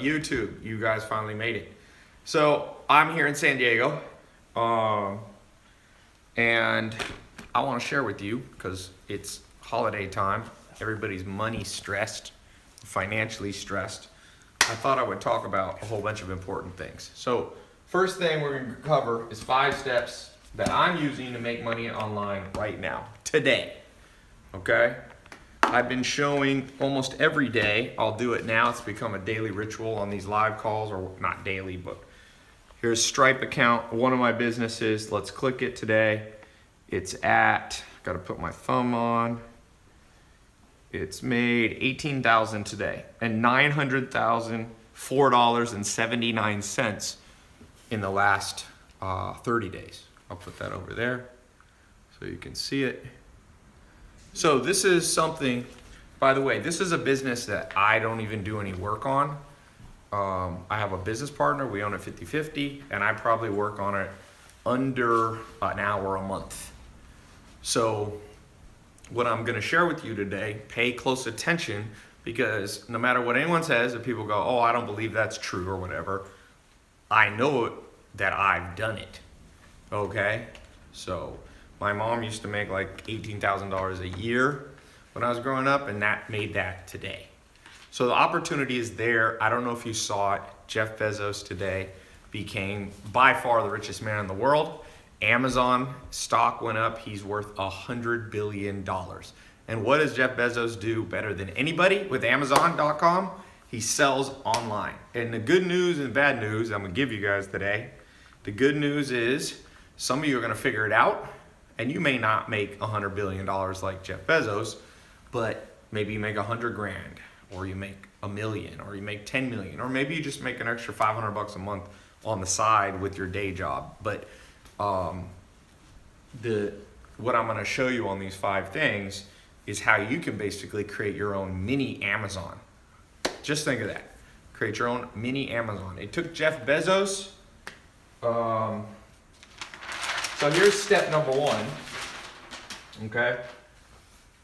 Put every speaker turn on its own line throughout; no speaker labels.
YouTube? You guys finally made it. So I'm here in San Diego, and I want to share with you because it's holiday time. Everybody's money stressed, financially stressed. I thought I would talk about a whole bunch of important things. So first thing we're going to cover is 5 steps that I'm using to make money online right now, today. Okay? I've been showing almost every day. I'll do it now. It's become a daily ritual on these live calls, or not daily, but here's Stripe account, one of my businesses. Let's click it today. It's at, got to put my thumb on. It's made $18,000 today and $900,004.79 in the last 30 days. I'll put that over there so you can see it. So this is something, by the way, this is a business that I don't even do any work on. I have a business partner, we own it 50-50, and I probably work on it under an hour a month. So what I'm gonna share with you today, pay close attention, because no matter what anyone says, if people go, oh, I don't believe that's true or whatever, I know that I've done it, okay? So my mom used to make like $18,000 a year when I was growing up, and that made that today. So the opportunity is there. I don't know if you saw it. Jeff Bezos today became by far the richest man in the world. Amazon stock went up. He's worth $100 billion. And what does Jeff Bezos do better than anybody with Amazon.com? He sells online. And the good news and bad news I'm gonna give you guys today. The good news is some of you are gonna figure it out, and you may not make $100 billion like Jeff Bezos, but maybe you make 100 grand, or you make $1 million, or you make 10 million, or maybe you just make an extra 500 bucks a month on the side with your day job. But what I'm gonna show you on these 5 things is how you can basically create your own mini Amazon. Just think of that. Create your own mini Amazon. It took Jeff Bezos, so here's step number 1, okay?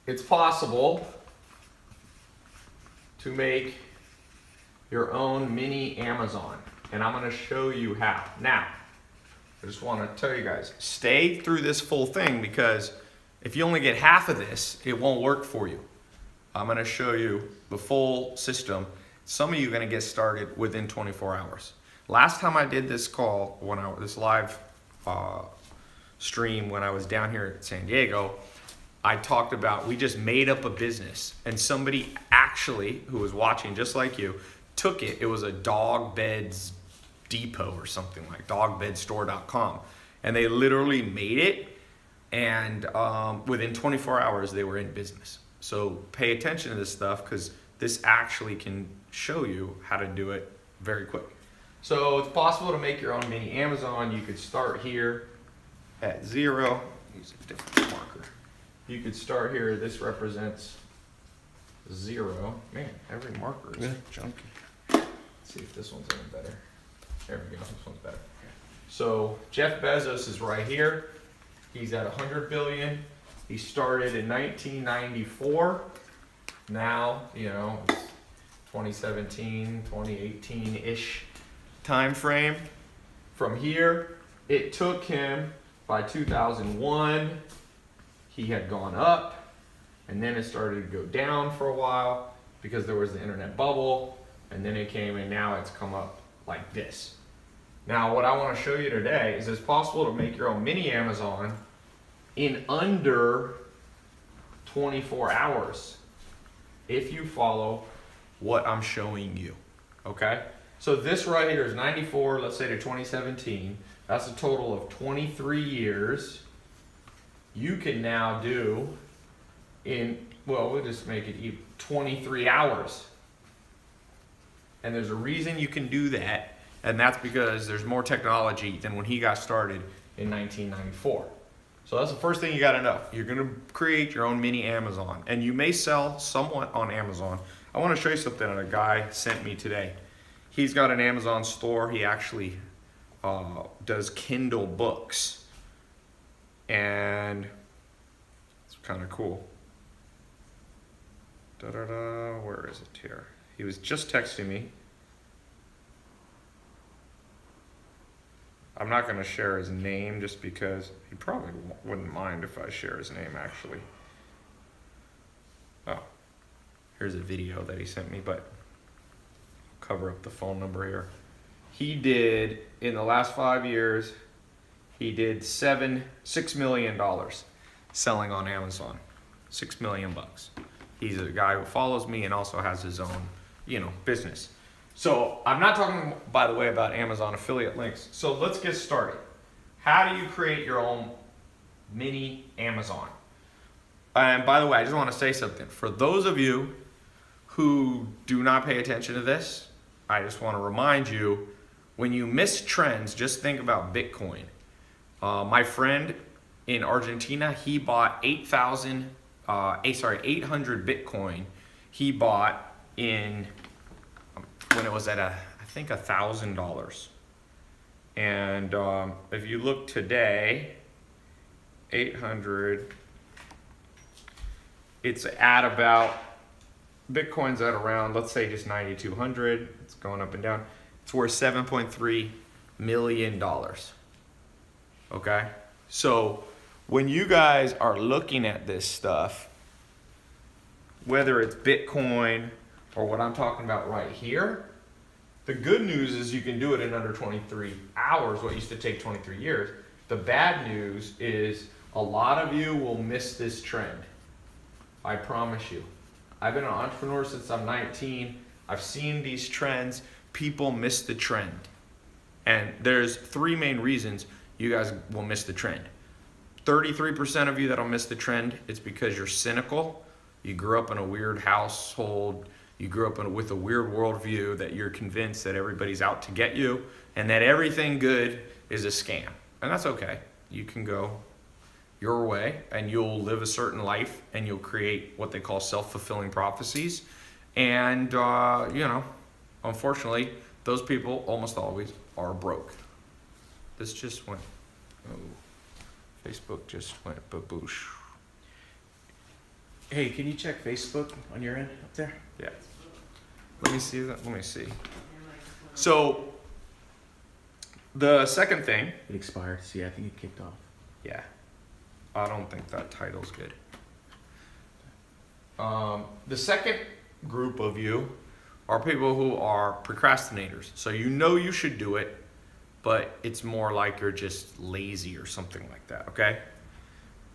It's possible to make your own mini Amazon, and I'm gonna show you how. Now, I just wanna tell you guys, stay through this full thing, because if you only get half of this, it won't work for you. I'm gonna show you the full system. Some of you are gonna get started within 24 hours. Last time I did this call, this live stream when I was down here at San Diego, I talked about, we just made up a business, and somebody actually, who was watching just like you, took it. It was a dog beds depot or something, like dogbedstore.com. And they literally made it, and within 24 hours, they were in business. So pay attention to this stuff, because this actually can show you how to do it very quick. So it's possible to make your own mini Amazon. You could start here at 0. Use a different marker. You could start here. This represents 0. Man, every marker is junky. Let's see if this one's any better. There we go. This one's better. So Jeff Bezos is right here. He's at 100 billion. He started in 1994. Now, you know, it's 2017, 2018-ish time frame. From here, it took him, by 2001, he had gone up, and then it started to go down for a while because there was the internet bubble, and then it came, and now it's come up like this. Now, what I want to show you today is it's possible to make your own mini Amazon in under 24 hours if you follow what I'm showing you, okay? So this right here is 94, let's say, to 2017. That's a total of 23 years. You can now do in, well, we'll just make it 23 hours. And there's a reason you can do that, and that's because there's more technology than when he got started in 1994. So that's the first thing you gotta know. You're gonna create your own mini Amazon, and you may sell somewhat on Amazon. I wanna show you something that a guy sent me today. He's got an Amazon store. He actually does Kindle books, and it's kind of cool. Where is it here? He was just texting me. I'm not going to share his name just because he probably wouldn't mind if I share his name, actually. Oh, here's a video that he sent me, but I'll cover up the phone number here. He did, in the last 5 years, he did $6 million selling on Amazon. $6 million bucks. He's a guy who follows me and also has his own, business. So I'm not talking, by the way, about Amazon affiliate links. So let's get started. How do you create your own mini Amazon? And by the way, I just want to say something. For those of you who do not pay attention to this, I just want to remind you, when you miss trends, just think about Bitcoin. My friend in Argentina, he bought 800 Bitcoin. He bought in when it was at I think $1,000. And if you look today, 800, it's at about, Bitcoin's at around, let's say just 9,200. It's going up and down. It's worth $7.3 million. Okay? So when you guys are looking at this stuff, whether it's Bitcoin or what I'm talking about right here, the good news is you can do it in under 23 hours, what used to take 23 years. The bad news is a lot of you will miss this trend. I promise you. I've been an entrepreneur since I'm 19. I've seen these trends. People miss the trend. And there's 3 main reasons you guys will miss the trend. 33% of you that'll miss the trend, it's because you're cynical. You grew up in a weird household. You grew up with a weird worldview that you're convinced that everybody's out to get you and that everything good is a scam. And that's okay. You can go your way and you'll live a certain life and you'll create what they call self-fulfilling prophecies. And, unfortunately, those people almost always are broke. This just went, Facebook just went baboosh.
Hey, can you check Facebook on your end up there?
Yeah. Let me see that. Let me see. So, the second thing.
It expired. See, I think it kicked off.
Yeah. I don't think that title's good. The second group of you are people who are procrastinators. So you know you should do it, but it's more like you're just lazy or something like that, okay?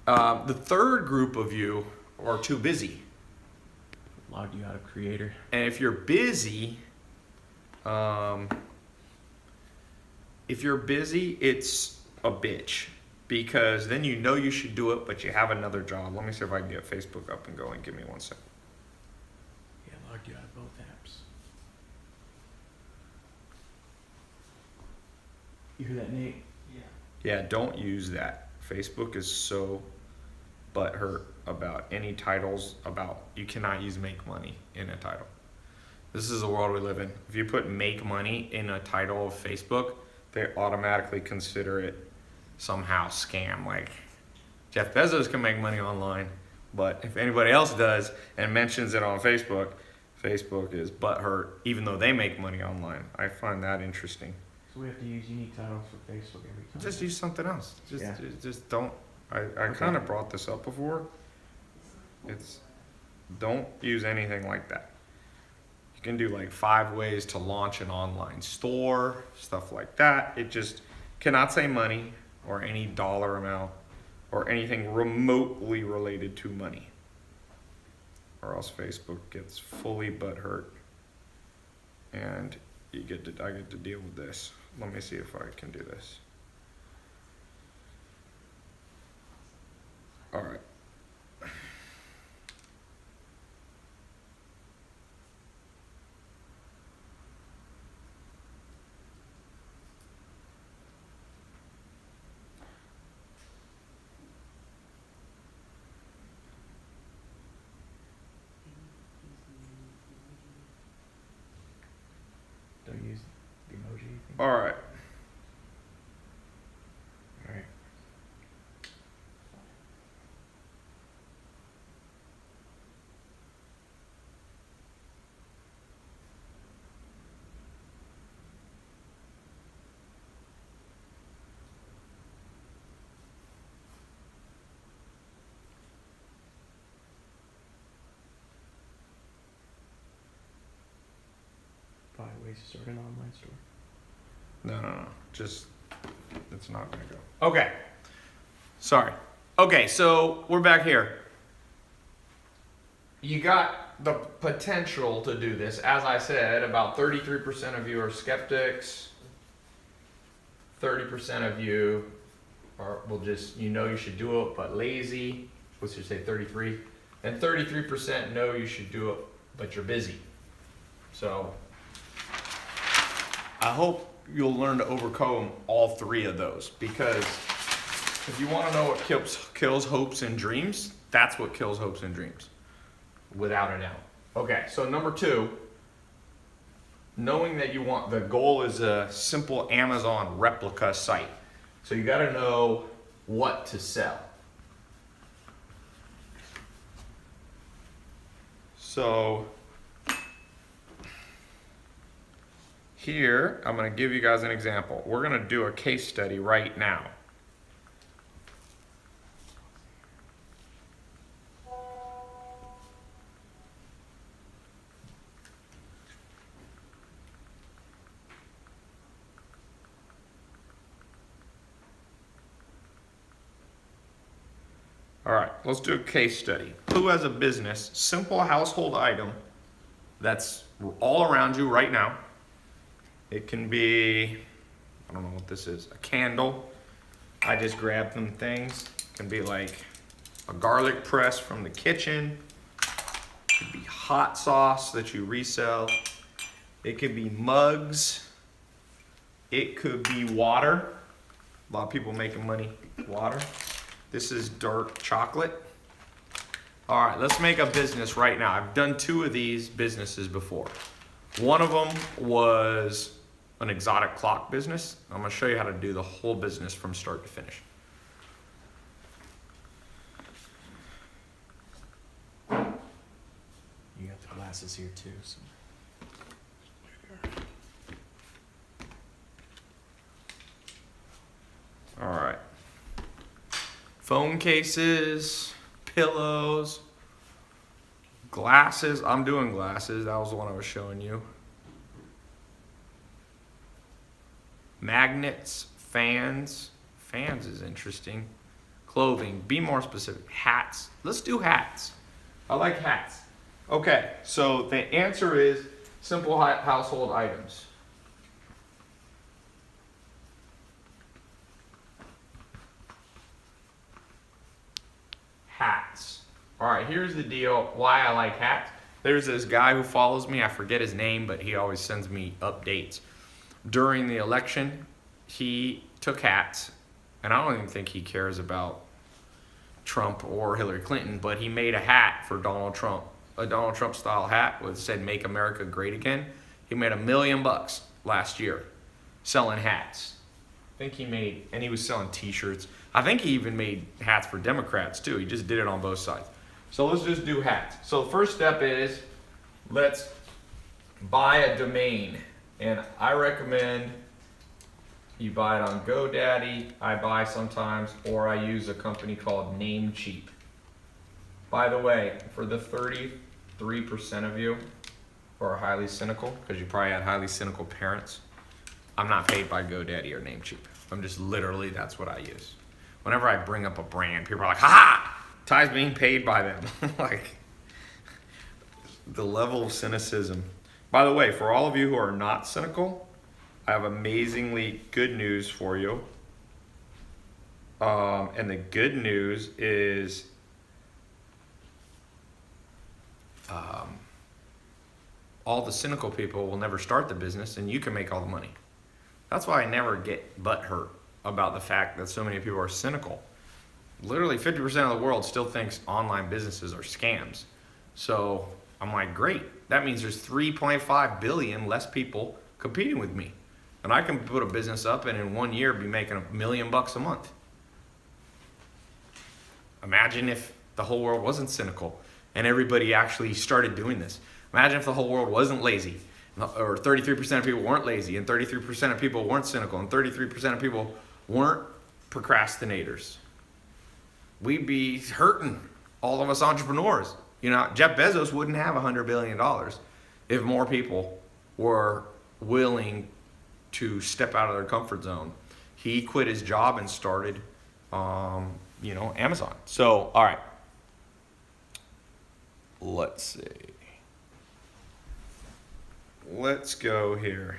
The third group of you are too busy.
Logged you out of Creator.
And if you're busy, it's a bitch. Because then you know you should do it, but you have another job. Let me see if I can get Facebook up and going. Give me 1 second.
Yeah, logged you out of both apps. You hear that, Nate?
Yeah, don't use that. Facebook is so butthurt about any titles about, you cannot use make money in a title. This is the world we live in. If you put make money in a title of Facebook, they automatically consider it somehow scam. Like Jeff Bezos can make money online, but if anybody else does and mentions it on Facebook, Facebook is butthurt even though they make money online. I find that interesting.
So we have to use unique titles for Facebook every time.
Just use something else. Just don't. I
Okay.
kind of brought this up before. Don't use anything like that. You can do like 5 ways to launch an online store, stuff like that. It just cannot say money or any dollar amount or anything remotely related to money, or else Facebook gets fully butthurt and I get to deal with this. Let me see if I can do this. All right.
Don't use the emoji thing.
All right.
All right. place to start an online store.
No. Just, it's not gonna go. Okay. Sorry. Okay, so we're back here. You got the potential to do this. As I said, about 33% of you are skeptics. 30% of you will just, you should do it, but lazy. What's your say, 33? And 33% know you should do it, but you're busy. So I hope you'll learn to overcome all three of those, because if you want to know what kills hopes and dreams, that's what kills hopes and dreams, without a doubt. Okay, so number 2, knowing that the goal is a simple Amazon replica site. So you got to know what to sell. So here, I'm going to give you guys an example. We're going to do a case study right now. All right, let's do a case study. Who has a business, simple household item that's all around you right now? It can be, I don't know what this is, a candle. I just grabbed them things. It can be like a garlic press from the kitchen. It could be hot sauce that you resell. It could be mugs. It could be water. A lot of people making money with water. This is dark chocolate. All right, let's make a business right now. I've done 2 of these businesses before. One of them was an exotic clock business. I'm gonna show you how to do the whole business from start to finish.
You got the glasses here too. So.
All right. Phone cases, pillows, glasses. I'm doing glasses. That was the one I was showing you. Magnets, fans. Fans is interesting. Clothing. Be more specific. Hats. Let's do hats. I like hats. Okay, so the answer is simple household items. Hats. All right, here's the deal why I like hats. There's this guy who follows me. I forget his name, but he always sends me updates. During the election, he took hats, and I don't even think he cares about Trump or Hillary Clinton, but he made a hat for Donald Trump, a Donald Trump style hat with said "Make America Great Again." He made $1 million last year selling hats. I think he made, and he was selling t-shirts. I think he even made hats for Democrats too. He just did it on both sides. So let's just do hats. So the first step is, let's buy a domain. And I recommend you buy it on GoDaddy. I buy sometimes, or I use a company called Namecheap. By the way, for the 33% of you who are highly cynical, because you probably had highly cynical parents, I'm not paid by GoDaddy or Namecheap. I'm just literally, that's what I use. Whenever I bring up a brand, people are like, ha! Ty's being paid by them. Like, the level of cynicism. By the way, for all of you who are not cynical, I have amazingly good news for you. And the good news is all the cynical people will never start the business, and you can make all the money. That's why I never get butthurt about the fact that so many people are cynical. Literally 50% of the world still thinks online businesses are scams. So I'm like, great. That means there's 3.5 billion less people competing with me. And I can put a business up and in 1 year be making $1 million a month. Imagine if the whole world wasn't cynical and everybody actually started doing this. Imagine if the whole world wasn't lazy, or 33% of people weren't lazy, and 33% of people weren't cynical, and 33% of people weren't procrastinators. We'd be hurting, all of us entrepreneurs. You know, Jeff Bezos wouldn't have $100 billion if more people were willing to step out of their comfort zone. He quit his job and started, Amazon. So, all right. Let's see. Let's go here.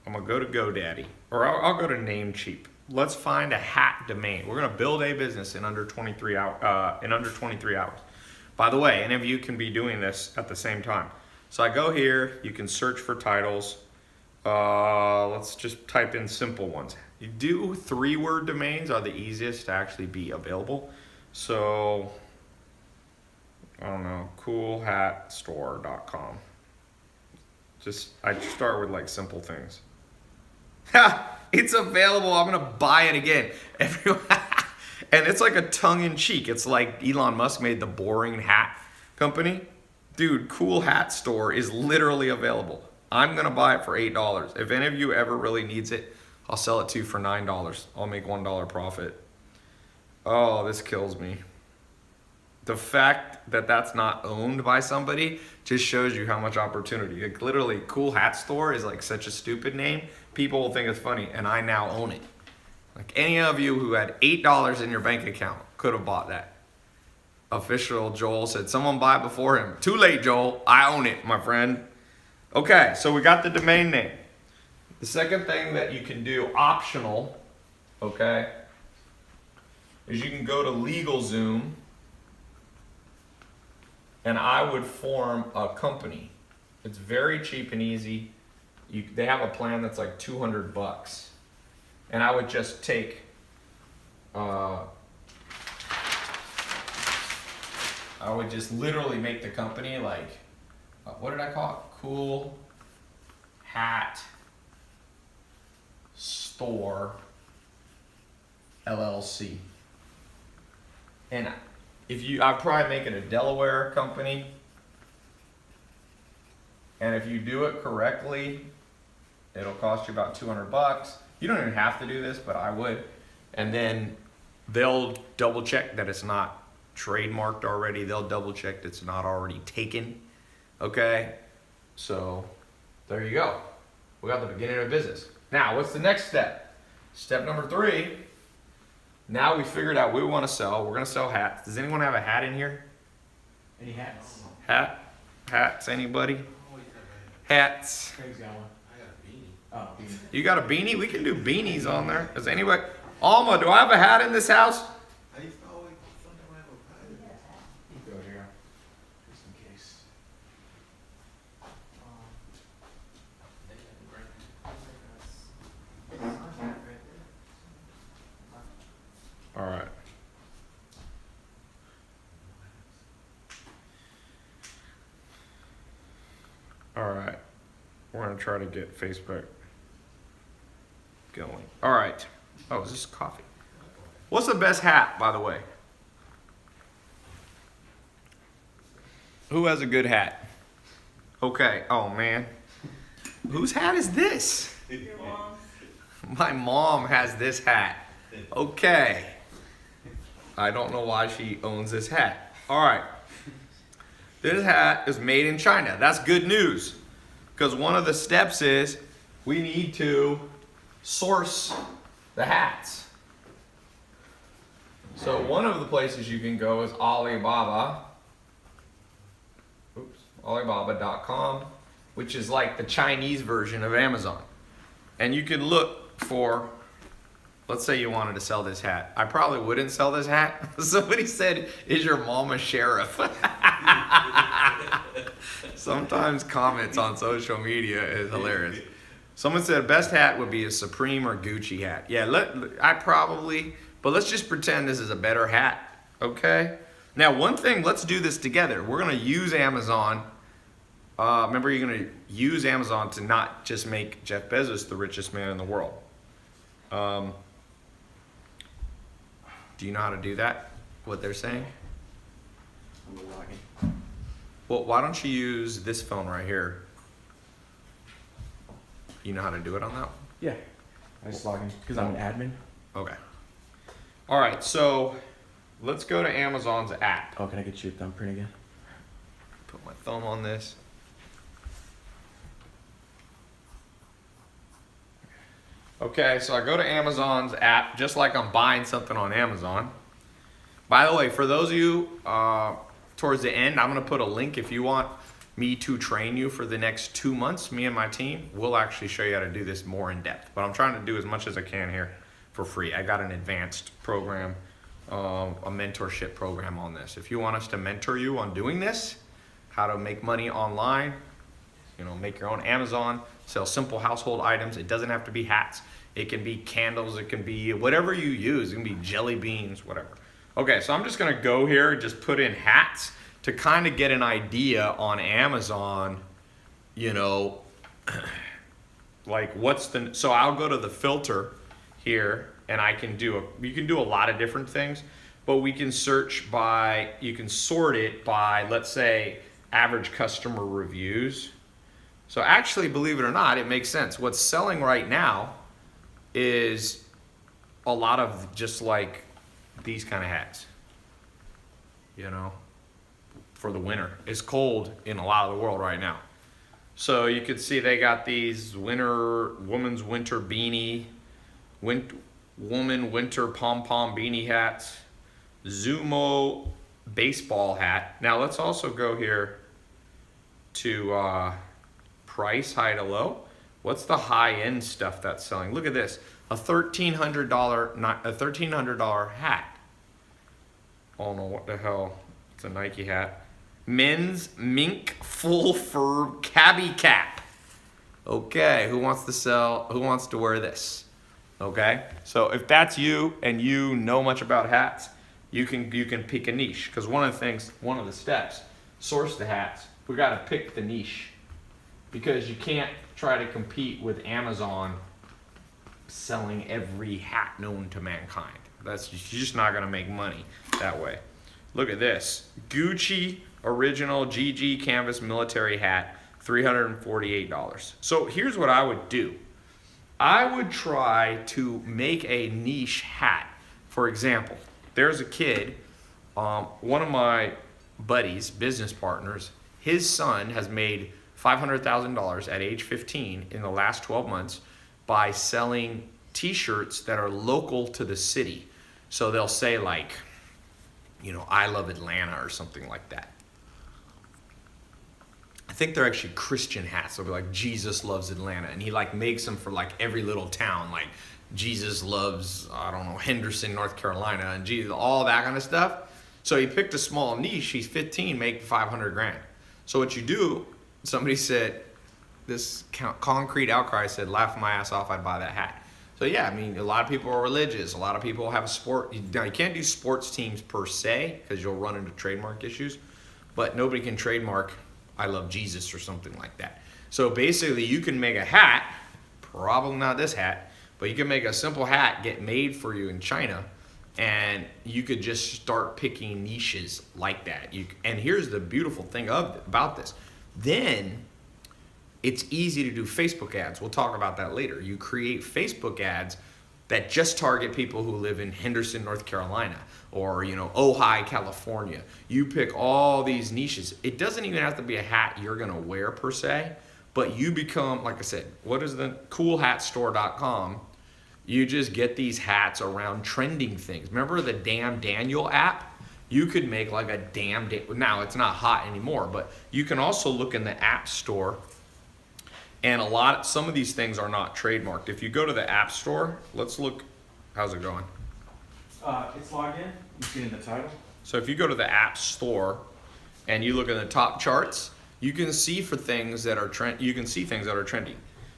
I'm gonna go to GoDaddy, or I'll go to Namecheap. Let's find a hat domain. We're gonna build a business in under 23 hours. By the way, any of you can be doing this at the same time. So I go here. You can search for titles. Let's just type in simple ones. You do 3-word domains are the easiest to actually be available. So I don't know, coolhatstore.com. I start with like simple things. Ha! It's available. I'm gonna buy it again. Everyone, and it's like a tongue-in-cheek. It's like Elon Musk made the boring hat company. Dude, Cool Hat Store is literally available. I'm gonna buy it for $8. If any of you ever really needs it, I'll sell it to you for $9. I'll make $1 profit. Oh, this kills me. The fact that that's not owned by somebody just shows you how much opportunity. Like literally, Cool Hat Store is like such a stupid name. People will think it's funny, and I now own it. Like any of you who had $8 in your bank account could have bought that. Official Joel said, someone buy it before him. Too late, Joel. I own it, my friend. Okay, so we got the domain name. The second thing that you can do, optional, okay, is you can go to LegalZoom, and I would form a company. It's very cheap and easy. They have a plan that's like $200, and I would just take. I would just literally make the company like, what did I call it? Cool Hat Store LLC. And I'd probably make it a Delaware company. And if you do it correctly, it'll cost you about $200. You don't even have to do this, but I would. And then they'll double check that it's not trademarked already. They'll double check that it's not already taken. Okay? So there you go. We got the beginning of business. Now, what's the next step? Step number 3. Now we figured out what we want to sell. We're going to sell hats. Does anyone have a hat in here?
Any hats?
Hats, anybody? Hats.
Craig's got one.
I got a beanie.
Oh, beanie.
You got a beanie? We can do beanies on there. Does anybody? Alma, do I have a hat in this house?
I used to always put something around with pride.
You go here, just in case.
All right. All right. We're going to try to get Facebook going. All right. Oh, is this coffee? What's the best hat, by the way? Who has a good hat? Okay. Oh, man. Whose hat is this?
Your mom's.
My mom has this hat. Okay. I don't know why she owns this hat. All right. This hat is made in China. That's good news. Because one of the steps is we need to source the hats. So one of the places you can go is Alibaba. Alibaba.com, which is like the Chinese version of Amazon. And you can look for, let's say you wanted to sell this hat. I probably wouldn't sell this hat. Somebody said, is your mom a sheriff? Sometimes comments on social media is hilarious. Someone said best hat would be a Supreme or Gucci hat. Yeah, but let's just pretend this is a better hat, okay? Now, one thing, let's do this together. We're gonna use Amazon. Remember, you're gonna use Amazon to not just make Jeff Bezos the richest man in the world. Do you know how to do that? What they're saying?
I'm logging.
Well, why don't you use this phone right here? You know how to do it on that one?
Yeah. I just log in because I'm an admin.
Okay. All right, so let's go to Amazon's app.
Oh, can I get your thumbprint again?
Put my thumb on this. Okay, so I go to Amazon's app just like I'm buying something on Amazon. By the way, for those of you towards the end, I'm going to put a link if you want me to train you for the next 2 months. Me and my team will actually show you how to do this more in depth. But I'm trying to do as much as I can here for free. I got an advanced program, a mentorship program on this. If you want us to mentor you on doing this, how to make money online, you know, make your own Amazon, sell simple household items. It doesn't have to be hats. It can be candles. It can be whatever you use. It can be jelly beans, whatever. Okay, so I'm just gonna go here and just put in hats to kind of get an idea on Amazon, you know, like what's the, so I'll go to the filter here and I can do you can do a lot of different things, but we can search by, you can sort it by, let's say, average customer reviews. So actually, believe it or not, it makes sense. What's selling right now is a lot of just like these kind of hats, you know, for the winter. It's cold in a lot of the world right now. So you could see they got these woman's winter beanie, woman winter pom-pom beanie hats, Zumo baseball hat. Now let's also go here to price, high to low. What's the high-end stuff that's selling? Look at this, a $1,300 hat. I don't know what the hell. It's a Nike hat. Men's mink full fur cabbie cap. Okay, who wants to wear this? Okay, so if that's you and you know much about hats, you can pick a niche, because one of the steps, source the hats. We got to pick the niche, because you can't try to compete with Amazon selling every hat known to mankind. You're just not gonna make money that way. Look at this, Gucci original GG canvas military hat, $348. So here's what I would do. I would try to make a niche hat. For example, there's a kid, one of my buddies, business partners, his son has made $500,000 at age 15 in the last 12 months by selling t-shirts that are local to the city. So they'll say like, you know, I love Atlanta or something like that. I think they're actually Christian hats. They'll be like, Jesus loves Atlanta. And he like makes them for like every little town, like Jesus loves, I don't know, Henderson, North Carolina, and Jesus, all that kind of stuff. So he picked a small niche. He's 15, make 500 grand. So what you do, somebody said, this concrete outcry said, laugh my ass off, I'd buy that hat. So yeah, I mean, a lot of people are religious. A lot of people have a sport. Now, you can't do sports teams per se, because you'll run into trademark issues, but nobody can trademark I love Jesus or something like that. So basically you can make a hat, probably not this hat, but you can make a simple hat, get made for you in China, and you could just start picking niches like that. And here's the beautiful thing about this. Then it's easy to do Facebook ads. We'll talk about that later. You create Facebook ads that just target people who live in Henderson, North Carolina, or, you know, Ojai, California. You pick all these niches. It doesn't even have to be a hat you're gonna wear per se, but you become, like I said, what is the coolhatstore.com? You just get these hats around trending things. Remember the Damn Daniel app? You could make like a now it's not hot anymore, but you can also look in the app store, and some of these things are not trademarked. If you go to the app store, let's look, how's it going?
It's logged in. You see in the title.
So if you go to the app store and you look at the top charts, you can see things that are trending.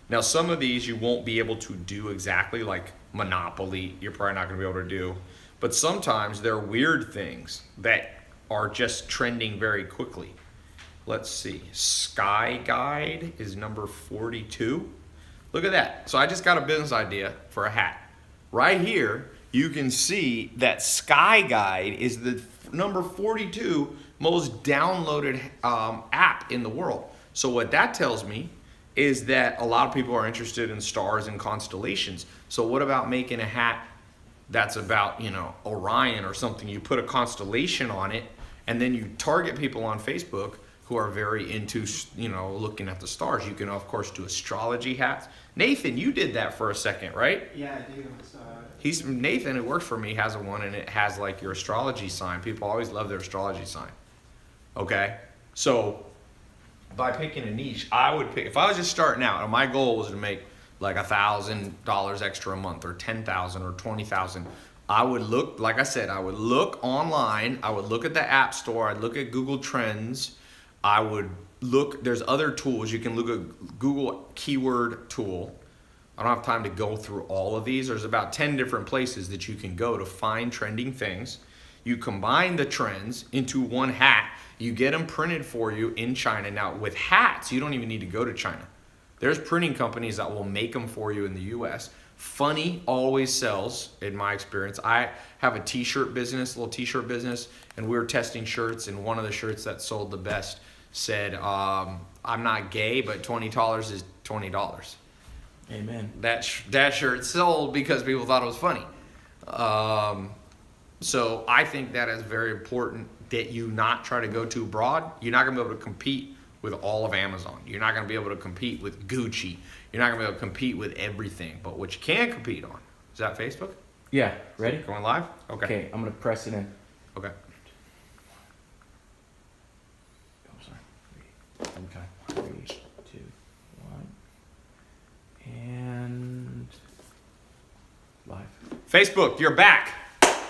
Now some of these you won't be able to do exactly, like Monopoly, you're probably not gonna be able to do. But sometimes they're weird things that are just trending very quickly. Let's see, Sky Guide is number 42. Look at that. So I just got a business idea for a hat. Right here, you can see that Sky Guide is the number 42 most downloaded app in the world. So what that tells me is that a lot of people are interested in stars and constellations. So what about making a hat that's about, you know, Orion or something. You put a constellation on it, and then you target people on Facebook who are very into, you know, looking at the stars. You can, of course, do astrology hats. Nathan, you did that for a second, right?
Yeah, I do.
Nathan, who works for me, has a one, and it has like your astrology sign. People always love their astrology sign. Okay, so by picking a niche, I would pick, if I was just starting out, and my goal was to make like $1,000 extra a month, or 10,000 or 20,000. I would look, like I said, I would look online. I would look at the App Store. I'd look at Google Trends. I would look. There's other tools. You can look at Google Keyword Tool. I don't have time to go through all of these. There's about 10 different places that you can go to find trending things. You combine the trends into one hat. You get them printed for you in China. Now, with hats, you don't even need to go to China. There's printing companies that will make them for you in the US. Funny always sells, in my experience. I have a t-shirt business, little t-shirt business, and we were testing shirts, and one of the shirts that sold the best said, I'm not gay, but $20 is $20.
Amen.
That shirt sold because people thought it was funny. So I think that is very important that you not try to go too broad. You're not going to be able to compete with all of Amazon. You're not going to be able to compete with Gucci. You're not going to be able to compete with everything. But what you can compete on, is that Facebook?
Yeah, ready?
Going live? Okay.
Okay, I'm gonna press it in.
Okay.
Oh, sorry. Okay. 3, 2, 1. And live.
Facebook, you're back.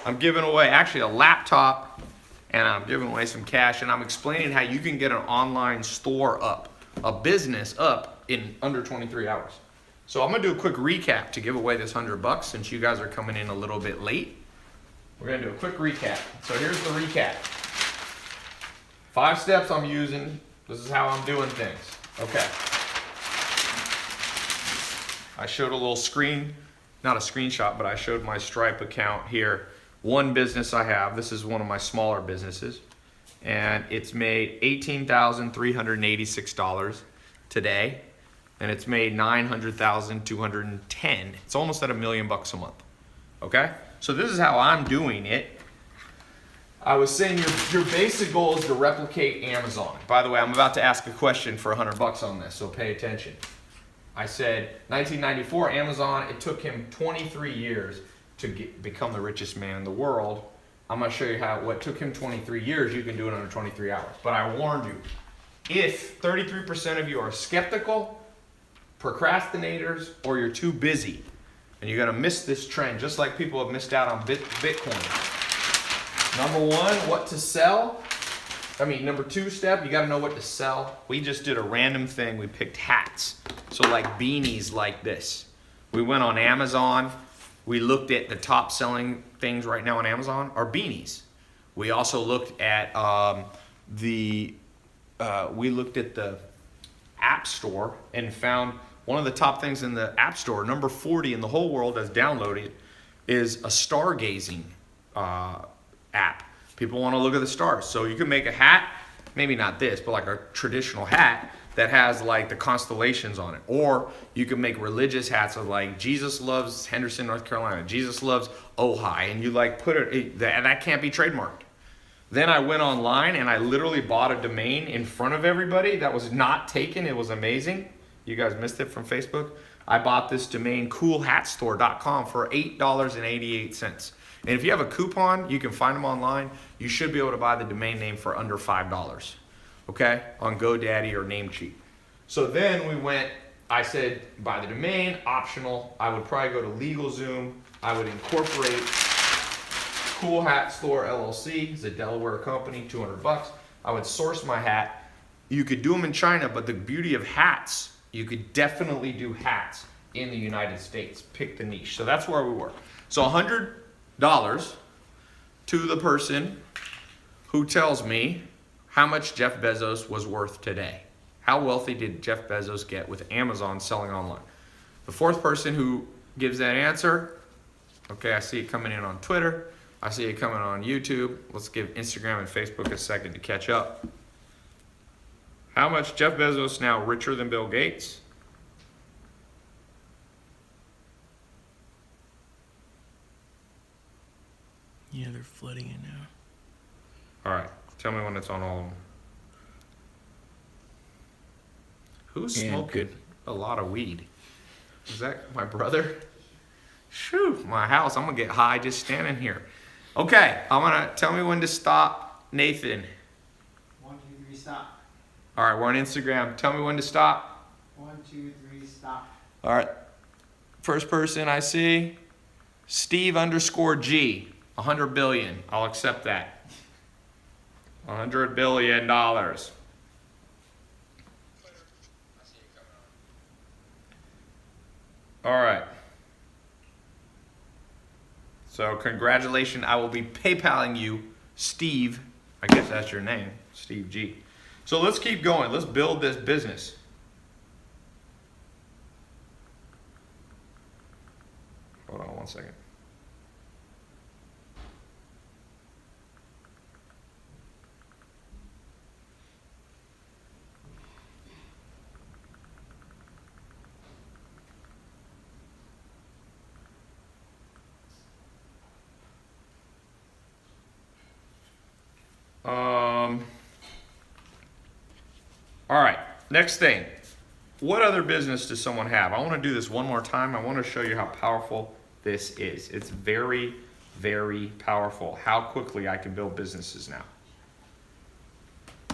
I'm giving away actually a laptop, and I'm giving away some cash, and I'm explaining how you can get an online store up, a business up in under 23 hours. So I'm gonna do a quick recap to give away this $100 since you guys are coming in a little bit late. We're gonna do a quick recap. So here's the recap. 5 steps I'm using. This is how I'm doing things. Okay. I showed a little screen, not a screenshot, but I showed my Stripe account here. One business I have, this is one of my smaller businesses, and it's made $18,386 today, and it's made $900,210. It's almost at $1 million a month. Okay? So this is how I'm doing it. I was saying your basic goal is to replicate Amazon. By the way, I'm about to ask a question for $100 on this, so pay attention. I said 1994 Amazon, it took him 23 years to become the richest man in the world. I'm gonna show you how what took him 23 years, you can do it under 23 hours. But I warned you, if 33% of you are skeptical, procrastinators, or you're too busy, and you're gonna miss this trend, just like people have missed out on Bitcoin. Number 1, what to sell. Number 2 step, you gotta know what to sell. We just did a random thing, we picked hats. So like beanies like this. We went on Amazon, we looked at the top selling things right now on Amazon are beanies. We also looked at the App Store and found one of the top things in the App Store, number 40 in the whole world that's downloaded, is a stargazing app. People want to look at the stars. So you can make a hat, maybe not this, but like a traditional hat that has like the constellations on it. Or you can make religious hats of like Jesus loves Henderson, North Carolina. Jesus loves Ojai. And you like put it, that can't be trademarked. Then I went online and I literally bought a domain in front of everybody that was not taken. It was amazing. You guys missed it from Facebook. I bought this domain, coolhatstore.com, for $8.88. And if you have a coupon, you can find them online. You should be able to buy the domain name for under $5. Okay? On GoDaddy or Namecheap. So then I said, buy the domain, optional. I would probably go to LegalZoom. I would incorporate Cool Hat Store LLC. It's a Delaware company, $200. I would source my hat. You could do them in China, but the beauty of hats, you could definitely do hats in the United States. Pick the niche. So that's where we were. So $100 to the person who tells me how much Jeff Bezos was worth today. How wealthy did Jeff Bezos get with Amazon selling online? The 4th person who gives that answer, okay, I see it coming in on Twitter. I see it coming on YouTube. Let's give Instagram and Facebook a second to catch up. How much Jeff Bezos now richer than Bill Gates?
Yeah, they're flooding it now.
All right. Tell me when it's on all of them. Who's
Yeah,
smoking
good.
a lot of weed? Is that my brother? Shoo, my house. I'm gonna get high just standing here. Okay, I'm gonna tell me when to stop, Nathan.
1, 2, 3, stop.
All right, we're on Instagram. Tell me when to stop.
1, 2, 3, stop.
All right. First person I see, Steve_G. 100 billion. I'll accept that. $100 billion. All right. So congratulations. I will be PayPaling you, Steve. I guess that's your name, Steve G. So let's keep going. Let's build this business. Hold on one second. All right, next thing. What other business does someone have? I want to do this one more time. I want to show you how powerful this is. It's very, very powerful how quickly I can build businesses now.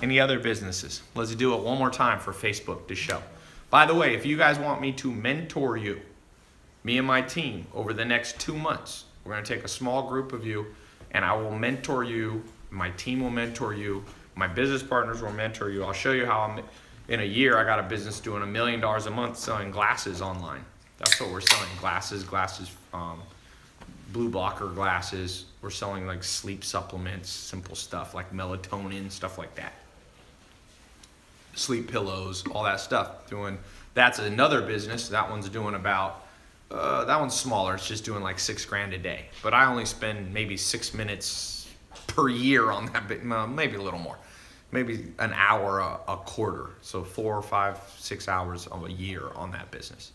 Any other businesses? Let's do it one more time for Facebook to show. By the way, if you guys want me to mentor you, me and my team, over the next 2 months, we're going to take a small group of you and I will mentor you. My team will mentor you. My business partners will mentor you. I'll show you how in a year I got a business doing $1 million a month selling glasses online. That's what we're selling, glasses, blue blocker glasses. We're selling like sleep supplements, simple stuff like melatonin, stuff like that. Sleep pillows, all that stuff. That's another business. That one's doing about, that one's smaller. It's just doing like $6,000 a day. But I only spend maybe 6 minutes per year on that, maybe a little more. Maybe an hour a quarter. So 4 or 5, 6 hours of a year on that business.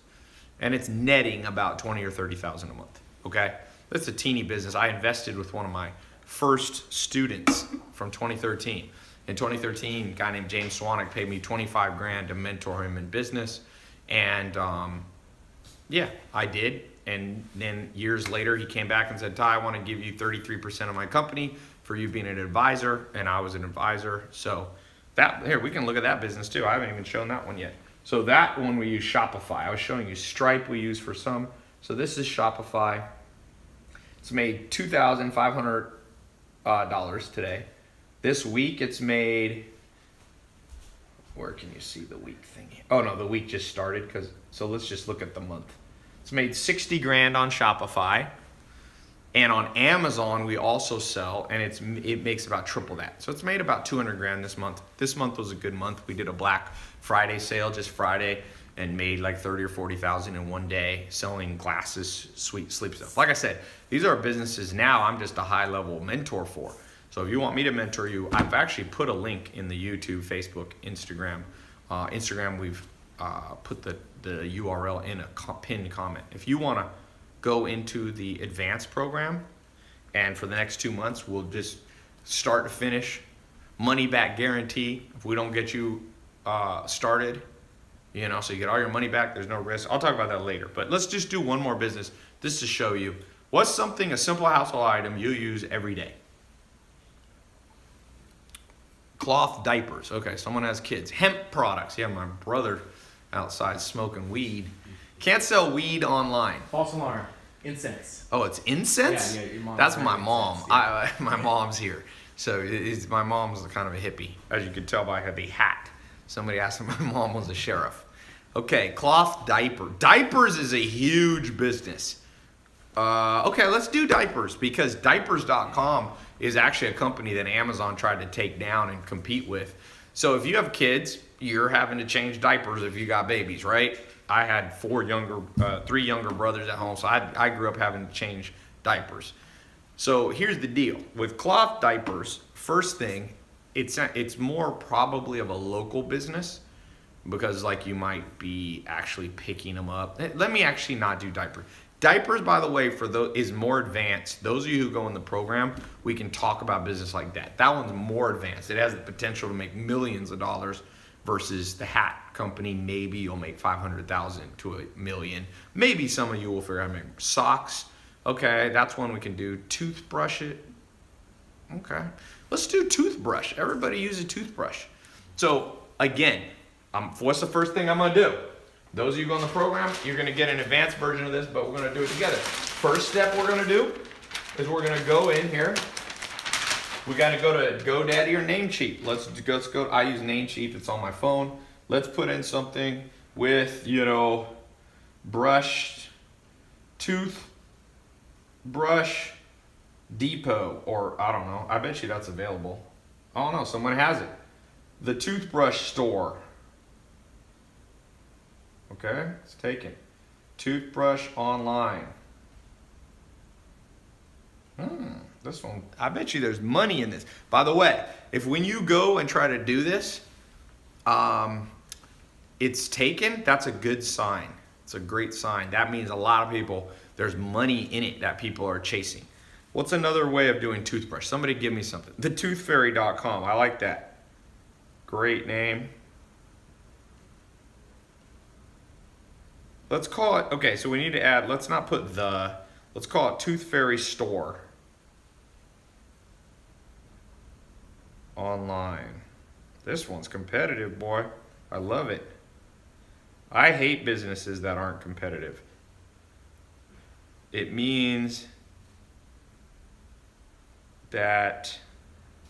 And it's netting about 20 or 30,000 a month, okay? That's a teeny business. I invested with one of my first students from 2013. In 2013, a guy named James Swanwick paid me 25 grand to mentor him in business. And yeah, I did. And then years later, he came back and said, Ty, I want to give you 33% of my company for you being an advisor. And I was an advisor. So that, here, we can look at that business too. I haven't even shown that one yet. So that one we use Shopify. I was showing you Stripe we use for some. So this is Shopify. It's made $2,500 today. This week it's made, where can you see the week thing? Oh no, the week just started, so let's just look at the month. It's made 60 grand on Shopify. And on Amazon we also sell, and it makes about triple that. So it's made about 200 grand this month. This month was a good month. We did a Black Friday sale just Friday and made like 30 or 40,000 in one day selling glasses, sweet sleep stuff. Like I said, these are businesses now I'm just a high level mentor for. So if you want me to mentor you, I've actually put a link in the YouTube, Facebook, Instagram. Instagram, we've put the URL in a pinned comment. If you want to go into the advanced program, and for the next 2 months, we'll just start to finish, money back guarantee. If we don't get you started, you know, so you get all your money back, there's no risk. I'll talk about that later, but let's just do one more business just to show you what's something, a simple household item you use every day. Cloth diapers. Okay, someone has kids. Hemp products. Yeah, my brother outside smoking weed. Can't sell weed online.
False alarm. Incense.
Oh, it's incense?
Yeah, your mom.
That's my mom.
Incense, yeah.
My mom's here. So my mom's kind of a hippie, as you can tell by the hat. Somebody asked if my mom was a sheriff. Okay, cloth diaper. Diapers is a huge business. Okay, let's do diapers, because diapers.com is actually a company that Amazon tried to take down and compete with. So if you have kids, you're having to change diapers if you got babies, right? I had 3 younger brothers at home, so I grew up having to change diapers. So here's the deal. With cloth diapers, first thing, it's more probably of a local business, because like you might be actually picking them up. Let me actually not do diaper. Diapers, by the way, for those is more advanced. Those of you who go in the program, we can talk about business like that. That one's more advanced. It has the potential to make millions of dollars versus the hat company. Maybe you'll make 500,000 to $1 million. Maybe some of you will figure out how to make socks. Okay, that's one we can do. Toothbrush it. Okay, let's do toothbrush. Everybody use a toothbrush. So again, what's the first thing I'm gonna do? Those of you who go in the program, you're gonna get an advanced version of this, but we're gonna do it together. First step we're gonna do is we're gonna go in here. We gotta go to GoDaddy or Namecheap. Let's go. I use Namecheap. It's on my phone. Let's put in something with, brushed toothbrush depot, or I don't know. I bet you that's available. Oh no, someone has it. The toothbrush store. Okay, it's taken. Toothbrush online. This one, I bet you there's money in this. By the way, if when you go and try to do this, it's taken, that's a good sign. It's a great sign. That means a lot of people, there's money in it that people are chasing. What's another way of doing toothbrush? Somebody give me something. TheToothFairy.com, I like that. Great name. Let's call it, okay, so we need to add, let's not put let's call it Tooth Fairy Store. Online. This one's competitive, boy. I love it. I hate businesses that aren't competitive. It means that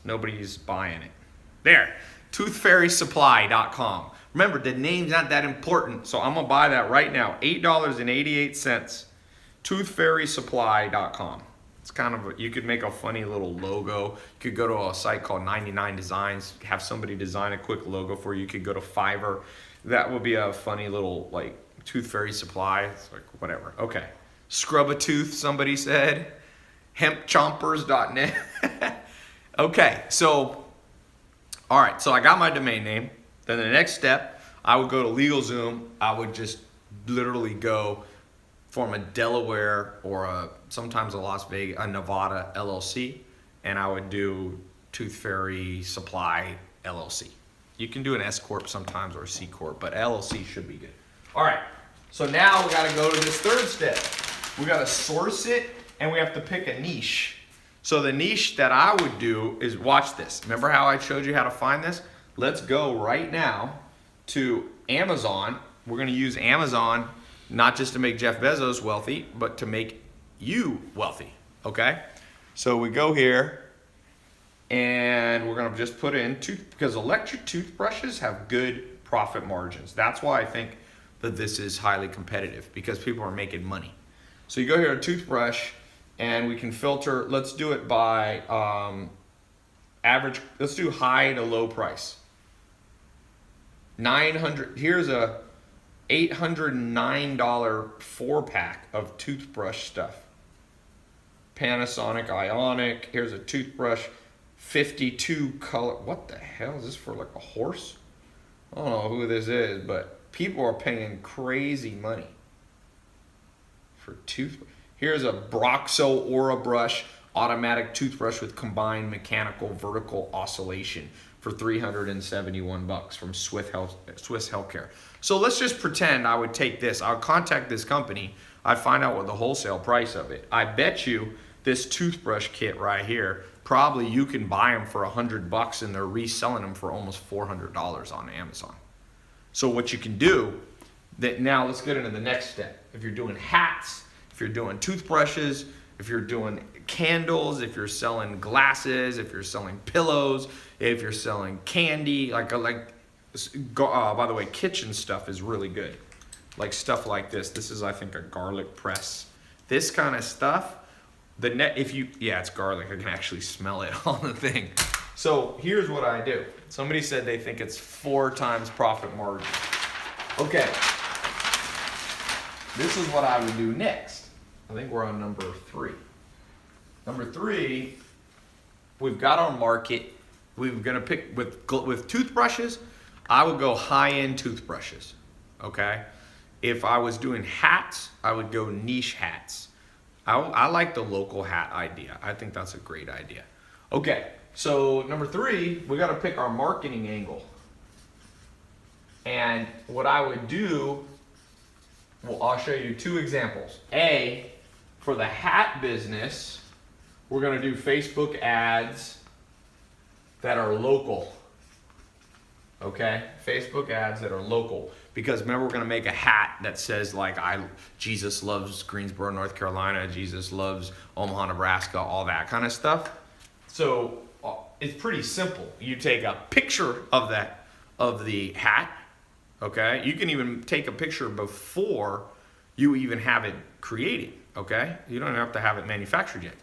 nobody's buying it. There, toothfairysupply.com. Remember, the name's not that important, so I'm gonna buy that right now. $8.88. Toothfairysupply.com. It's kind of, you could make a funny little logo. You could go to a site called 99 Designs, have somebody design a quick logo for you. You could go to Fiverr. That would be a funny little, like, Tooth Fairy Supply. It's like, whatever. Okay. Scrub a tooth, somebody said. Hempchompers.net. Okay, so, all right, so I got my domain name. Then the next step, I would go to LegalZoom. I would just literally go form a Delaware or sometimes a Las Vegas, a Nevada LLC, and I would do Tooth Fairy Supply LLC. You can do an S Corp sometimes or a C Corp, but LLC should be good. All right, so now we gotta go to this third step. We gotta source it, and we have to pick a niche. So the niche that I would do is, watch this. Remember how I showed you how to find this? Let's go right now to Amazon. We're gonna use Amazon not just to make Jeff Bezos wealthy, but to make you wealthy, okay? So we go here, and we're gonna just put in because electric toothbrushes have good profit margins. That's why I think that this is highly competitive, because people are making money. So you go here to toothbrush, and we can filter, let's do it by average, let's do high to low price. 900, here's a $809 4-pack of toothbrush stuff. Panasonic Ionic, here's a toothbrush, 52 color, what the hell is this for, like a horse? I don't know who this is, but people are paying crazy money for toothbrush. Here's a Broxo Aura Brush, automatic toothbrush with combined mechanical vertical oscillation for $371 from Swiss Healthcare. So let's just pretend I would take this. I would contact this company. I'd find out what the wholesale price of it. I bet you this toothbrush kit right here, probably you can buy them for $100 and they're reselling them for almost $400 on Amazon. So what you can do, that now let's get into the next step. If you're doing hats, if you're doing toothbrushes, if you're doing candles, if you're selling glasses, if you're selling pillows, if you're selling candy, by the way, kitchen stuff is really good. Like stuff like this. This is, I think, a garlic press. This kind of stuff, it's garlic. I can actually smell it on the thing. So here's what I do. Somebody said they think it's 4 times profit margin. Okay. This is what I would do next. I think we're on number 3. Number 3, we've got our market. We're gonna pick with toothbrushes. I would go high-end toothbrushes, okay? If I was doing hats, I would go niche hats. I like the local hat idea. I think that's a great idea. Okay, so number 3, we got to pick our marketing angle. And what I would do, well, I'll show you 2 examples. A, for the hat business, we're going to do Facebook ads that are local. Okay, Facebook ads that are local, because remember, we're going to make a hat that says like Jesus loves Greensboro, North Carolina, Jesus loves Omaha, Nebraska, all that kind of stuff. So it's pretty simple. You take a picture of the hat. Okay, you can even take a picture before you even have it created. Okay, you don't have to have it manufactured yet.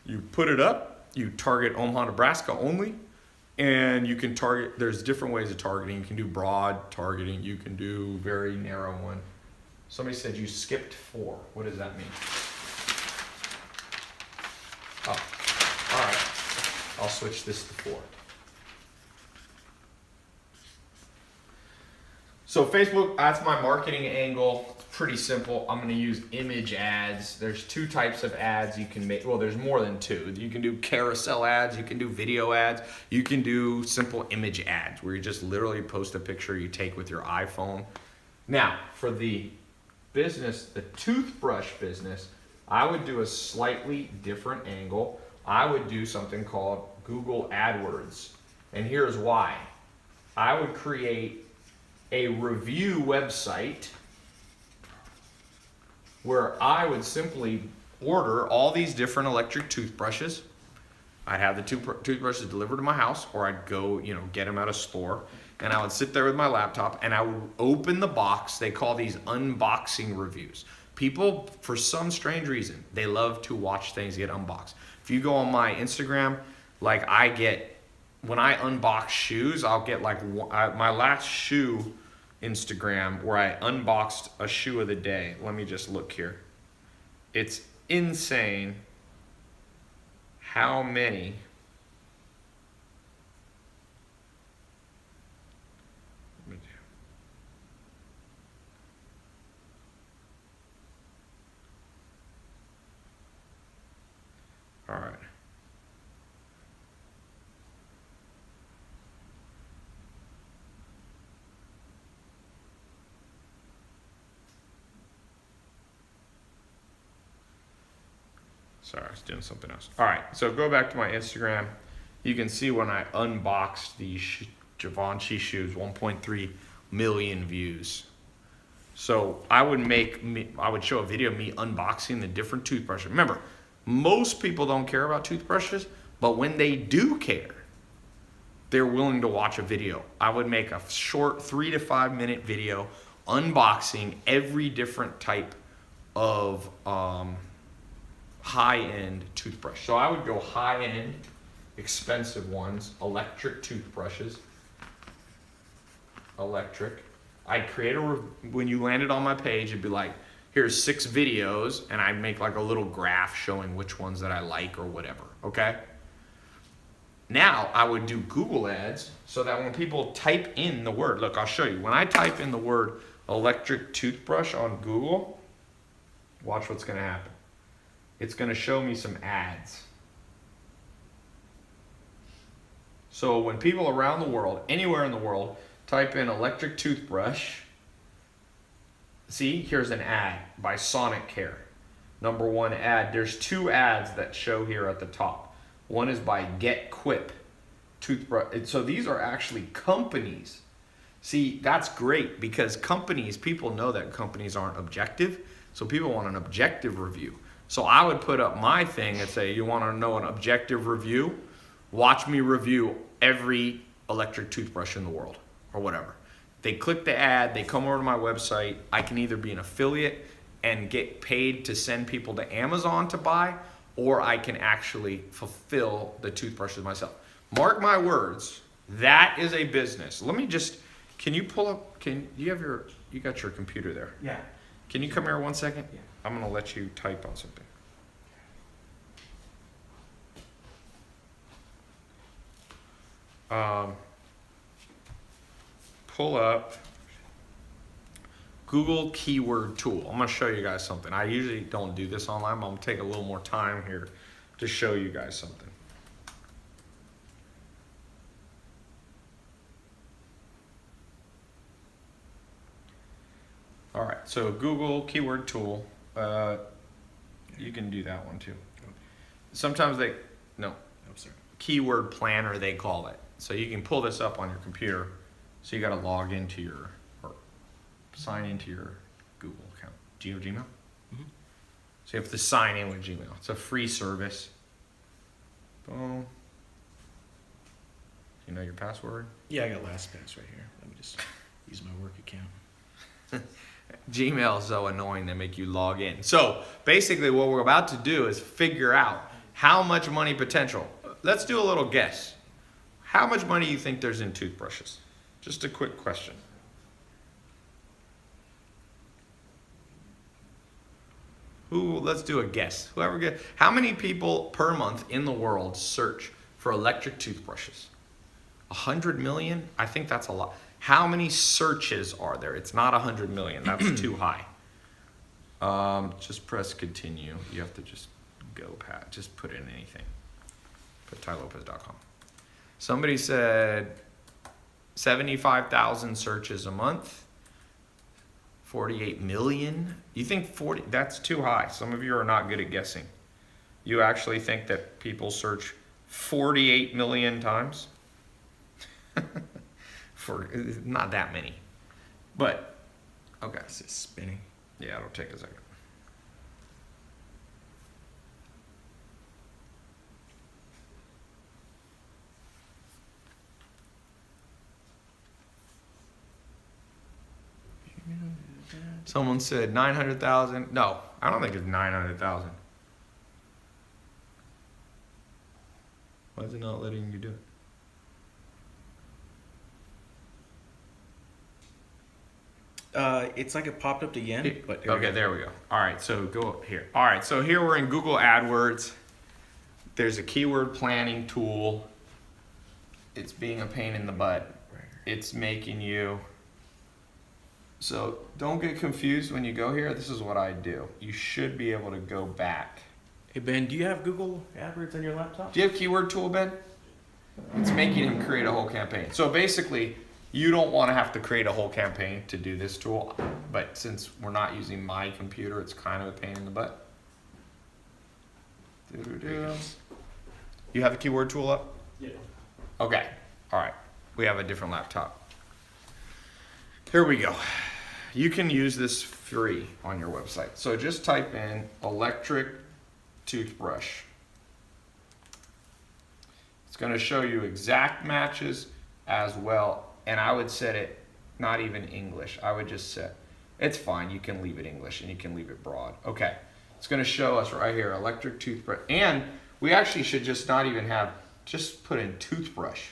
You put it up. You target Omaha, Nebraska only. And you can target, there's different ways of targeting. You can do broad targeting. You can do very narrow one. Somebody said you skipped 4. What does that mean? Oh, all right. I'll switch this to 4. So Facebook, that's my marketing angle. It's pretty simple. I'm going to use image ads. There's 2 types of ads you can make. Well, there's more than 2. You can do carousel ads. You can do video ads. You can do simple image ads where you just literally post a picture you take with your iPhone. Now, for the business, the toothbrush business, I would do a slightly different angle. I would do something called Google AdWords. And here's why. I would create a review website where I would simply order all these different electric toothbrushes. I'd have the toothbrushes delivered to my house, or I'd go, get them at a store, and I would sit there with my laptop and I would open the box. They call these unboxing reviews. People, for some strange reason, they love to watch things get unboxed. If you go on my Instagram, when I unbox shoes, I'll get my last shoe Instagram where I unboxed a shoe of the day. Let me just look here. It's insane how many. All right. Sorry, I was doing something else. All right, so go back to my Instagram. You can see when I unboxed these Givenchy shoes, 1.3 million views. So I would show a video of me unboxing the different toothbrushes. Remember, most people don't care about toothbrushes, but when they do care, they're willing to watch a video. I would make a short 3 to 5 minute video unboxing every different type of high-end toothbrush. So I would go high-end, expensive ones, electric toothbrushes. Electric. I'd create when you landed on my page, it'd be like, here's 6 videos, and I'd make like a little graph showing which ones that I like or whatever, okay? Now I would do Google ads so that when people type in the word, look, I'll show you. When I type in the word electric toothbrush on Google, watch what's gonna happen. It's going to show me some ads. So when people around the world, anywhere in the world, type in electric toothbrush, see, here's an ad by Sonicare. Number 1 ad. There's 2 ads that show here at the top. One is by Get Quip toothbrush. So these are actually companies. See, that's great because people know that companies aren't objective. So people want an objective review. So I would put up my thing and say, you want to know an objective review? Watch me review every electric toothbrush in the world or whatever. They click the ad, they come over to my website. I can either be an affiliate and get paid to send people to Amazon to buy, or I can actually fulfill the toothbrushes myself. Mark my words, that is a business. Let me just, can you pull up, you got your computer there.
Yeah.
Can you come here 1 second?
Yeah.
I'm going to let you type on something. Pull up Google keyword tool. I'm gonna show you guys something. I usually don't do this online, but I'm gonna take a little more time here to show you guys something. All right, so Google keyword tool. You can do that one too. Sometimes no,
I'm sorry.
keyword planner they call it. So you can pull this up on your computer. So you got to log into or sign into your Google account. Do you have Gmail?
Mhm.
So you have to sign in with Gmail. It's a free service. Boom. You know your password?
Yeah, I got LastPass right here. Let me just use my work account.
Gmail is so annoying they make you log in. So basically what we're about to do is figure out how much money potential. Let's do a little guess. How much money do you think there's in toothbrushes? Just a quick question. Let's do a guess. Whoever gets, how many people per month in the world search for electric toothbrushes? 100 million? I think that's a lot. How many searches are there? It's not 100 million. That's too high. Just press continue. You have to just go past. Just put in anything. Put tylopez.com. Somebody said 75,000 searches a month. 48 million. You think 40? That's too high. Some of you are not good at guessing. You actually think that people search 48 million times? For not that many, but okay.
This is spinning.
Yeah, it'll take a second. Someone said 900,000. No, I don't think it's 900,000. Why is it not letting you do it?
It's like it popped up again, but here we
Okay,
go.
there we go. All right, so go up here. All right, so here we're in Google AdWords. There's a keyword planning tool. It's being a pain in the butt. It's making you. So don't get confused when you go here. This is what I do. You should be able to go back.
Hey Ben, do you have Google AdWords on your laptop?
Do you have keyword tool, Ben? It's making him create a whole campaign. So basically, you don't want to have to create a whole campaign to do this tool, but since we're not using my computer, it's kind of a pain in the butt. You have the keyword tool up?
Yeah.
Okay, all right. We have a different laptop. Here we go. You can use this free on your website. So just type in electric toothbrush. It's going to show you exact matches as well. And I would set it not even English. I would just set, it's fine. You can leave it English and you can leave it broad. Okay. It's going to show us right here, electric toothbrush. And we actually should just not even have, just put in toothbrush.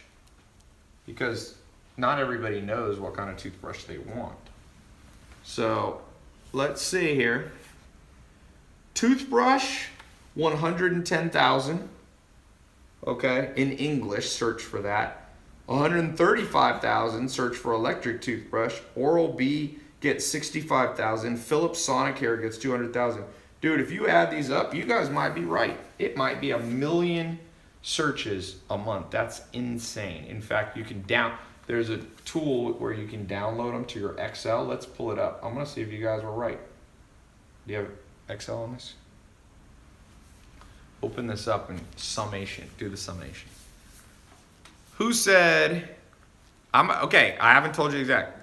Because not everybody knows what kind of toothbrush they want. So let's see here. Toothbrush, 110,000. Okay, in English, search for that. 135,000, search for electric toothbrush. Oral-B gets 65,000. Philips Sonicare gets 200,000. Dude, if you add these up, you guys might be right. It might be 1 million searches a month. That's insane. In fact, you can there's a tool where you can download them to your Excel. Let's pull it up. I'm gonna see if you guys were right. Do you have Excel on this? Open this up and summation. Do the summation. Who said, okay, I haven't told you exact.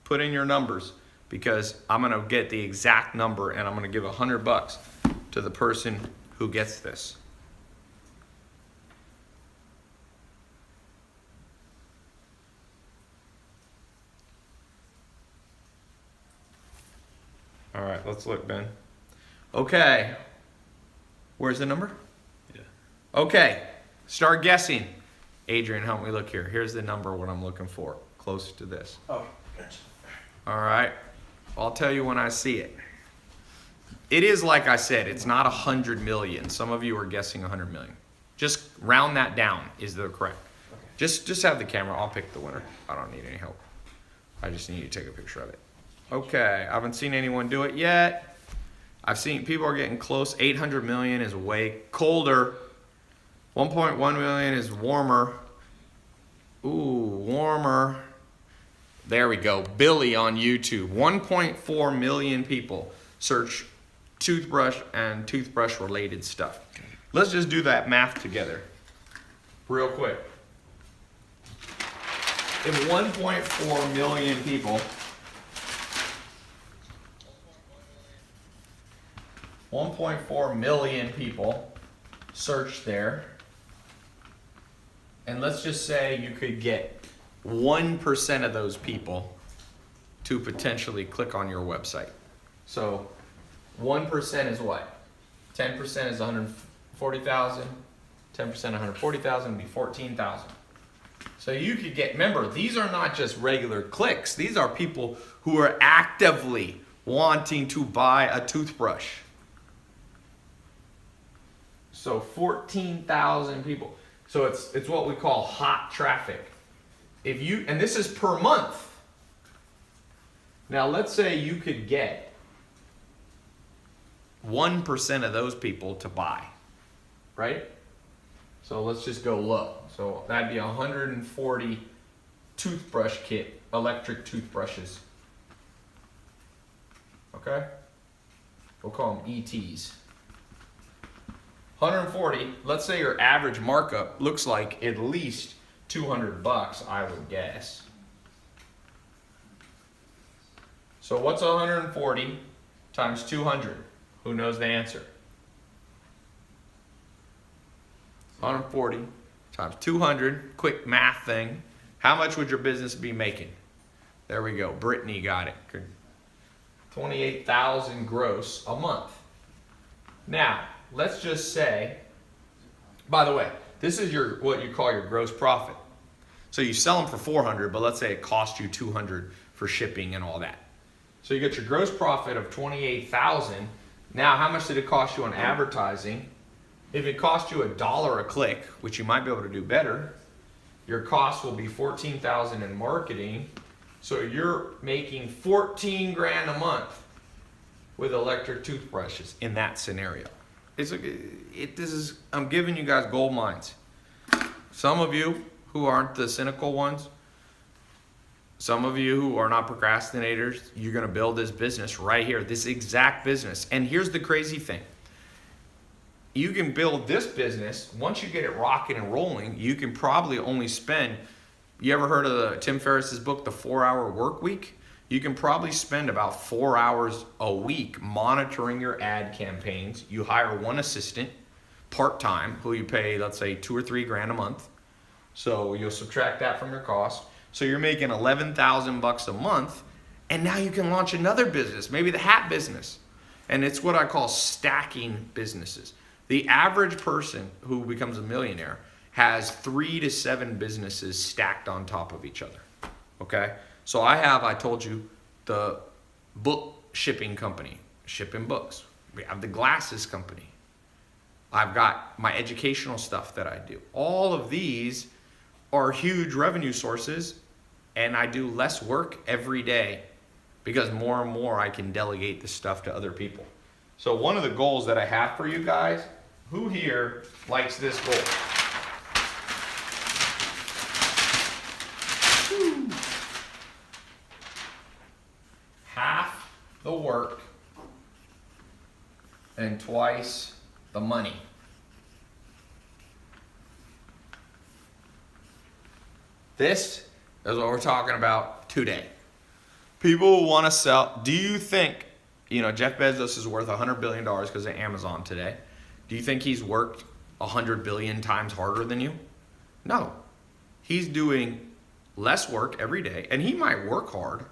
Put in your numbers because I'm gonna get the exact number and I'm gonna give $100 to the person who gets this. All right, let's look, Ben. Okay. Where's the number?
Yeah.
Okay, start guessing. Adrian, help me look here. Here's the number, what I'm looking for. Close to this.
Oh, gotcha.
All right. I'll tell you when I see it. It is like I said, it's not 100 million. Some of you are guessing 100 million. Just round that down is the correct.
Okay.
Just have the camera. I'll pick the winner. I don't need any help. I just need you to take a picture of it. Okay, I haven't seen anyone do it yet. I've seen people are getting close. 800 million is way colder. 1.1 million is warmer. Ooh, warmer. There we go. Billy on YouTube. 1.4 million people search toothbrush and toothbrush related stuff. Let's just do that math together real quick. If 1.4 million people 1.4 million people search there, and let's just say you could get 1% of those people to potentially click on your website. So 1% is what? 10% is 140,000. 10% 140,000 would be 14,000. So you could get, remember, these are not just regular clicks. These are people who are actively wanting to buy a toothbrush. So 14,000 people. So it's what we call hot traffic. If you, and this is per month. Now let's say you could get 1% of those people to buy, right? So let's just go low. So that'd be 140 toothbrush kit, electric toothbrushes. Okay? We'll call them ETs. 140, let's say your average markup looks like at least $200, I would guess. So what's 140 times 200? Who knows the answer? 140 times 200, quick math thing. How much would your business be making? There we go, Brittany got it. 28,000 gross a month. Now, let's just say, by the way, this is your what you call your gross profit. So you sell them for 400, but let's say it cost you 200 for shipping and all that. So you get your gross profit of 28,000. Now, how much did it cost you on advertising? If it cost you $1 a click, which you might be able to do better, your cost will be 14,000 in marketing. So you're making 14 grand a month with electric toothbrushes in that scenario. I'm giving you guys gold mines. Some of you who aren't the cynical ones, some of you who are not procrastinators, you're gonna build this business right here, this exact business. And here's the crazy thing. You can build this business, once you get it rocking and rolling, you can probably only spend, you ever heard of Tim Ferriss's book, The 4-Hour Work Week? You can probably spend about 4 hours a week monitoring your ad campaigns. You hire one assistant, part-time, who you pay, let's say, 2 or 3 grand a month. So you'll subtract that from your cost. So you're making 11,000 bucks a month, and now you can launch another business, maybe the hat business. And it's what I call stacking businesses. The average person who becomes a millionaire has 3 to 7 businesses stacked on top of each other. Okay? So I told you, the book shipping company, shipping books. We have the glasses company. I've got my educational stuff that I do. All of these are huge revenue sources, and I do less work every day because more and more I can delegate this stuff to other people. So one of the goals that I have for you guys, who here likes this goal? Half the work and twice the money. This is what we're talking about today. People want to sell. Do you think, Jeff Bezos is worth $100 billion because of Amazon today? Do you think he's worked 100 billion times harder than you? No. He's doing less work every day, and he might work hard.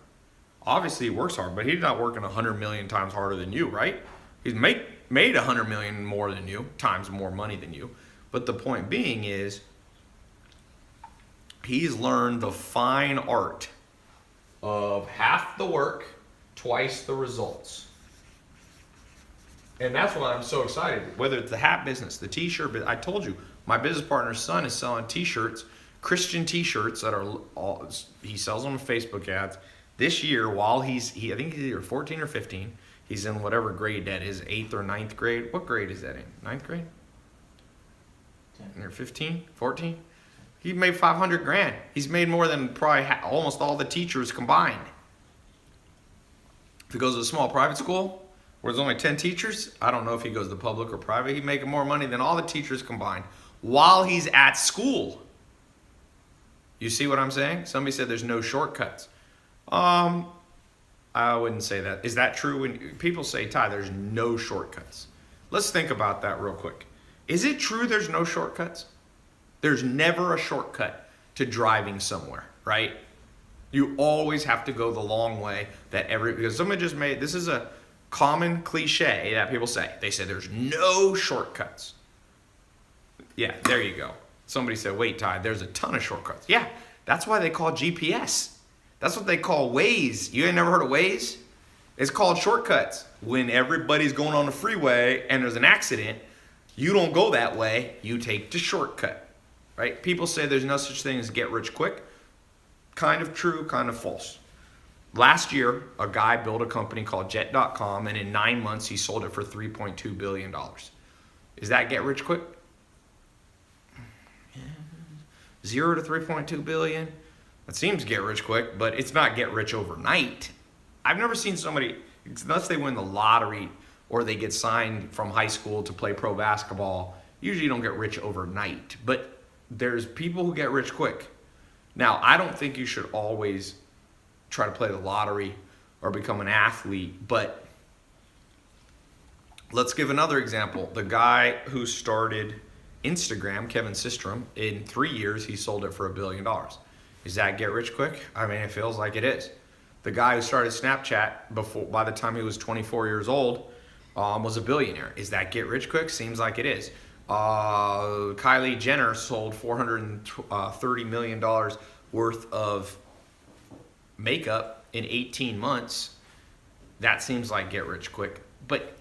Obviously, he works hard, but he's not working 100 million times harder than you, right? He's made 100 million more than you, times more money than you. But the point being is, he's learned the fine art of half the work, twice the results. And that's why I'm so excited. Whether it's the hat business, the t-shirt, but I told you, my business partner's son is selling t-shirts, Christian t-shirts that are all, he sells them on Facebook ads. This year, while I think he's either 14 or 15. He's in whatever grade that is, 8th or ninth grade. What grade is that in? Ninth grade?
10.
Or 15, 14? He made 500 grand. He's made more than probably almost all the teachers combined. If he goes to a small private school where there's only 10 teachers, I don't know if he goes to public or private, he's making more money than all the teachers combined while he's at school. You see what I'm saying? Somebody said there's no shortcuts. I wouldn't say that. Is that true? When people say, Ty, there's no shortcuts. Let's think about that real quick. Is it true there's no shortcuts? There's never a shortcut to driving somewhere, right? You always have to go the long way because somebody just made, this is a common cliche that people say. They say there's no shortcuts. Yeah, there you go. Somebody said, wait, Ty, there's a ton of shortcuts. Yeah, that's why they call GPS. That's what they call Waze. You ain't never heard of Waze? It's called shortcuts. When everybody's going on the freeway and there's an accident, you don't go that way. You take the shortcut, right? People say there's no such thing as get rich quick. Kind of true, kind of false. Last year, a guy built a company called Jet.com, and in 9 months, he sold it for $3.2 billion. Is that get rich quick? 0 to 3.2 billion. That seems get rich quick, but it's not get rich overnight. I've never seen somebody, unless they win the lottery or they get signed from high school to play pro basketball, usually you don't get rich overnight. But there's people who get rich quick. Now, I don't think you should always try to play the lottery or become an athlete, but let's give another example. The guy who started Instagram, Kevin Systrom, in 3 years, he sold it for $1 billion. Is that get rich quick? I mean, it feels like it is. The guy who started Snapchat by the time he was 24 years old, was a billionaire. Is that get rich quick? Seems like it is. Kylie Jenner sold $430 million worth of makeup in 18 months. That seems like get rich quick. But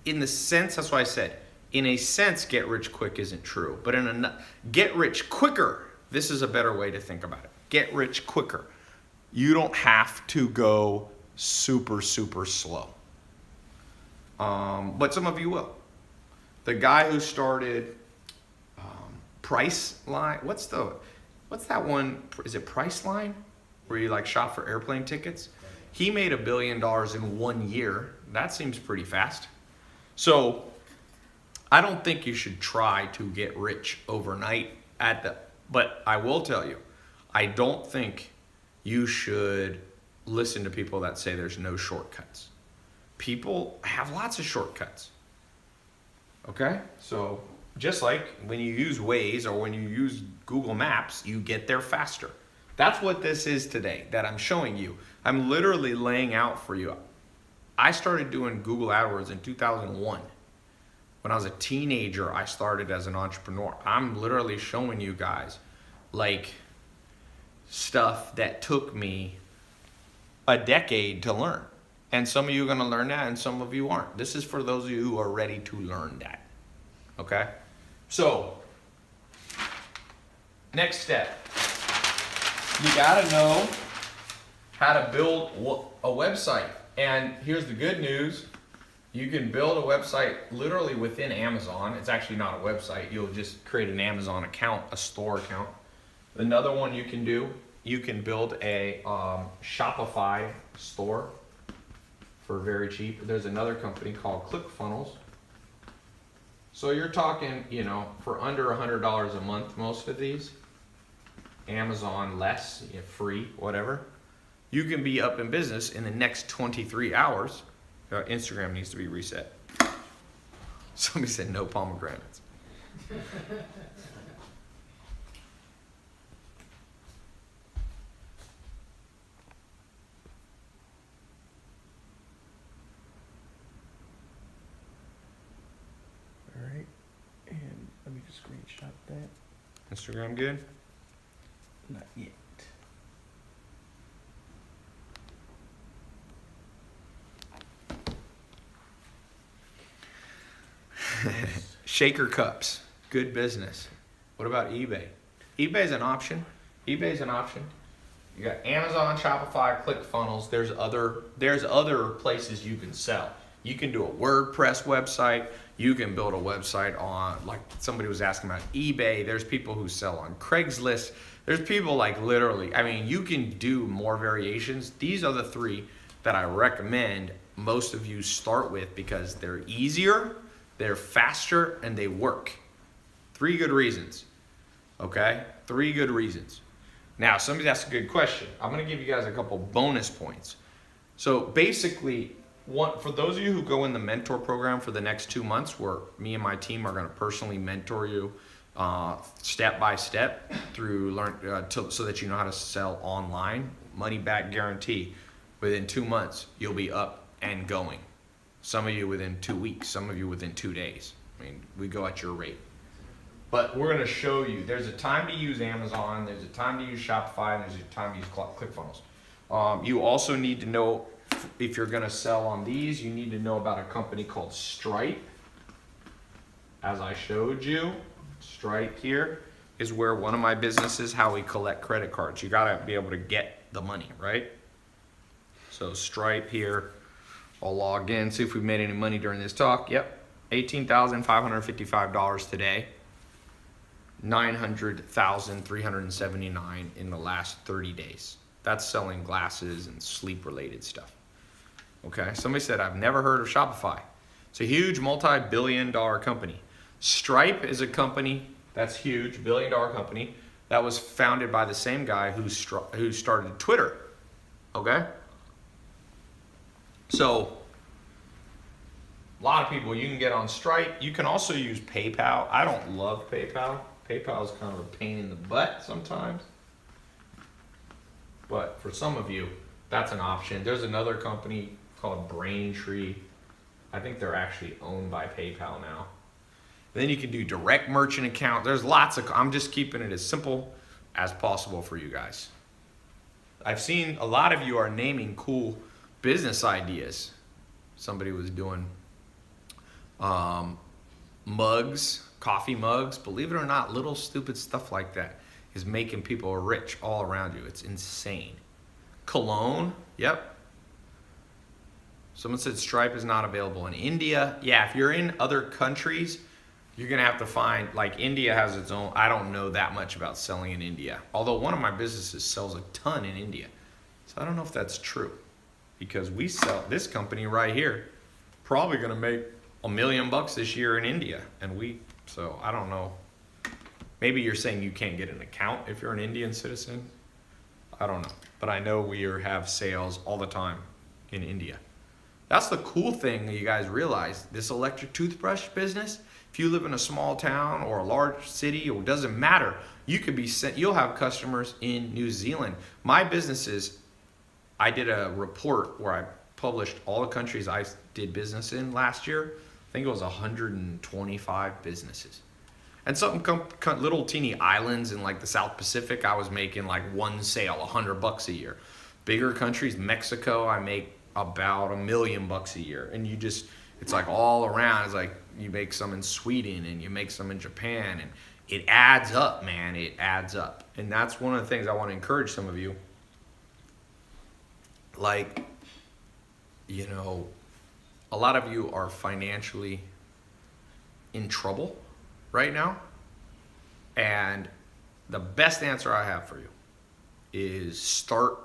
in the sense, that's why I said, in a sense, get rich quick isn't true. But in a get rich quicker, this is a better way to think about it. Get rich quicker. You don't have to go super, super slow. But some of you will. The guy who started Priceline, what's that one? Is it Priceline? Where you like shop for airplane tickets? He made $1 billion in 1 year. That seems pretty fast. So I don't think you should try to get rich overnight but I will tell you, I don't think you should listen to people that say there's no shortcuts. People have lots of shortcuts. Okay? So just like when you use Waze or when you use Google Maps, you get there faster. That's what this is today that I'm showing you. I'm literally laying out for you. I started doing Google AdWords in 2001. When I was a teenager, I started as an entrepreneur. I'm literally showing you guys like stuff that took me a decade to learn. And some of you are going to learn that and some of you aren't. This is for those of you who are ready to learn that. Okay? So, next step. You got to know how to build a website. And here's the good news. You can build a website literally within Amazon. It's actually not a website. You'll just create an Amazon account, a store account. Another one you can do, you can build a Shopify store for very cheap. There's another company called ClickFunnels. So you're talking, for under $100 a month, most of these. Amazon less, free, whatever. You can be up in business in the next 23 hours. Instagram needs to be reset. Somebody said no pomegranates.
All right, and let me just screenshot that.
Instagram good?
Not yet.
Shaker cups, good business. What about eBay? eBay's an option. eBay's an option. You got Amazon, Shopify, ClickFunnels. There's other places you can sell. You can do a WordPress website. You can build a website on, like somebody was asking about eBay. There's people who sell on Craigslist. There's people like literally, I mean, you can do more variations. These are the 3 that I recommend most of you start with because they're easier, they're faster, and they work. 3 good reasons, okay? 3 good reasons. Now, somebody asked a good question. I'm gonna give you guys a couple bonus points. So basically, for those of you who go in the mentor program for the next 2 months, where me and my team are gonna personally mentor you step by step through so that you know how to sell online, money back guarantee. Within 2 months, you'll be up and going. Some of you within 2 weeks, some of you within 2 days. I mean, we go at your rate. But we're gonna show you, there's a time to use Amazon, there's a time to use Shopify, and there's a time to use ClickFunnels. You also need to know, if you're gonna sell on these, you need to know about a company called Stripe. As I showed you, Stripe here is where one of my businesses, how we collect credit cards. You gotta be able to get the money, right? So Stripe here, I'll log in, see if we've made any money during this talk. Yep, $18,555 today. 900,379 in the last 30 days. That's selling glasses and sleep related stuff. Okay, somebody said, I've never heard of Shopify. It's a huge multi-billion-dollar company. Stripe is a company that's huge, billion-dollar company that was founded by the same guy who started Twitter. Okay? So, a lot of people, you can get on Stripe. You can also use PayPal. I don't love PayPal. PayPal is kind of a pain in the butt sometimes. But for some of you, that's an option. There's another company called Braintree. I think they're actually owned by PayPal now. Then you can do direct merchant account. There's lots of, I'm just keeping it as simple as possible for you guys. I've seen a lot of you are naming cool business ideas. Somebody was doing mugs, coffee mugs. Believe it or not, little stupid stuff like that is making people rich all around you. It's insane. Cologne, yep. Someone said Stripe is not available in India. Yeah, if you're in other countries, you're gonna have to find, like India has its own, I don't know that much about selling in India. Although one of my businesses sells a ton in India. So I don't know if that's true. Because we sell, this company right here, probably gonna make $1 million this year in India. So I don't know. Maybe you're saying you can't get an account if you're an Indian citizen. I don't know. But I know we have sales all the time in India. That's the cool thing that you guys realize. This electric toothbrush business, if you live in a small town or a large city, or it doesn't matter, you could be sent, you'll have customers in New Zealand. My businesses, I did a report where I published all the countries I did business in last year. I think it was 125 businesses. And some little teeny islands in like the South Pacific, I was making like one sale, $100 a year. Bigger countries, Mexico, I make about $1 million a year. And you just, it's like all around. It's like you make some in Sweden and you make some in Japan, and it adds up, man. It adds up. And that's one of the things I want to encourage some of you. Like, you know, a lot of you are financially in trouble right now. And the best answer I have for you is start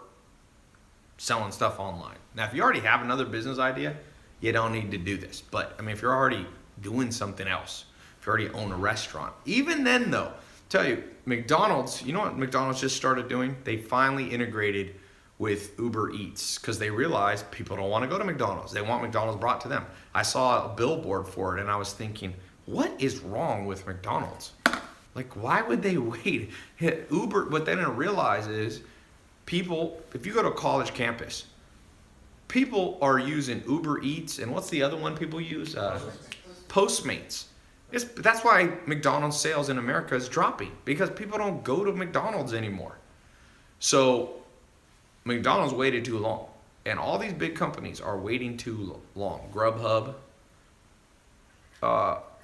selling stuff online. Now, if you already have another business idea, you don't need to do this. But I mean, if you're already doing something else, if you already own a restaurant, even then though, tell you, McDonald's, you know what McDonald's just started doing? They finally integrated with Uber Eats because they realized people don't want to go to McDonald's. They want McDonald's brought to them. I saw a billboard for it and I was thinking, what is wrong with McDonald's? Like, why would they wait? Uber, what they didn't realize is people, if you go to a college campus, people are using Uber Eats, and what's the other one people use? Postmates. That's why McDonald's sales in America is dropping, because people don't go to McDonald's anymore. So McDonald's waited too long, and all these big companies are waiting too long. Grubhub,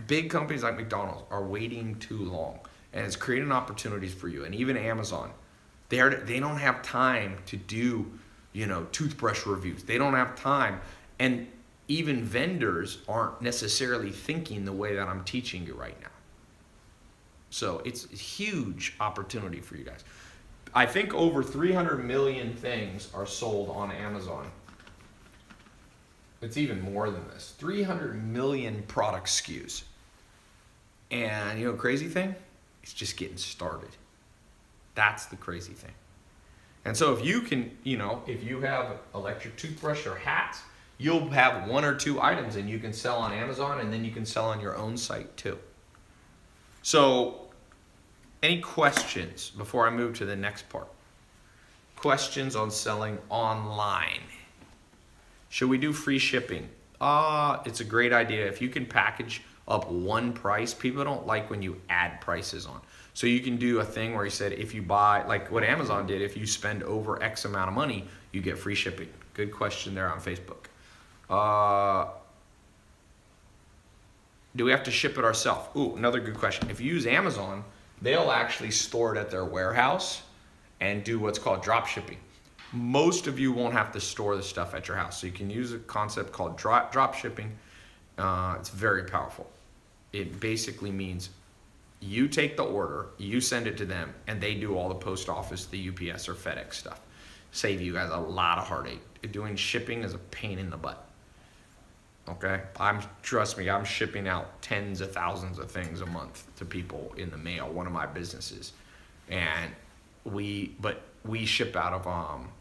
big companies like McDonald's are waiting too long, and it's creating opportunities for you. And even Amazon, They don't have time to do, toothbrush reviews. They don't have time. And even vendors aren't necessarily thinking the way that I'm teaching you right now. So it's a huge opportunity for you guys. I think over 300 million things are sold on Amazon. It's even more than this. 300 million product SKUs. And crazy thing? It's just getting started. That's the crazy thing. And so if you can, if you have electric toothbrush or hats, you'll have 1 or 2 items and you can sell on Amazon, and then you can sell on your own site too. So any questions before I move to the next part? Questions on selling online? Should we do free shipping? It's a great idea. If you can package up one price, people don't like when you add prices on. So you can do a thing where you said, if you buy, like what Amazon did, if you spend over X amount of money, you get free shipping. Good question there on Facebook. Do we have to ship it ourselves? Ooh, another good question. If you use Amazon, they'll actually store it at their warehouse and do what's called drop shipping. Most of you won't have to store the stuff at your house. So you can use a concept called drop shipping. It's very powerful. It basically means you take the order, you send it to them, and they do all the post office, the UPS or FedEx stuff. Save you guys a lot of heartache. Doing shipping is a pain in the butt. Okay, trust me, I'm shipping out tens of thousands of things a month to people in the mail. One of my businesses, and we ship out of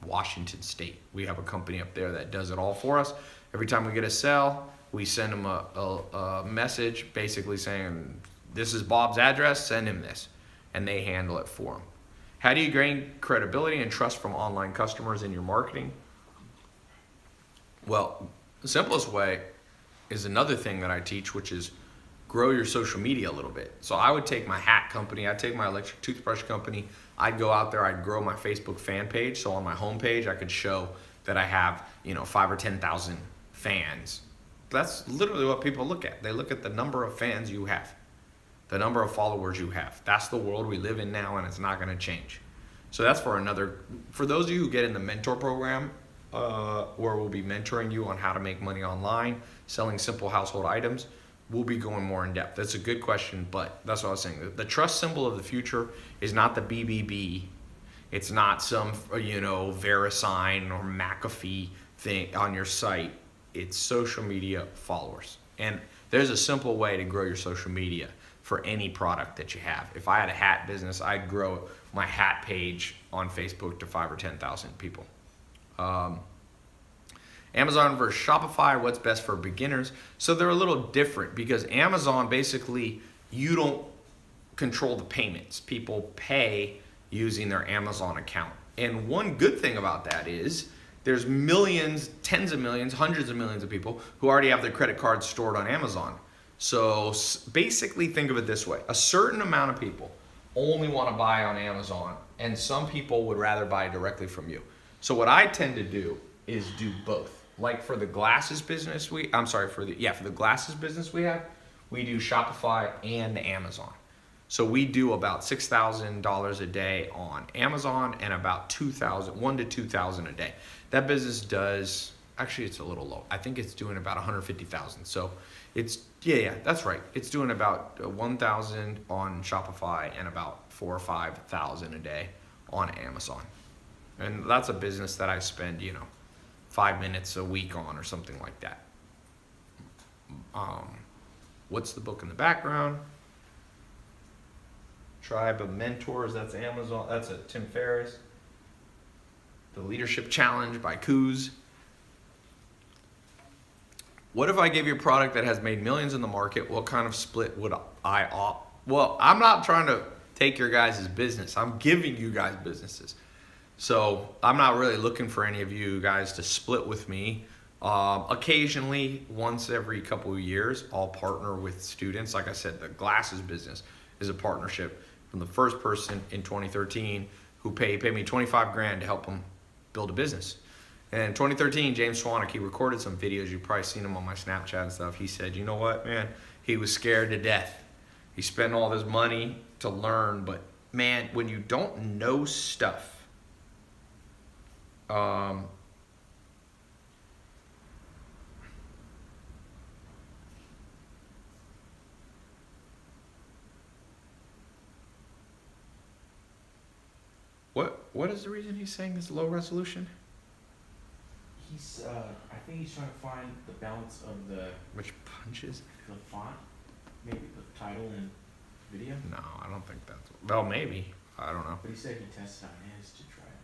Washington State. We have a company up there that does it all for us. Every time we get a sale, we send them a message basically saying, "This is Bob's address. Send him this," and they handle it for him. How do you gain credibility and trust from online customers in your marketing? Well, the simplest way is another thing that I teach, which is grow your social media a little bit. So I would take my hat company, I'd take my electric toothbrush company, I'd go out there, I'd grow my Facebook fan page. So on my homepage, I could show that I have, 5 or 10,000 fans. That's literally what people look at. They look at the number of fans you have, the number of followers you have. That's the world we live in now, and it's not going to change. So that's for those of you who get in the mentor program, where we'll be mentoring you on how to make money online, selling simple household items, we'll be going more in depth. That's a good question, but that's what I was saying. The trust symbol of the future is not the BBB. It's not some, VeriSign or McAfee thing on your site. It's social media followers. And there's a simple way to grow your social media for any product that you have. If I had a hat business, I'd grow my hat page on Facebook to 5 or 10,000 people. Amazon versus Shopify, what's best for beginners? So they're a little different because Amazon, basically, you don't control the payments. People pay using their Amazon account. And one good thing about that is there's millions, tens of millions, hundreds of millions of people who already have their credit cards stored on Amazon. So basically think of it this way. A certain amount of people only want to buy on Amazon, and some people would rather buy directly from you. So what I tend to do is do both. Like for the glasses business for the glasses business we have, we do Shopify and Amazon. So we do about $6,000 a day on Amazon and about $1,000 to $2,000 a day. That business does, actually it's a little low. I think it's doing about $150,000. So it's, that's right. It's doing about $1,000 on Shopify and about $4,000 or $5,000 a day on Amazon. And that's a business that I spend, 5 minutes a week on or something like that. What's the book in the background? Tribe of Mentors, that's Amazon, that's a Tim Ferriss. The Leadership Challenge by Coos. What if I gave you a product that has made millions in the market? What kind of split would I opt? Well, I'm not trying to take your guys' business. I'm giving you guys businesses. So I'm not really looking for any of you guys to split with me. Occasionally, once every couple of years, I'll partner with students. Like I said, the glasses business is a partnership from the first person in 2013 who paid me $25,000 to help them build a business. And in 2013, James Swanwick, he recorded some videos. You've probably seen him on my Snapchat and stuff. He said, you know what, man? He was scared to death. He spent all this money to learn, but man, when you don't know stuff, What is the reason he's saying this low resolution?
He's, I think he's trying to find the balance of the
Which punches?
font, maybe the title and video.
No, I don't think that's. Well, maybe. I don't know.
But he said he tested on his to try it.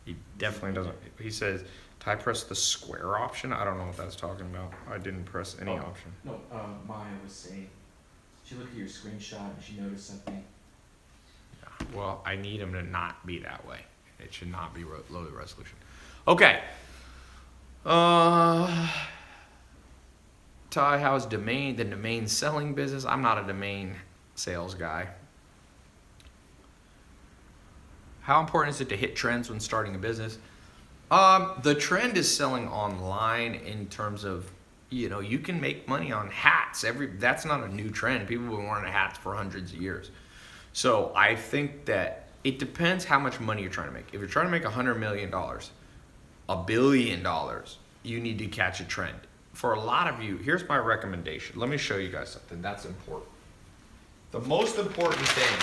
He definitely doesn't. He says, "I press the square option." I don't know what that's talking about. I didn't press any
Oh.
option.
No, Maya was saying, she looked at your screenshot and she noticed something.
Well, I need him to not be that way. It should not be low resolution. Okay. Ty, how's the domain selling business? I'm not a domain sales guy. How important is it to hit trends when starting a business? The trend is selling online in terms of, you can make money on hats. That's not a new trend. People have been wearing hats for hundreds of years. So I think that it depends how much money you're trying to make. If you're trying to make $100 million, $1 billion, you need to catch a trend. For a lot of you, here's my recommendation. Let me show you guys something that's important. The most important thing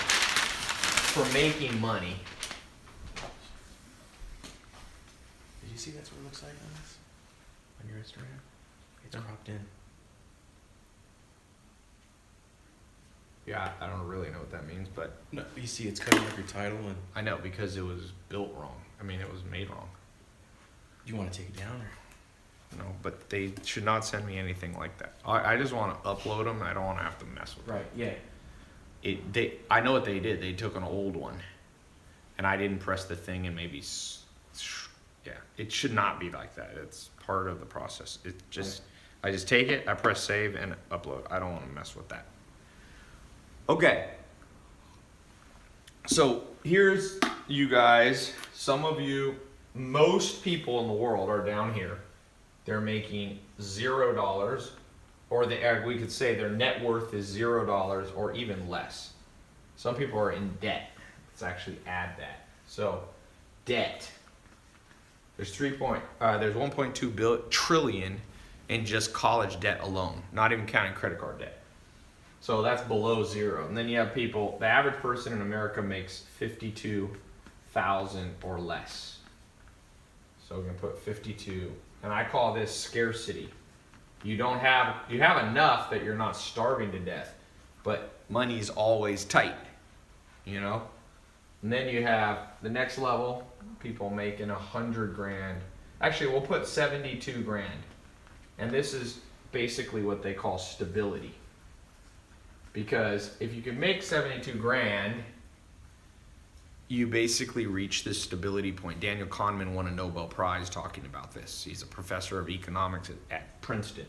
for making money.
Did you see that's what it looks like on this? On your Instagram? It's cropped in.
Yeah, I don't really know what that means, but
No, you see it's cutting up your title and
I know because it was built wrong. I mean, it was made wrong.
you want to take it down or?
No, but they should not send me anything like that. I just want to upload them. I don't want to have to mess with them.
Right, yeah.
I know what they did. They took an old one, and I didn't press the thing, and maybe, yeah, it should not be like that. It's part of the process. I just take it, I press save, and upload. I don't want to mess with that. Okay. So here's you guys. Some of you, most people in the world are down here. They're making $0, or we could say their net worth is $0 or even less. Some people are in debt. Let's actually add that. So, debt. There's 1.2 trillion in just college debt alone, not even counting credit card debt. So that's below zero. And then you have people. The average person in America makes 52,000 or less. So we're gonna put 52. And I call this scarcity. You have enough that you're not starving to death, but money's always tight, And then you have the next level, people making 100 grand. Actually, we'll put 72 grand. And this is basically what they call stability. Because if you can make 72 grand, you basically reach this stability point. Daniel Kahneman won a Nobel Prize talking about this. He's a professor of economics at Princeton.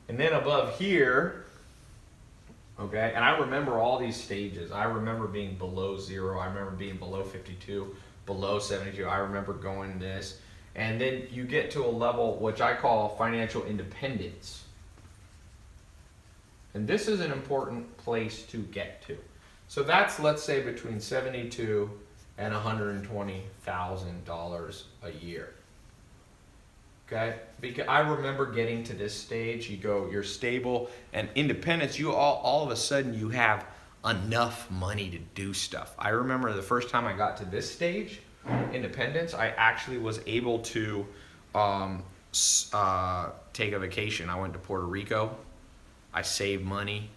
And then above here, okay, and I remember all these stages. I remember being below zero. I remember being below 52, below 72. I remember going this. And then you get to a level which I call financial independence. And this is an important place to get to. So that's, let's say, between $72,000 and $120,000 a year. Okay? Because I remember getting to this stage, you're stable and independence, all of a sudden you have enough money to do stuff. I remember the first time I got to this stage, independence, I actually was able to take a vacation. I went to Puerto Rico. I saved money.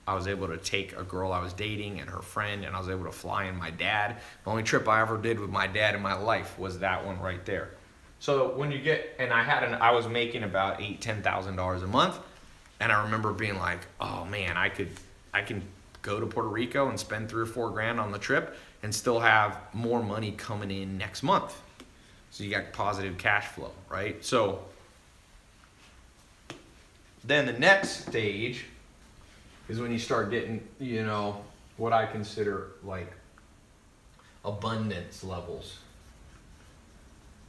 I was able to take a girl I was dating and her friend, and I was able to fly in my dad. The only trip I ever did with my dad in my life was that one right there. So when you get, and I was making about $10,000 a month, and I remember being like, oh man, I can go to Puerto Rico and spend $3 or $4 grand on the trip and still have more money coming in next month. So you got positive cash flow, right? So then the next stage is when you start getting, what I consider like abundance levels.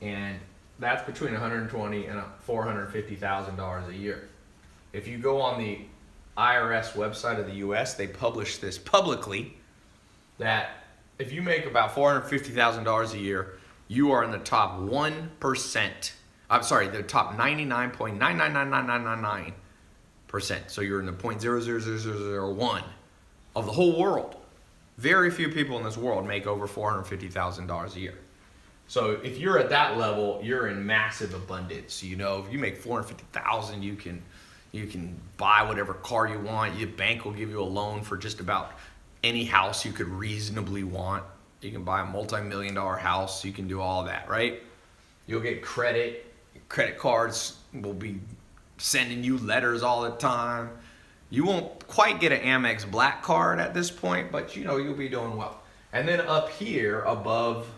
And that's between $120,000 and $450,000 a year. If you go on the IRS website of the US, they publish this publicly that if you make about $450,000 a year, you are in the top 1%. I'm sorry, the top 99.9999999%. So you're in the 0.00001 of the whole world. Very few people in this world make over $450,000 a year. So if you're at that level, you're in massive abundance. You know, if you make $450,000, you can buy whatever car you want. Your bank will give you a loan for just about any house you could reasonably want. You can buy a multi-million-dollar house. You can do all that, right? You'll get credit. Credit cards will be sending you letters all the time. You won't quite get an Amex Black Card at this point, but you know you'll be doing well. And then up here above,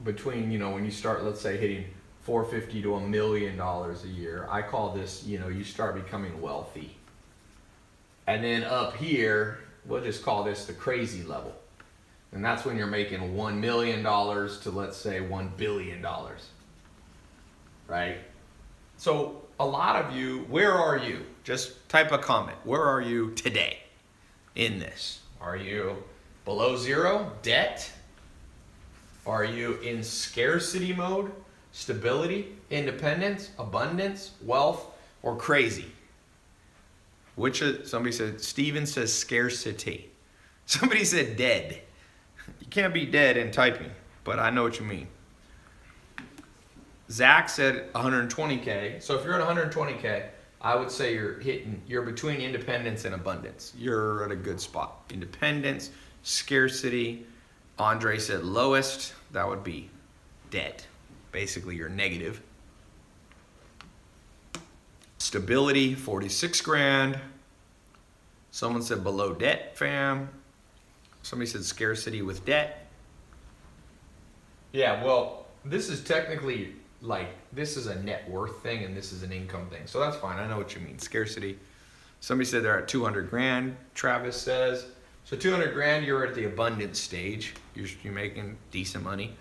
between, you know, when you start, let's say, hitting $450,000 to $1 million a year, I call this, you know, you start becoming wealthy. And then up here, we'll just call this the crazy level. And that's when you're making $1 million to, let's say, $1 billion. Right? So a lot of you, where are you? Just type a comment. Where are you today in this? Are you below zero, debt? Are you in scarcity mode, stability, independence, abundance, wealth, or crazy? Somebody said, Steven says scarcity. Somebody said dead. You can't be dead in typing, but I know what you mean. Zach said 120K. So if you're at 120K, I would say you're between independence and abundance. You're at a good spot. Independence, scarcity. Andre said lowest, that would be dead. Basically, you're negative. Stability, 46 grand. Someone said below debt, fam. Somebody said scarcity with debt. Yeah, well, this is technically this is a net worth thing and this is an income thing. So that's fine. I know what you mean. Scarcity. Somebody said they're at 200 grand, Travis says. So 200 grand, you're at the abundance stage. You're making decent money.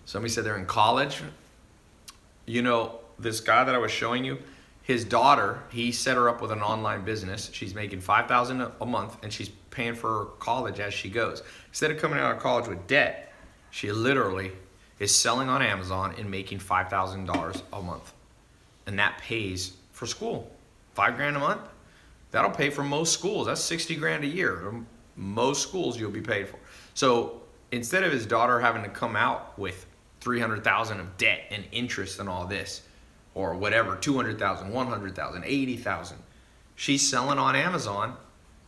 Somebody said they're in college. You know, this guy that I was showing you, his daughter, he set her up with an online business. She's making $5,000 a month and she's paying for her college as she goes. Instead of coming out of college with debt, she literally is selling on Amazon and making $5,000 a month. And that pays for school. $5,000 a month, that'll pay for most schools. That's 60 grand a year. Most schools you'll be paid for. So instead of his daughter having to come out with 300,000 of debt and interest and all this, or whatever, 200,000, 100,000, 80,000, she's selling on Amazon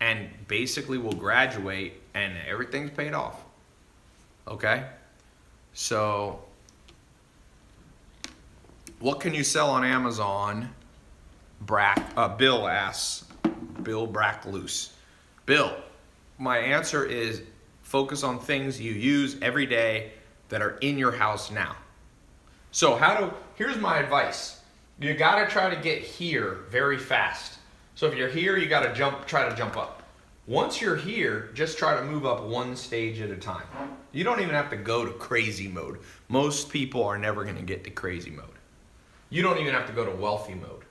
and basically will graduate and everything's paid off. Okay? So what can you sell on Amazon? Bill asks. Bill Brackloose. Bill, my answer is focus on things you use every day that are in your house now. So here's my advice. You gotta try to get here very fast. So if you're here, you gotta try to jump up. Once you're here, just try to move up one stage at a time. You don't even have to go to crazy mode. Most people are never gonna get to crazy mode. You don't even have to go to wealthy mode.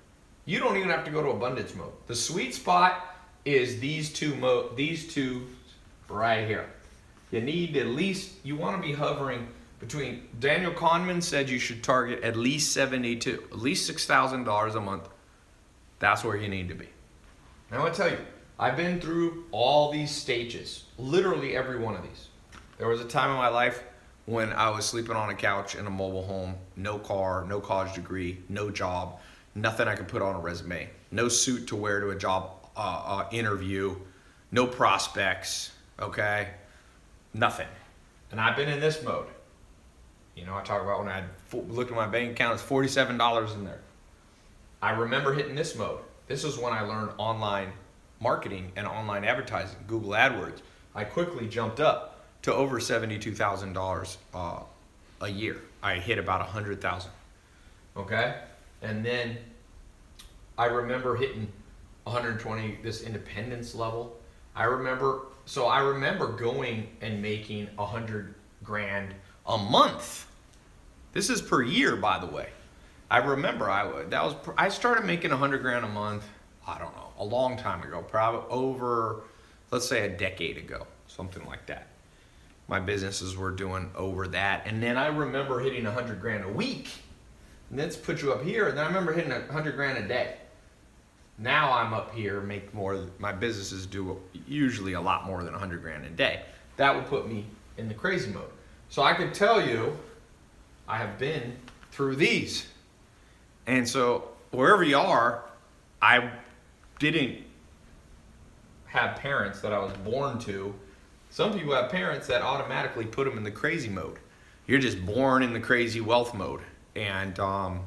You don't even have to go to abundance mode. The sweet spot is these two right here. You need you wanna be hovering between, Daniel Kahneman said you should target at least 72, at least $6,000 a month. That's where you need to be. Now I want to tell you, I've been through all these stages, literally every one of these. There was a time in my life when I was sleeping on a couch in a mobile home, no car, no college degree, no job, nothing I could put on a resume, no suit to wear to a job interview, no prospects, okay? Nothing. And I've been in this mode. You know, I talk about when I looked at my bank account, it's $47 in there. I remember hitting this mode. This is when I learned online marketing and online advertising, Google AdWords. I quickly jumped up to over $72,000 a year. I hit about 100,000. Okay? And then I remember hitting 120, this independence level. I remember going and making 100 grand a month. This is per year, by the way. I remember I started making 100 grand a month, I don't know, a long time ago, probably over, let's say a decade ago, something like that. my businesses were doing over that. And then I remember hitting 100 grand a week. And that's put you up here. And then I remember hitting 100 grand a day. Now I'm up here, make more. My businesses do usually a lot more than 100 grand a day. That would put me in the crazy mode. So I could tell you, I have been through these. And so wherever you are, I didn't have parents that I was born to. Some people have parents that automatically put them in the crazy mode. You're just born in the crazy wealth mode. And I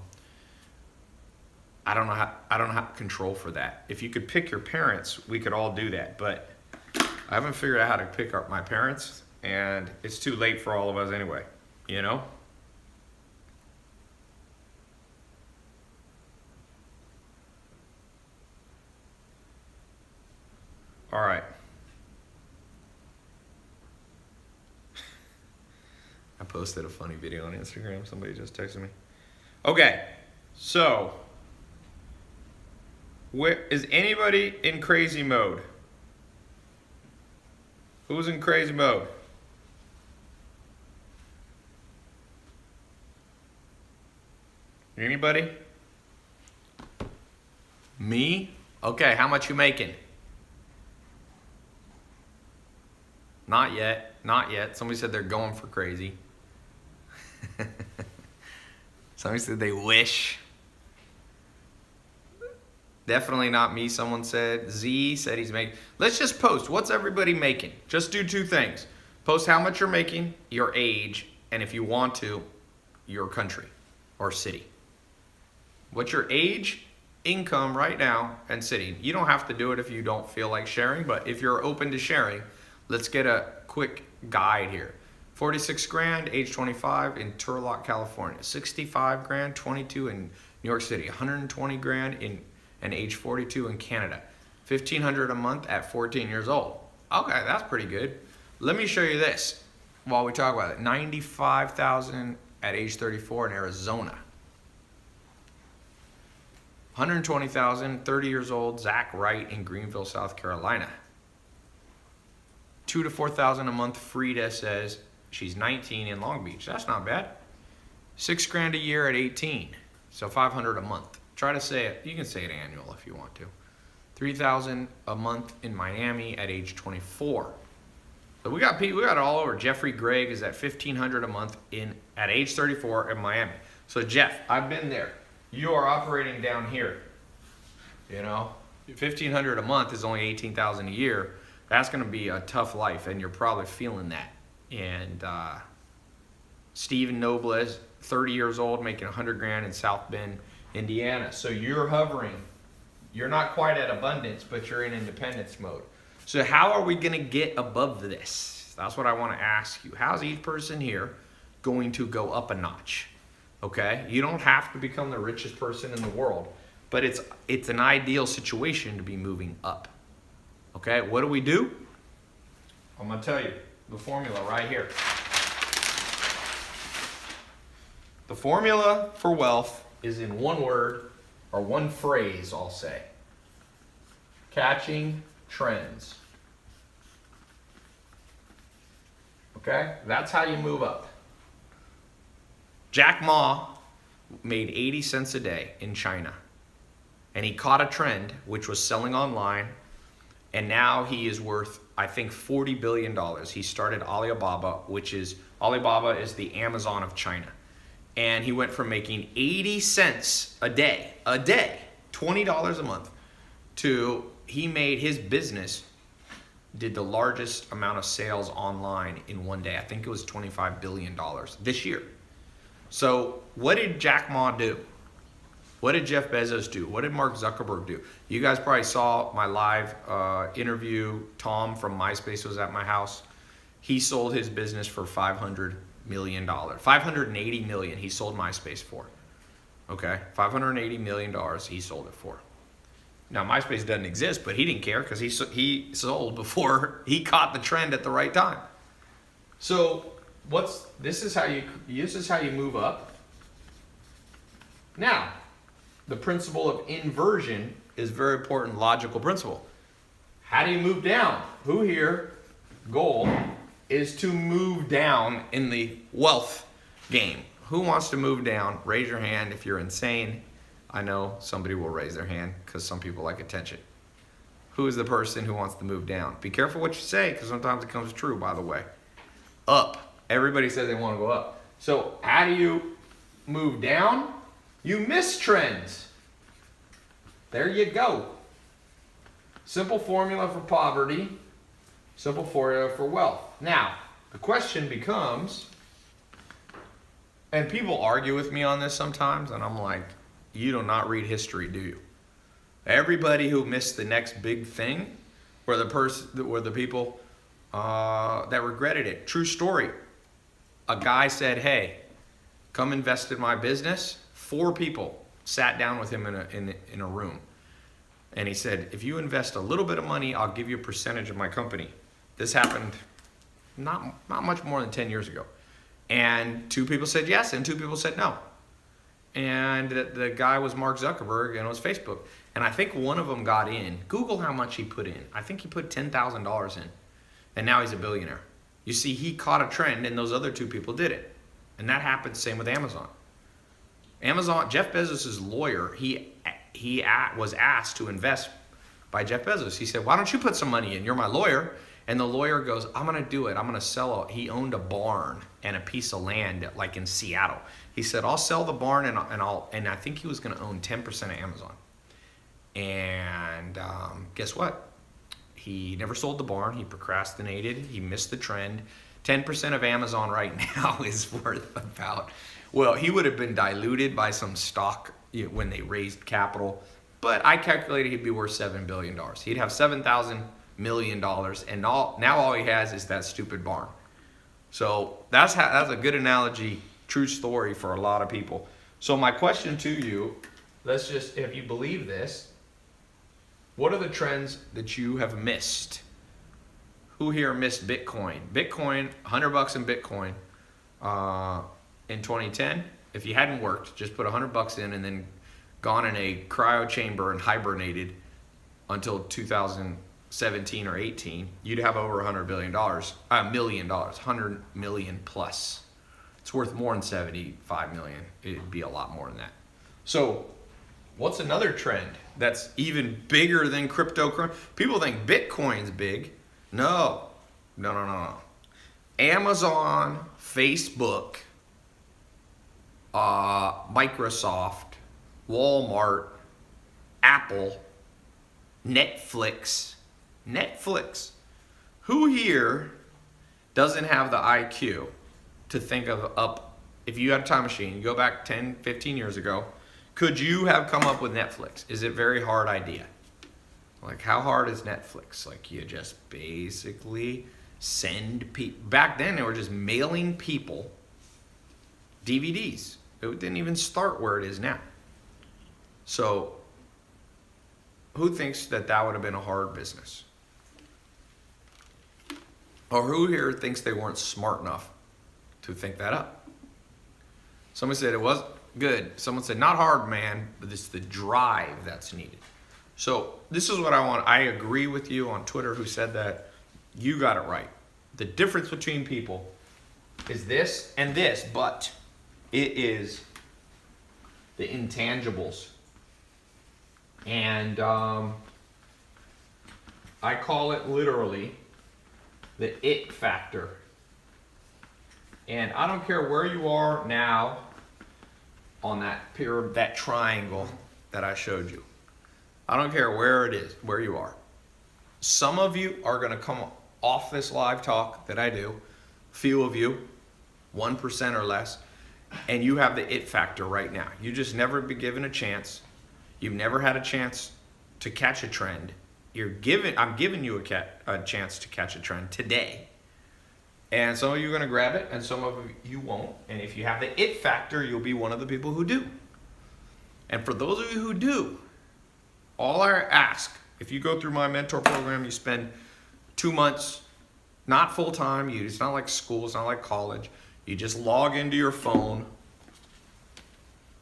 don't know how to control for that. If you could pick your parents, we could all do that. But I haven't figured out how to pick up my parents, and it's too late for all of us anyway, you know? All right. I posted a funny video on Instagram. Somebody just texted me. Okay, so where is anybody in crazy mode? Who's in crazy mode? Anybody? Me? Okay, how much you making? Not yet. Not yet. Somebody said they're going for crazy. Somebody said they wish. Definitely not me, someone said. Z said he's making. Let's just post. What's everybody making? Just do two things. Post how much you're making, your age, and if you want to, your country or city. What's your age, income right now, and city? You don't have to do it if you don't feel like sharing, but if you're open to sharing, let's get a quick guide here. 46 grand, age 25 in Turlock, California. 65 grand, 22 in New York City. 120 grand in and age 42 in Canada. 1,500 a month at 14 years old. Okay, that's pretty good. Let me show you this while we talk about it. 95,000 at age 34 in Arizona. 120,000, 30 years old, Zach Wright in Greenville, South Carolina. 2,000 to 4,000 a month, Frida says she's 19 in Long Beach. That's not bad. 6 grand a year at 18, so 500 a month. Try to say it. You can say it annual if you want to. 3,000 a month in Miami at age 24. So we got people. We got it all over. Jeffrey Gregg is at 1,500 a month at age 34 in Miami. So Jeff, I've been there. You are operating down here. You know, 1,500 a month is only 18,000 a year. That's going to be a tough life, and you're probably feeling that. And Stephen Nobles, 30 years old, making 100 grand in South Bend, Indiana. So you're hovering. You're not quite at abundance, but you're in independence mode. So how are we going to get above this? That's what I want to ask you. How's each person here going to go up a notch? Okay? You don't have to become the richest person in the world, but it's an ideal situation to be moving up. Okay? What do? I'm going to tell you the formula right here. The formula for wealth is in one word, or one phrase, I'll say. Catching trends. Okay? That's how you move up. Jack Ma made 80 cents a day in China. And he caught a trend, which was selling online. And now he is worth, I think, $40 billion. He started Alibaba, Alibaba is the Amazon of China. And he went from making 80 cents a day, $20 a month, to he made his business, did the largest amount of sales online in one day. I think it was $25 billion this year. So what did Jack Ma do? What did Jeff Bezos do? What did Mark Zuckerberg do? You guys probably saw my live interview. Tom from MySpace was at my house. He sold his business for $500 million. $580 million he sold MySpace for. Okay, $580 million he sold it for. Now MySpace doesn't exist, but he didn't care because he sold before he caught the trend at the right time. So this is how you move up. Now, the principle of inversion is a very important logical principle. How do you move down? Who here, goal, is to move down in the wealth game. Who wants to move down? Raise your hand if you're insane. I know somebody will raise their hand because some people like attention. Who is the person who wants to move down? Be careful what you say because sometimes it comes true, by the way. Up. Everybody says they want to go up. So how do you move down? You miss trends. There you go. Simple formula for poverty. Simple formula for wealth. Now, the question becomes, and people argue with me on this sometimes, and I'm like, you do not read history, do you? Everybody who missed the next big thing were the people that regretted it. True story. A guy said, hey, come invest in my business. 4 people sat down with him in a room. And he said, if you invest a little bit of money, I'll give you a percentage of my company. This happened not much more than 10 years ago. And 2 people said yes, and 2 people said no. And the guy was Mark Zuckerberg, and it was Facebook. And I think one of them got in. Google how much he put in. I think he put $10,000 in. And now he's a billionaire. You see, he caught a trend, and those other 2 people did it. And that happened the same with Amazon. Jeff Bezos' lawyer, he was asked to invest by Jeff Bezos. He said, why don't you put some money in? You're my lawyer. And the lawyer goes, I'm going to do it. I'm going to sell it. He owned a barn and a piece of land like in Seattle. He said, I'll sell the barn and I think he was going to own 10% of Amazon. And guess what? He never sold the barn. He procrastinated. He missed the trend. 10% of Amazon right now is worth about, well, he would have been diluted by some stock when they raised capital. But I calculated he'd be worth $7 billion. He'd have $7,000 million, and now all he has is that stupid barn. So that's a good analogy, true story for a lot of people. So my question to you, if you believe this, what are the trends that you have missed? Who here missed Bitcoin? Bitcoin, $100 in Bitcoin in 2010. If you hadn't worked, just put $100 in and then gone in a cryo chamber and hibernated until 2017 or 18, you'd have over $100 million, $100 million plus. It's worth more than 75 million. It'd be a lot more than that. So what's another trend that's even bigger than cryptocurrency? People think Bitcoin's big. No. Amazon, Facebook, Microsoft, Walmart, Apple, Netflix. Who here doesn't have the IQ to think of if you had a time machine, you go back 10, 15 years ago, could you have come up with Netflix? Is it a very hard idea? Like, how hard is Netflix? Like, you just basically send people. Back then, they were just mailing people DVDs. It didn't even start where it is now. So, who thinks that would have been a hard business? Or who here thinks they weren't smart enough to think that up? Somebody said it was good. Someone said, not hard, man, but it's the drive that's needed. So this is what I want. I agree with you on Twitter who said that. You got it right. The difference between people is this and this, but it is the intangibles. And I call it literally the it factor. And I don't care where you are now on that triangle that I showed you. I don't care where it is, where you are. Some of you are going to come off this live talk that I do, few of you, 1% or less, and you have the it factor right now. You just never been given a chance. You've never had a chance to catch a trend. I'm giving you a chance to catch a trend today. And some of you are going to grab it, and some of you won't. And if you have the it factor, you'll be one of the people who do. And for those of you who do, all I ask, if you go through my mentor program, you spend 2 months, not full time. It's not like school. It's not like college. You just log into your phone.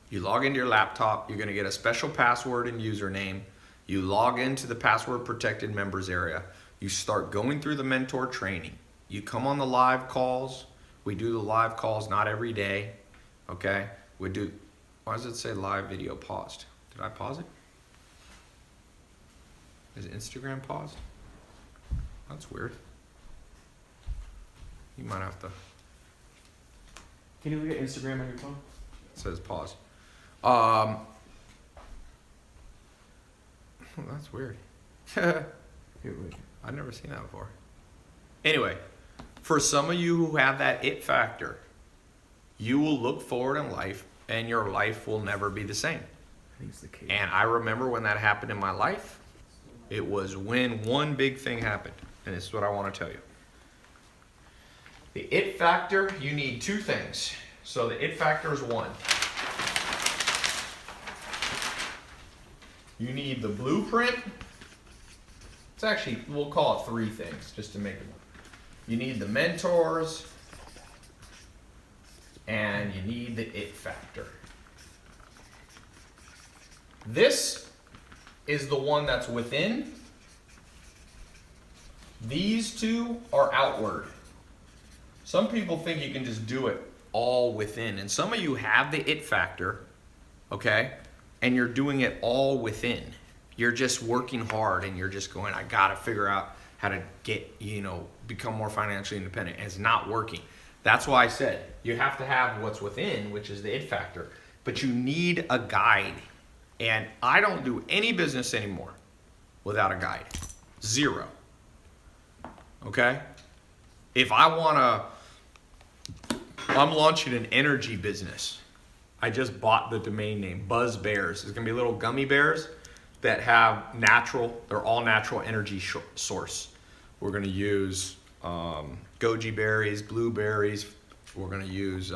You log into your laptop. You're going to get a special password and username. You log into the password protected members area. You start going through the mentor training. You come on the live calls. We do the live calls, not every day. Okay? We do, why does it say live video paused? Did I pause it? Is Instagram paused? That's weird. You might have to,
Can you look at Instagram on your phone?
it says pause. That's weird.
Here, wait.
I've never seen that before. Anyway, for some of you who have that it factor, you will look forward in life and your life will never be the same.
I think it's the case.
And I remember when that happened in my life. It was when one big thing happened. And this is what I want to tell you. The it factor, you need two things. So the it factor is one. You need the blueprint. It's actually, we'll call it three things just to make it. You need the mentors, and you need the it factor. This is the one that's within. These two are outward. Some people think you can just do it all within, and some of you have the it factor, okay? And you're doing it all within. You're just working hard and you're just going, I gotta figure out how to get, become more financially independent. And it's not working. That's why I said you have to have what's within, which is the it factor, but you need a guide. And I don't do any business anymore without a guide. Zero. Okay? If I I'm launching an energy business. I just bought the domain name, Buzz Bears. It's gonna be little gummy bears that have they're all natural energy source. We're gonna use goji berries, blueberries. We're gonna use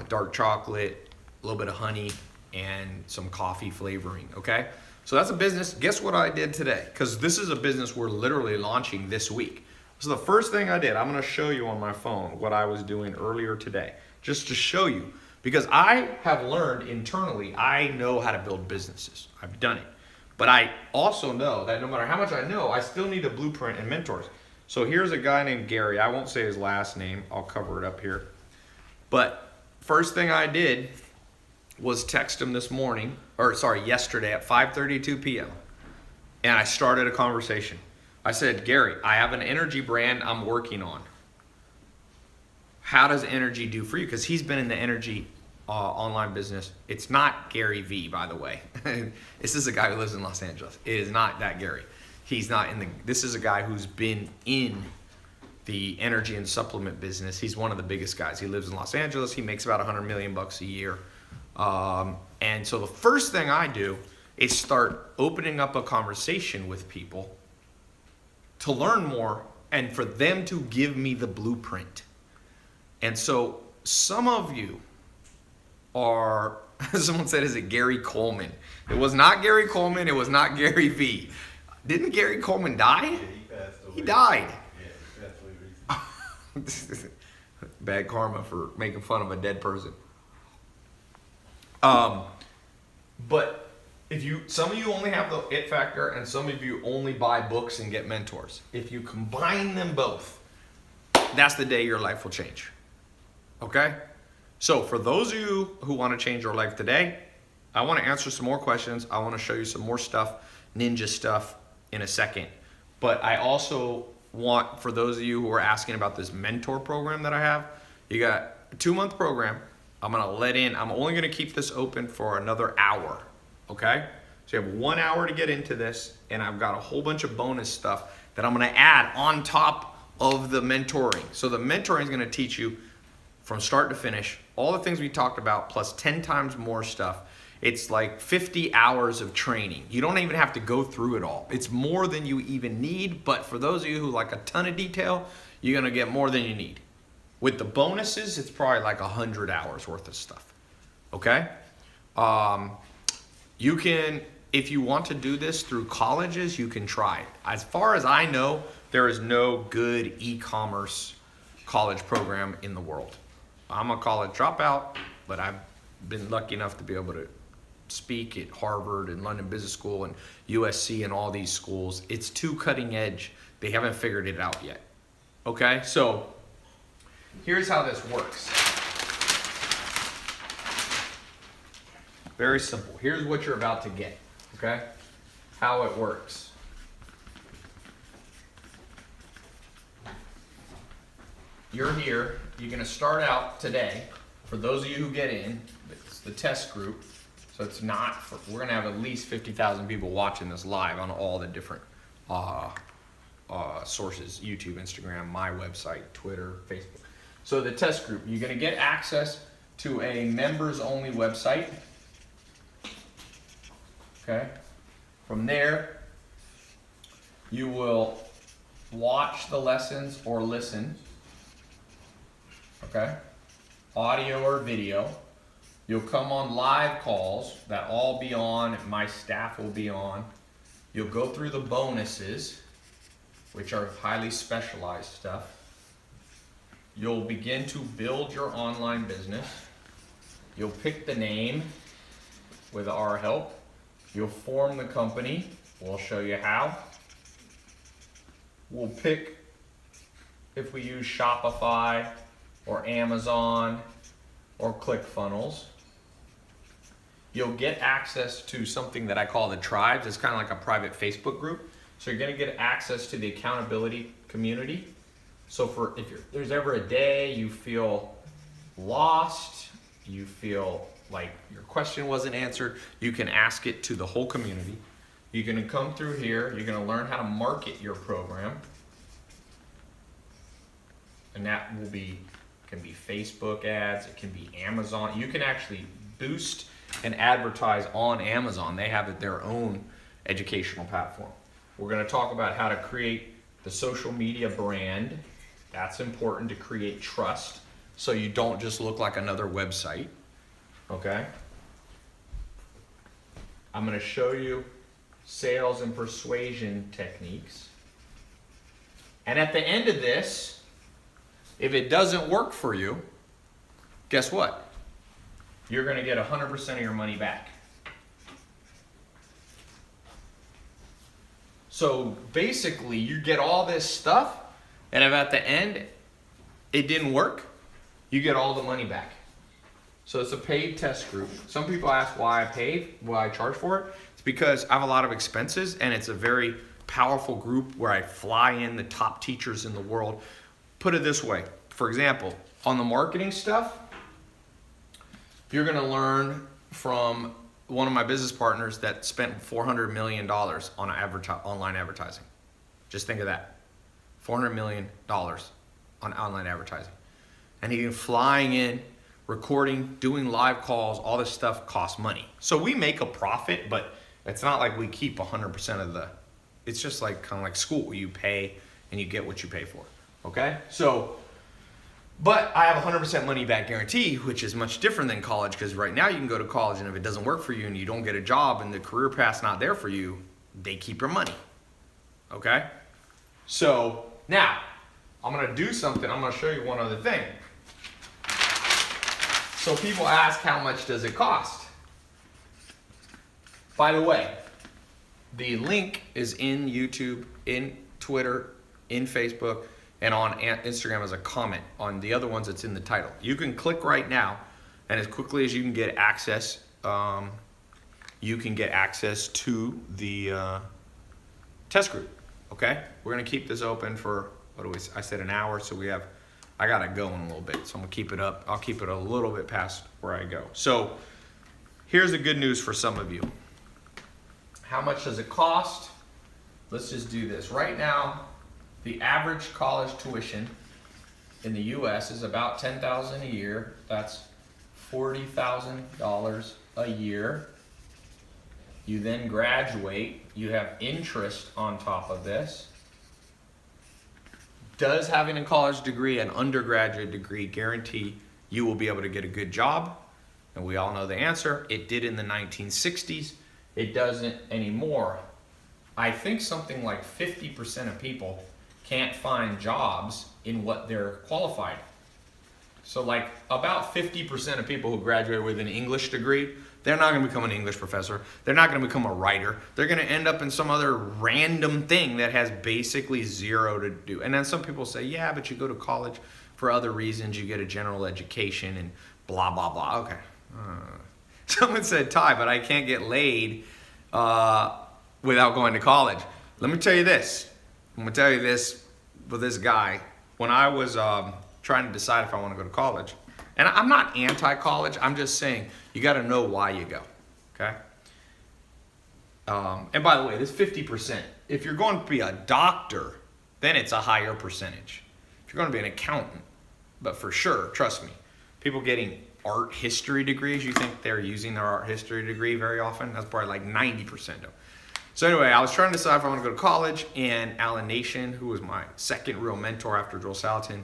dark chocolate, a little bit of honey, and some coffee flavoring, okay? So that's a business. Guess what I did today? Because this is a business we're literally launching this week. So the first thing I did, I'm gonna show you on my phone what I was doing earlier today, just to show you. Because I have learned internally, I know how to build businesses. I've done it. But I also know that no matter how much I know, I still need a blueprint and mentors. So here's a guy named Gary. I won't say his last name. I'll cover it up here. But first thing I did was text him yesterday at 5:32 p.m. And I started a conversation. I said, Gary, I have an energy brand I'm working on. How does energy do for you? Because he's been in the energy online business. It's not Gary V, by the way. This is a guy who lives in Los Angeles. It is not that Gary. He's not this is a guy who's been in the energy and supplement business. He's one of the biggest guys. He lives in Los Angeles. He makes about $100 million a year. And so the first thing I do is start opening up a conversation with people to learn more and for them to give me the blueprint. And so some of you are, someone said, is it Gary Coleman? It was not Gary Coleman. It was not Gary V. Didn't Gary Coleman die?
Yeah, he passed away.
He died.
Yeah, he passed away recently.
Bad karma for making fun of a dead person. But some of you only have the it factor and some of you only buy books and get mentors. If you combine them both, that's the day your life will change. Okay? So for those of you who want to change your life today, I want to answer some more questions. I want to show you some more stuff, ninja stuff in a second. But I also want, for those of you who are asking about this mentor program that I have, you got a 2-month program. I'm only going to keep this open for another hour. Okay? So you have 1 hour to get into this, and I've got a whole bunch of bonus stuff that I'm going to add on top of the mentoring. So the mentoring is going to teach you from start to finish all the things we talked about plus 10 times more stuff. It's like 50 hours of training. You don't even have to go through it all. It's more than you even need, but for those of you who like a ton of detail, you're going to get more than you need. With the bonuses, it's probably like 100 hours worth of stuff. Okay? You can, if you want to do this through colleges, you can try it. As far as I know, there is no good e-commerce college program in the world. I'm a college dropout, but I've been lucky enough to be able to speak at Harvard and London Business School and USC and all these schools. It's too cutting edge. They haven't figured it out yet. Okay, so here's how this works. Very simple. Here's what you're about to get. Okay, how it works. You're here. You're going to start out today. For those of you who get in, it's the test group. So it's not, we're going to have at least 50,000 people watching this live on all the different sources, YouTube, Instagram, my website, Twitter, Facebook. So the test group, you're going to get access to a members only website. Okay. From there, you will watch the lessons or listen. Okay. Audio or video. You'll come on live calls that all be on, my staff will be on. You'll go through the bonuses, which are highly specialized stuff. You'll begin to build your online business. You'll pick the name with our help. You'll form the company. We'll show you how. We'll pick if we use Shopify or Amazon or ClickFunnels. You'll get access to something that I call the tribes. It's kind of like a private Facebook group. So you're going to get access to the accountability community. So if there's ever a day you feel lost, you feel like your question wasn't answered, you can ask it to the whole community. You're going to come through here. You're going to learn how to market your program. And that can be Facebook ads. It can be Amazon. You can actually boost and advertise on Amazon. They have their own educational platform. We're going to talk about how to create the social media brand. That's important to create trust so you don't just look like another website. Okay? I'm going to show you sales and persuasion techniques. And at the end of this, if it doesn't work for you, guess what? You're going to get 100% of your money back. So basically, you get all this stuff, and if at the end it didn't work, you get all the money back. So it's a paid test group. Some people ask why I charge for it. It's because I have a lot of expenses, and it's a very powerful group where I fly in the top teachers in the world. Put it this way. For example, on the marketing stuff, you're going to learn from one of my business partners that spent $400 million on online advertising. Just think of that. $400 million on online advertising. And he's flying in, recording, doing live calls, all this stuff costs money. So we make a profit, but it's not like we keep 100% of the, it's just like kind of like school. You pay and you get what you pay for. Okay? So, but I have 100% money back guarantee, which is much different than college, because right now you can go to college and if it doesn't work for you and you don't get a job and the career path's not there for you, they keep your money. Okay? So now I'm going to do something. I'm going to show you one other thing. So people ask, how much does it cost? By the way, the link is in YouTube, in Twitter, in Facebook, and on Instagram as a comment. On the other ones, it's in the title. You can click right now, and as quickly as you can get access, to the test group. Okay, we're gonna keep this open for I said an hour, so I gotta go in a little bit, so I'm gonna keep it up. I'll keep it a little bit past where I go. So here's the good news for some of you. How much does it cost? Let's just do this right now. The average college tuition in the U.S. is about $10,000 a year. That's $40,000 a year. You then graduate. You have interest on top of this. Does having a college degree, an undergraduate degree, guarantee you will be able to get a good job? And we all know the answer. It did in the 1960s. It doesn't anymore. I think something like 50% of people can't find jobs in what they're qualified. So like about 50% of people who graduate with an English degree, they're not going to become an English professor. They're not going to become a writer. They're going to end up in some other random thing that has basically zero to do. And then some people say, yeah, but you go to college for other reasons. You get a general education and blah, blah, blah. Okay. Someone said, Ty, but I can't get laid without going to college. Let me tell you this. I'm going to tell you this with this guy. When I was trying to decide if I want to go to college, and I'm not anti-college, I'm just saying you got to know why you go, okay? And by the way, this 50%. If you're going to be a doctor, then it's a higher percentage. If you're going to be an accountant, but for sure, trust me, people getting art history degrees, you think they're using their art history degree very often? That's probably like 90% of them. So anyway, I was trying to decide if I want to go to college, and Alan Nation, who was my second real mentor after Joel Salatin,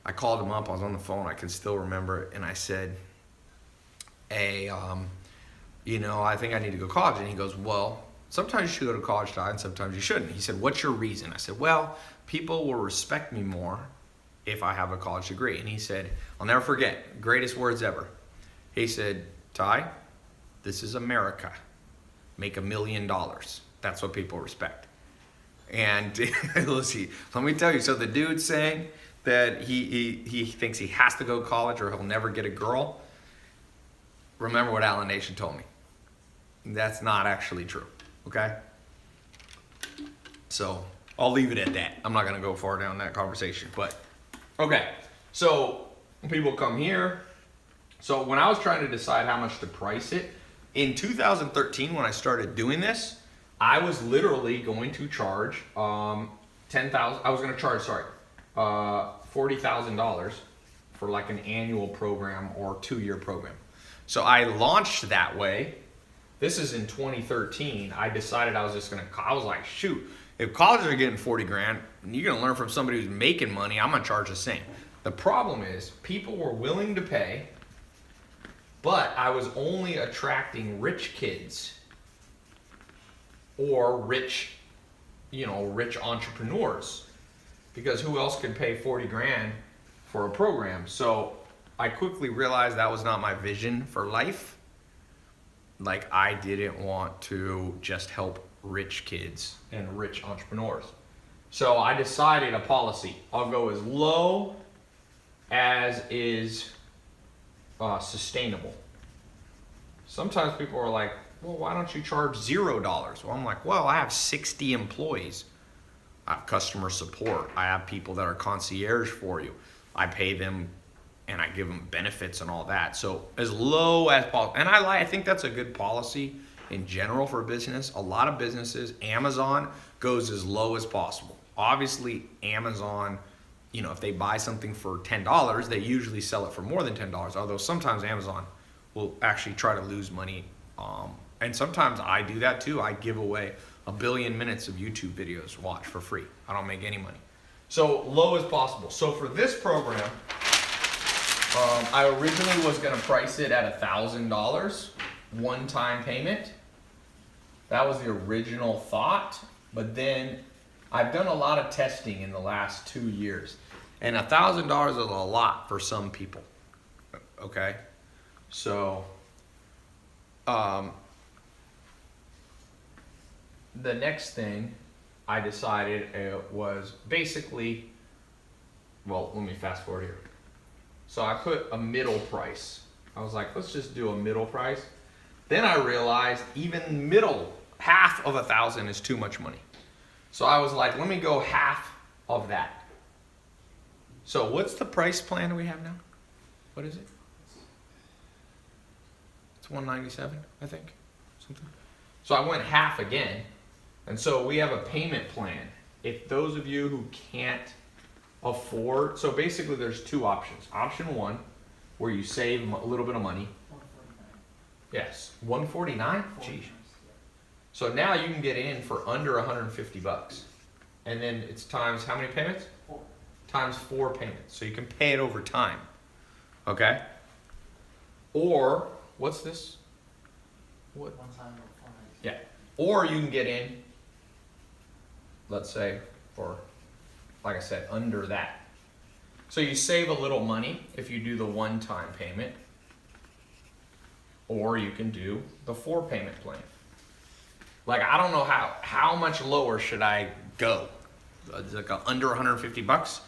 I called him up. I was on the phone. I can still remember it. And I said, hey, I think I need to go to college. And he goes, well, sometimes you should go to college, Ty, and sometimes you shouldn't. He said, what's your reason? I said, well, people will respect me more if I have a college degree. And he said, I'll never forget, greatest words ever. He said, Ty, this is America. Make $1 million. That's what people respect. And let's see, let me tell you, so the dude's saying that he thinks he has to go to college or he'll never get a girl. Remember what Alan Nation told me. That's not actually true, okay? So I'll leave it at that. I'm not gonna go far down that conversation, but okay. So people come here. So when I was trying to decide how much to price it, in 2013 when I started doing this, I was literally going to charge $40,000 for like an annual program or 2-year program. So I launched that way. This is in 2013. I decided I was like, shoot, if colleges are getting 40 grand, and you're gonna learn from somebody who's making money, I'm gonna charge the same. The problem is people were willing to pay, but I was only attracting rich kids or rich entrepreneurs, because who else could pay 40 grand for a program? So I quickly realized that was not my vision for life. Like, I didn't want to just help rich kids and rich entrepreneurs. So I decided a policy. I'll go as low as is sustainable. Sometimes people are like, well, why don't you charge $0? Well, I'm like, well, I have 60 employees. I have customer support. I have people that are concierge for you. I pay them and I give them benefits and all that. So as low as possible. And I think that's a good policy in general for business. A lot of businesses, Amazon goes as low as possible. Obviously, Amazon, if they buy something for $10, they usually sell it for more than $10. Although sometimes Amazon will actually try to lose money. And sometimes I do that too. I give away 1 billion minutes of YouTube videos to watch for free. I don't make any money. So low as possible. So for this program, I originally was gonna price it at $1,000, one-time payment. That was the original thought, but then I've done a lot of testing in the last 2 years, and $1,000 is a lot for some people, okay? So, the next thing I decided was basically, well, let me fast forward here. So I put a middle price. I was like, let's just do a middle price. Then I realized even middle, half of 1,000 is too much money. So I was like, let me go half of that. So what's the price plan we have now? What is it? It's $197, I think. Something. So I went half again. And so we have a payment plan. If those of you who can't afford, so basically there's 2 options. Option 1, where you save a little bit of money.
149.
Yes, 149. Geez. So now you can get in for under $150, and then it's times how many payments?
4.
Times 4 payments. So you can pay it over time. Okay. Or what's this? What?
One time of 4 nights.
Yeah. Or you can get in, let's say, for, like I said, under that. So you save a little money if you do the one-time payment, or you can do the 4-payment plan. Like, I don't know how much lower should I go? Like under 150 bucks,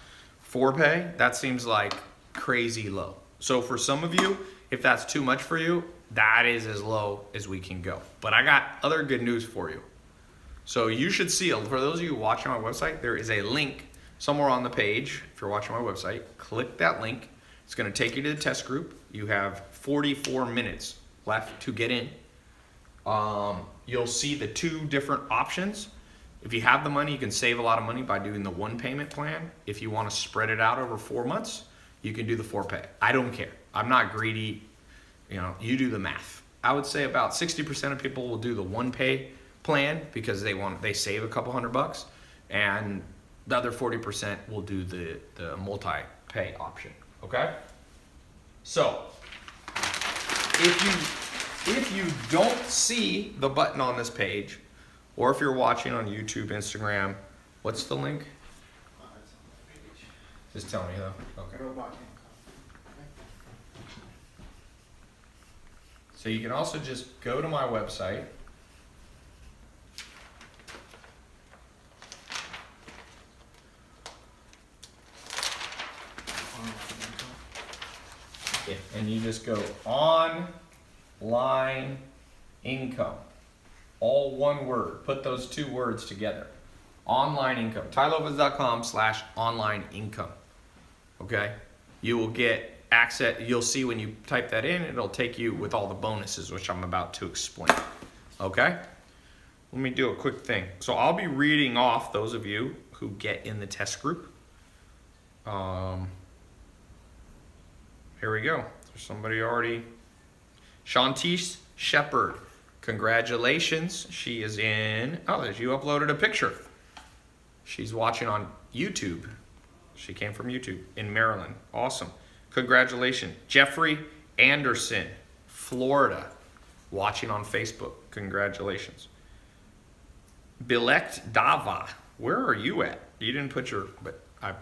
4-pay? That seems like crazy low. So for some of you, if that's too much for you, that is as low as we can go. But I got other good news for you. So you should see, for those of you watching my website, there is a link somewhere on the page. If you're watching my website, click that link. It's going to take you to the test group. You have 44 minutes left to get in. You'll see the 2 different options. If you have the money, you can save a lot of money by doing the 1-payment plan. If you want to spread it out over 4 months, you can do the 4-pay. I don't care. I'm not greedy. You do the math. I would say about 60% of people will do the 1-pay plan because they save a couple $100, and the other 40% will do the multi-pay option. Okay? So if you don't see the button on this page, or if you're watching on YouTube, Instagram, what's the link?
It's on the page.
Just tell me though. Okay.
Robot income.
So you can also just go to my website. Yeah, and you just go online income. All one word. Put those 2 words together. Online income. TyLopez.com/online income. Okay? You will get access. You'll see when you type that in, it'll take you with all the bonuses, which I'm about to explain. Okay? Let me do a quick thing. So I'll be reading off those of you who get in the test group. Here we go. There's somebody already. Shantice Shepherd. Congratulations. She is in. Oh, you uploaded a picture. She's watching on YouTube. She came from YouTube in Maryland. Awesome. Congratulations. Jeffrey Anderson, Florida, watching on Facebook. Congratulations. Bilekt Dava. Where are you at? You didn't put your, but I'm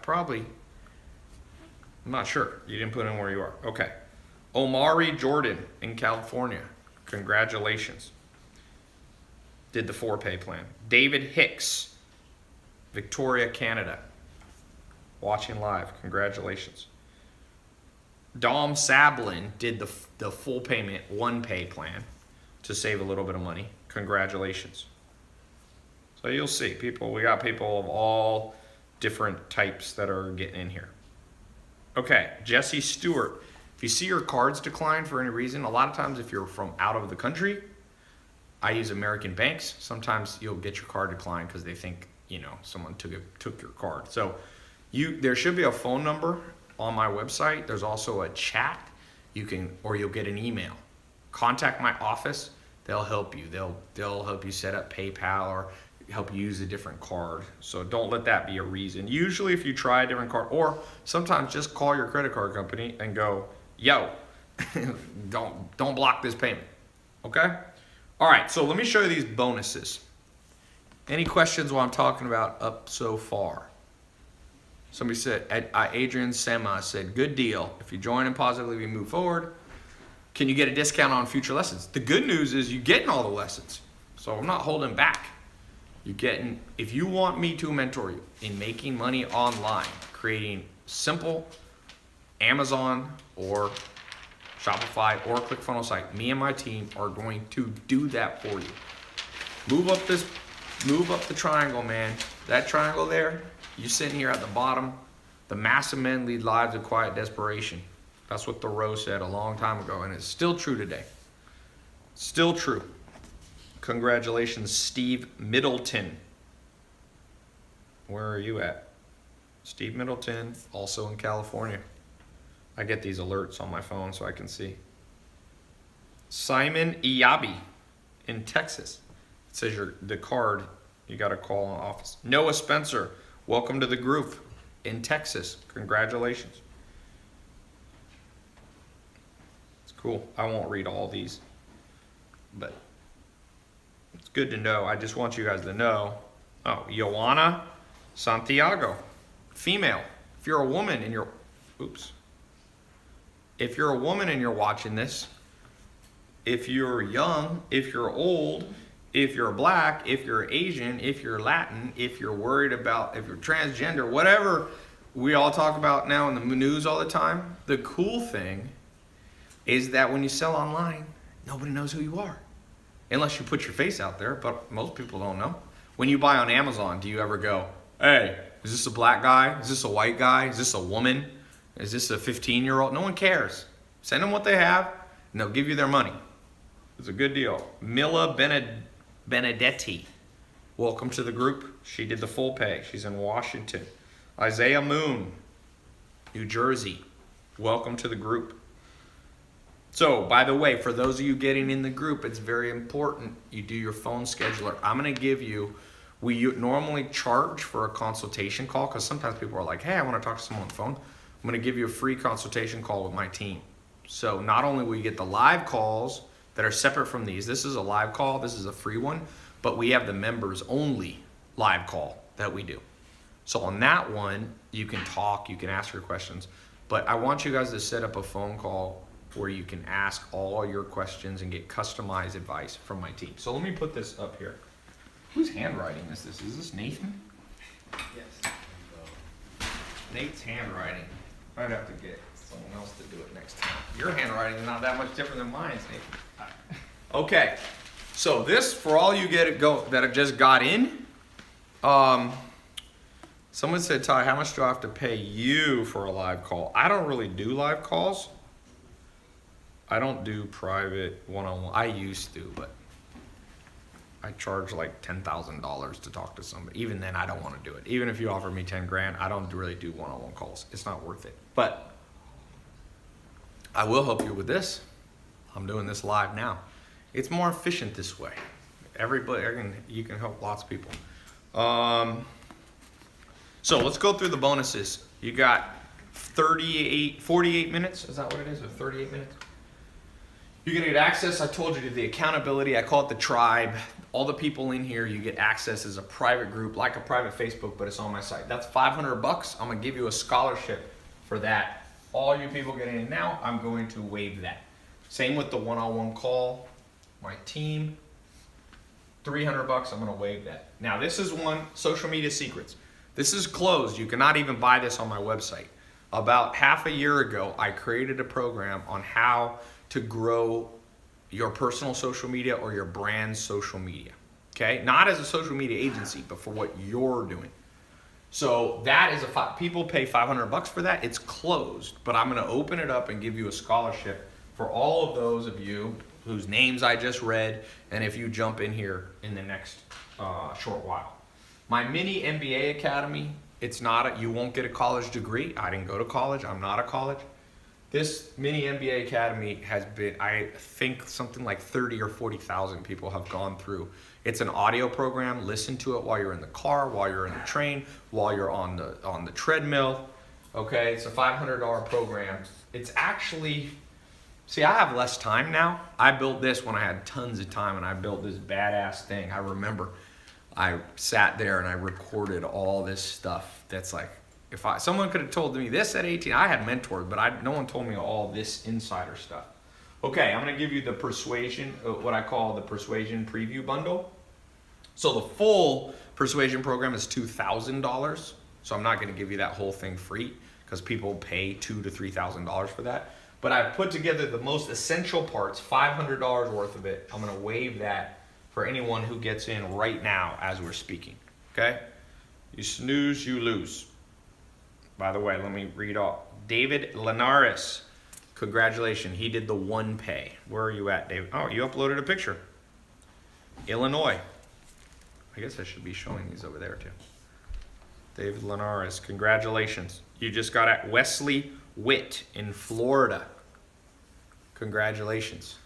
not sure. You didn't put in where you are. Okay. Omari Jordan in California. Congratulations. Did the 4-pay plan. David Hicks, Victoria, Canada. Watching live. Congratulations. Dom Sablin did the full payment 1-pay plan to save a little bit of money. Congratulations. So you'll see we got people of all different types that are getting in here. Okay, Jesse Stewart. If you see your cards decline for any reason, a lot of times if you're from out of the country, I use American banks. Sometimes you'll get your card declined because they think, someone took your card. So there should be a phone number on my website. There's also a chat. You'll get an email. Contact my office. They'll help you. They'll help you set up PayPal or help you use a different card. So don't let that be a reason. Usually if you try a different card, or sometimes just call your credit card company and go, yo, don't block this payment. Okay? All right, so let me show you these bonuses. Any questions while I'm talking about up so far? Somebody said, Adrian Sema said, good deal. If you join and positively we move forward, can you get a discount on future lessons? The good news is you're getting all the lessons. So I'm not holding back. If you want me to mentor you in making money online, creating simple Amazon or Shopify or ClickFunnels site, me and my team are going to do that for you. Move up the triangle, man. That triangle there, you sitting here at the bottom. The massive men lead lives of quiet desperation. That's what Thoreau said a long time ago, and it's still true today. Still true. Congratulations, Steve Middleton. Where are you at? Steve Middleton, also in California. I get these alerts on my phone so I can see. Simon Iyabi in Texas. It says the card, you got to call in office. Noah Spencer, welcome to the group in Texas. Congratulations. It's cool. I won't read all these, but it's good to know. I just want you guys to know. Oh, Joanna Santiago, female. If you're a woman and you're Oops. If you're a woman and you're watching this, if you're young, if you're old, if you're black, if you're Asian, if you're Latin, if you're worried about, if you're transgender, whatever we all talk about now in the news all the time, the cool thing is that when you sell online, nobody knows who you are. Unless you put your face out there, but most people don't know. When you buy on Amazon, do you ever go, hey, is this a black guy? Is this a white guy? Is this a woman? Is this a 15-year-old? No one cares. Send them what they have, and they'll give you their money. It's a good deal. Mila Benedetti, welcome to the group. She did the full pay. She's in Washington. Isaiah Moon, New Jersey, welcome to the group. So, by the way, for those of you getting in the group, it's very important you do your phone scheduler. I'm going to give you, we normally charge for a consultation call because sometimes people are like, hey, I want to talk to someone on the phone. I'm going to give you a free consultation call with my team. So not only will you get the live calls that are separate from these, this is a live call, this is a free one, but we have the members only live call that we do. So on that one, you can talk, you can ask your questions, but I want you guys to set up a phone call where you can ask all your questions and get customized advice from my team. So let me put this up here. Whose handwriting is this? Is this Nathan?
Yes.
Nate's handwriting. I'd have to get someone else to do it next time. Your handwriting is not that much different than mine, Nathan. Okay, so this, for all you get it go that have just got in, someone said, Ty, how much do I have to pay you for a live call? I don't really do live calls. I don't do private one-on-one. I used to, but I charge like $10,000 to talk to somebody. Even then, I don't want to do it. Even if you offer me 10 grand, I don't really do one-on-one calls. It's not worth it. But I will help you with this. I'm doing this live now. It's more efficient this way. Everybody, you can help lots of people. So let's go through the bonuses. You got 48 minutes. Is that what it is? Or 38 minutes? You're gonna get access, I told you, to the accountability. I call it the tribe. All the people in here, you get access as a private group, like a private Facebook, but it's on my site. That's $500. I'm gonna give you a scholarship for that. All you people getting in now, I'm going to waive that. Same with the one-on-one call, my team, $300, I'm gonna waive that. Now this is one, social media secrets. This is closed, you cannot even buy this on my website. About half a year ago, I created a program on how to grow your personal social media or your brand's social media, okay? Not as a social media agency, but for what you're doing. So that is people pay $500 for that. It's closed, but I'm gonna open it up and give you a scholarship for all of those of you whose names I just read, and if you jump in here in the next short while. My mini MBA Academy, it's not, you won't get a college degree. I didn't go to college, I'm not a college. This mini MBA Academy has been, I think something like 30 or 40,000 people have gone through. It's an audio program. Listen to it while you're in the car, while you're in the train, while you're on the treadmill. Okay, it's a $500 program. It's actually, see, I have less time now. I built this when I had tons of time, and I built this badass thing. I remember I sat there and I recorded all this stuff that's like, someone could have told me this at 18, I had mentors, but no one told me all this insider stuff. Okay, I'm gonna give you the persuasion, what I call the persuasion preview bundle. So the full persuasion program is $2,000. So I'm not gonna give you that whole thing free because people pay $2,000 to $3,000 for that. But I've put together the most essential parts, $500 worth of it. I'm gonna waive that for anyone who gets in right now as we're speaking, okay? You snooze, you lose. By the way, let me read off. David Linares, congratulations. He did the one pay. Where are you at, David? Oh, you uploaded a picture. Illinois. I guess I should be showing these over there too. David Linares, congratulations. You just got at Wesley Witt in Florida. Congratulations.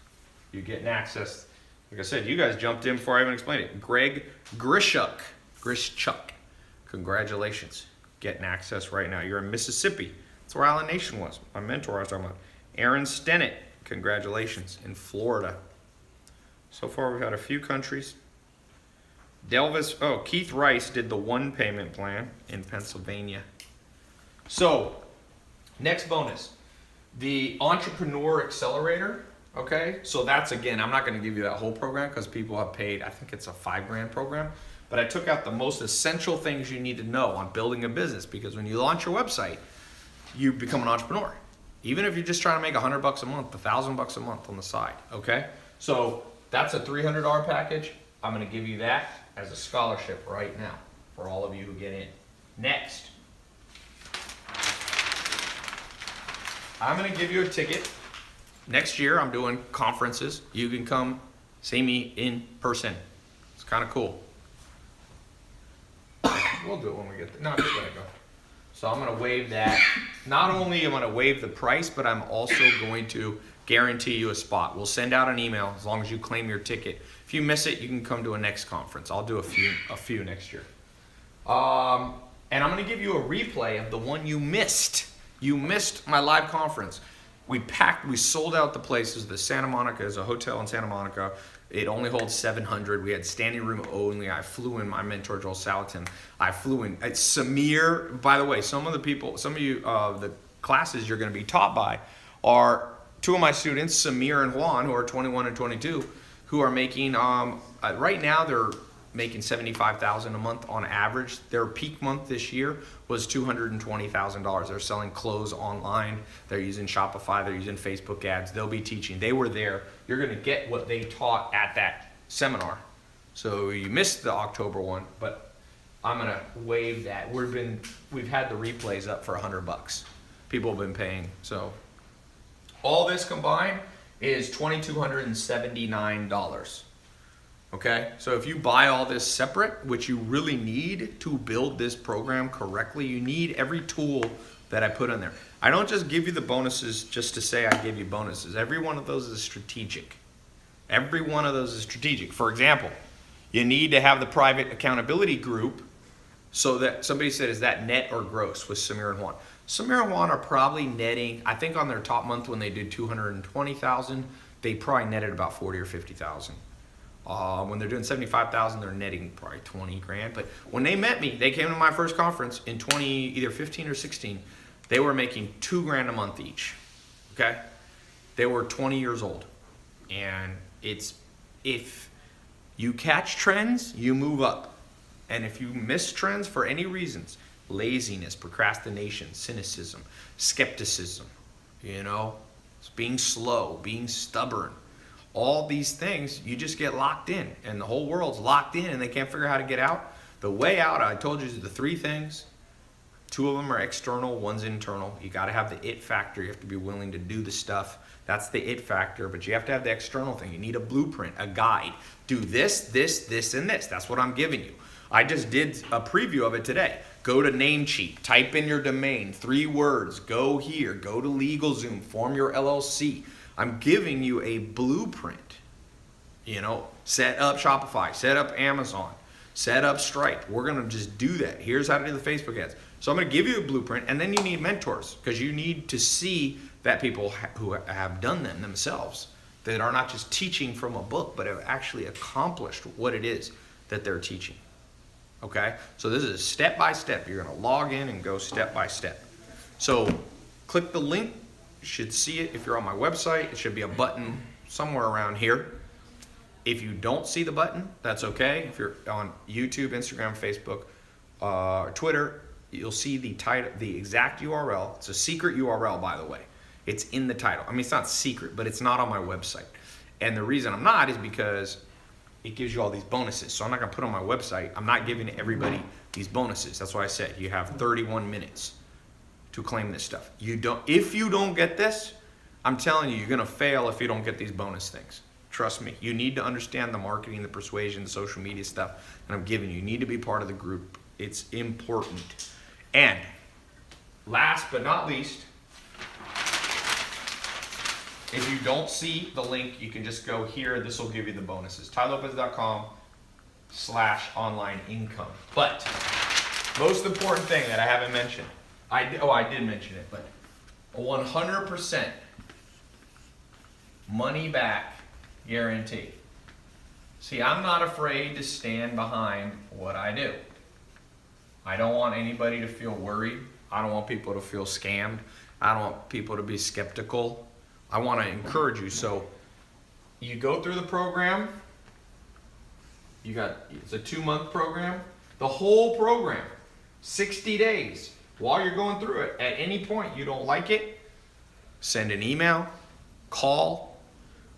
You're getting access. Like I said, you guys jumped in before I even explained it. Greg Grishuk. Congratulations. Getting access right now. You're in Mississippi. That's where Island Nation was. My mentor I was talking about. Aaron Stennett, congratulations, in Florida. So far we've had a few countries. Keith Rice did the one payment plan in Pennsylvania. So Next bonus, the Entrepreneur Accelerator. Okay, so that's, again, I'm not going to give you that whole program because people have paid, I think it's a $5,000 program, but I took out the most essential things you need to know on building a business, because when you launch your website, you become an entrepreneur. Even if you're just trying to make $100 a month, $1,000 a month on the side. Okay, so that's a $300 package. I'm going to give you that as a scholarship right now for all of you who get in. Next, I'm going to give you a ticket. Next year, I'm doing conferences. You can come see me in person. It's kind of cool. We'll do it when we get there. No, I'm just going to go. So I'm going to waive that. Not only am I going to waive the price, but I'm also going to guarantee you a spot. We'll send out an email as long as you claim your ticket. If you miss it, you can come to a next conference. I'll do a few next year. And I'm going to give you a replay of the one you missed. You missed my live conference. We sold out the places. The Santa Monica is a hotel in Santa Monica. It only holds 700. We had standing room only. I flew in my mentor, Joel Salatin. I flew in. It's Samir. By the way, some of you, the classes you're going to be taught by are two of my students, Samir and Juan, who are 21 and 22, who are making, right now they're making $75,000 a month on average. Their peak month this year was $220,000. They're selling clothes online. They're using Shopify. They're using Facebook ads. They'll be teaching. They were there. You're going to get what they taught at that seminar. So you missed the October one, but I'm going to waive that. We've had the replays up for $100. People have been paying. So all this combined is $2,279. Okay, so if you buy all this separate, which you really need to build this program correctly, you need every tool that I put in there. I don't just give you the bonuses just to say I give you bonuses. Every one of those is strategic. Every one of those is strategic. For example, you need to have the private accountability group so that somebody said, is that net or gross with Samir and Juan? Samir and Juan are probably netting, I think on their top month when they did 220,000, they probably netted about 40 or 50,000. When they're doing 75,000, they're netting probably 20 grand. But when they met me, they came to my first conference in either 15 or 16. They were making $2,000 a month each. Okay, they were 20 years old, and if you catch trends, you move up, and if you miss trends for any reasons, laziness, procrastination, cynicism, skepticism, being slow, being stubborn. All these things, you just get locked in, and the whole world's locked in and they can't figure out how to get out. The way out, I told you, is the three things. 2 of them are external, 1's internal. You got to have the it factor. You have to be willing to do the stuff. That's the it factor, but you have to have the external thing. You need a blueprint, a guide. Do this, this, this, and this. That's what I'm giving you. I just did a preview of it today. Go to Namecheap, type in your domain, 3 words, go here, go to LegalZoom, form your LLC. I'm giving you a blueprint. Set up Shopify, set up Amazon, set up Stripe. We're going to just do that. Here's how to do the Facebook ads. So I'm going to give you a blueprint, and then you need mentors because you need to see that people who have done them themselves, that are not just teaching from a book, but have actually accomplished what it is that they're teaching. Okay? So this is step by step. You're going to log in and go step by step. So click the link. You should see it if you're on my website. It should be a button somewhere around here. If you don't see the button, that's okay. If you're on YouTube, Instagram, Facebook, or Twitter, you'll see the title, the exact URL. It's a secret URL, by the way. It's in the title. I mean, it's not secret, but it's not on my website. And the reason I'm not is because it gives you all these bonuses. So I'm not going to put it on my website. I'm not giving everybody these bonuses. That's why I said you have 31 minutes to claim this stuff. If you don't get this, I'm telling you, you're going to fail if you don't get these bonus things. Trust me. You need to understand the marketing, the persuasion, the social media stuff that I'm giving you. You need to be part of the group. It's important. And last but not least, if you don't see the link, you can just go here. This will give you the bonuses. TyLopez.com/online income. But most important thing that I haven't mentioned, I did mention it, but a 100% money back guarantee. See, I'm not afraid to stand behind what I do. I don't want anybody to feel worried. I don't want people to feel scammed. I don't want people to be skeptical. I want to encourage you. So you go through the program. It's a 2-month program. The whole program, 60 days. While you're going through it, at any point you don't like it, send an email, call,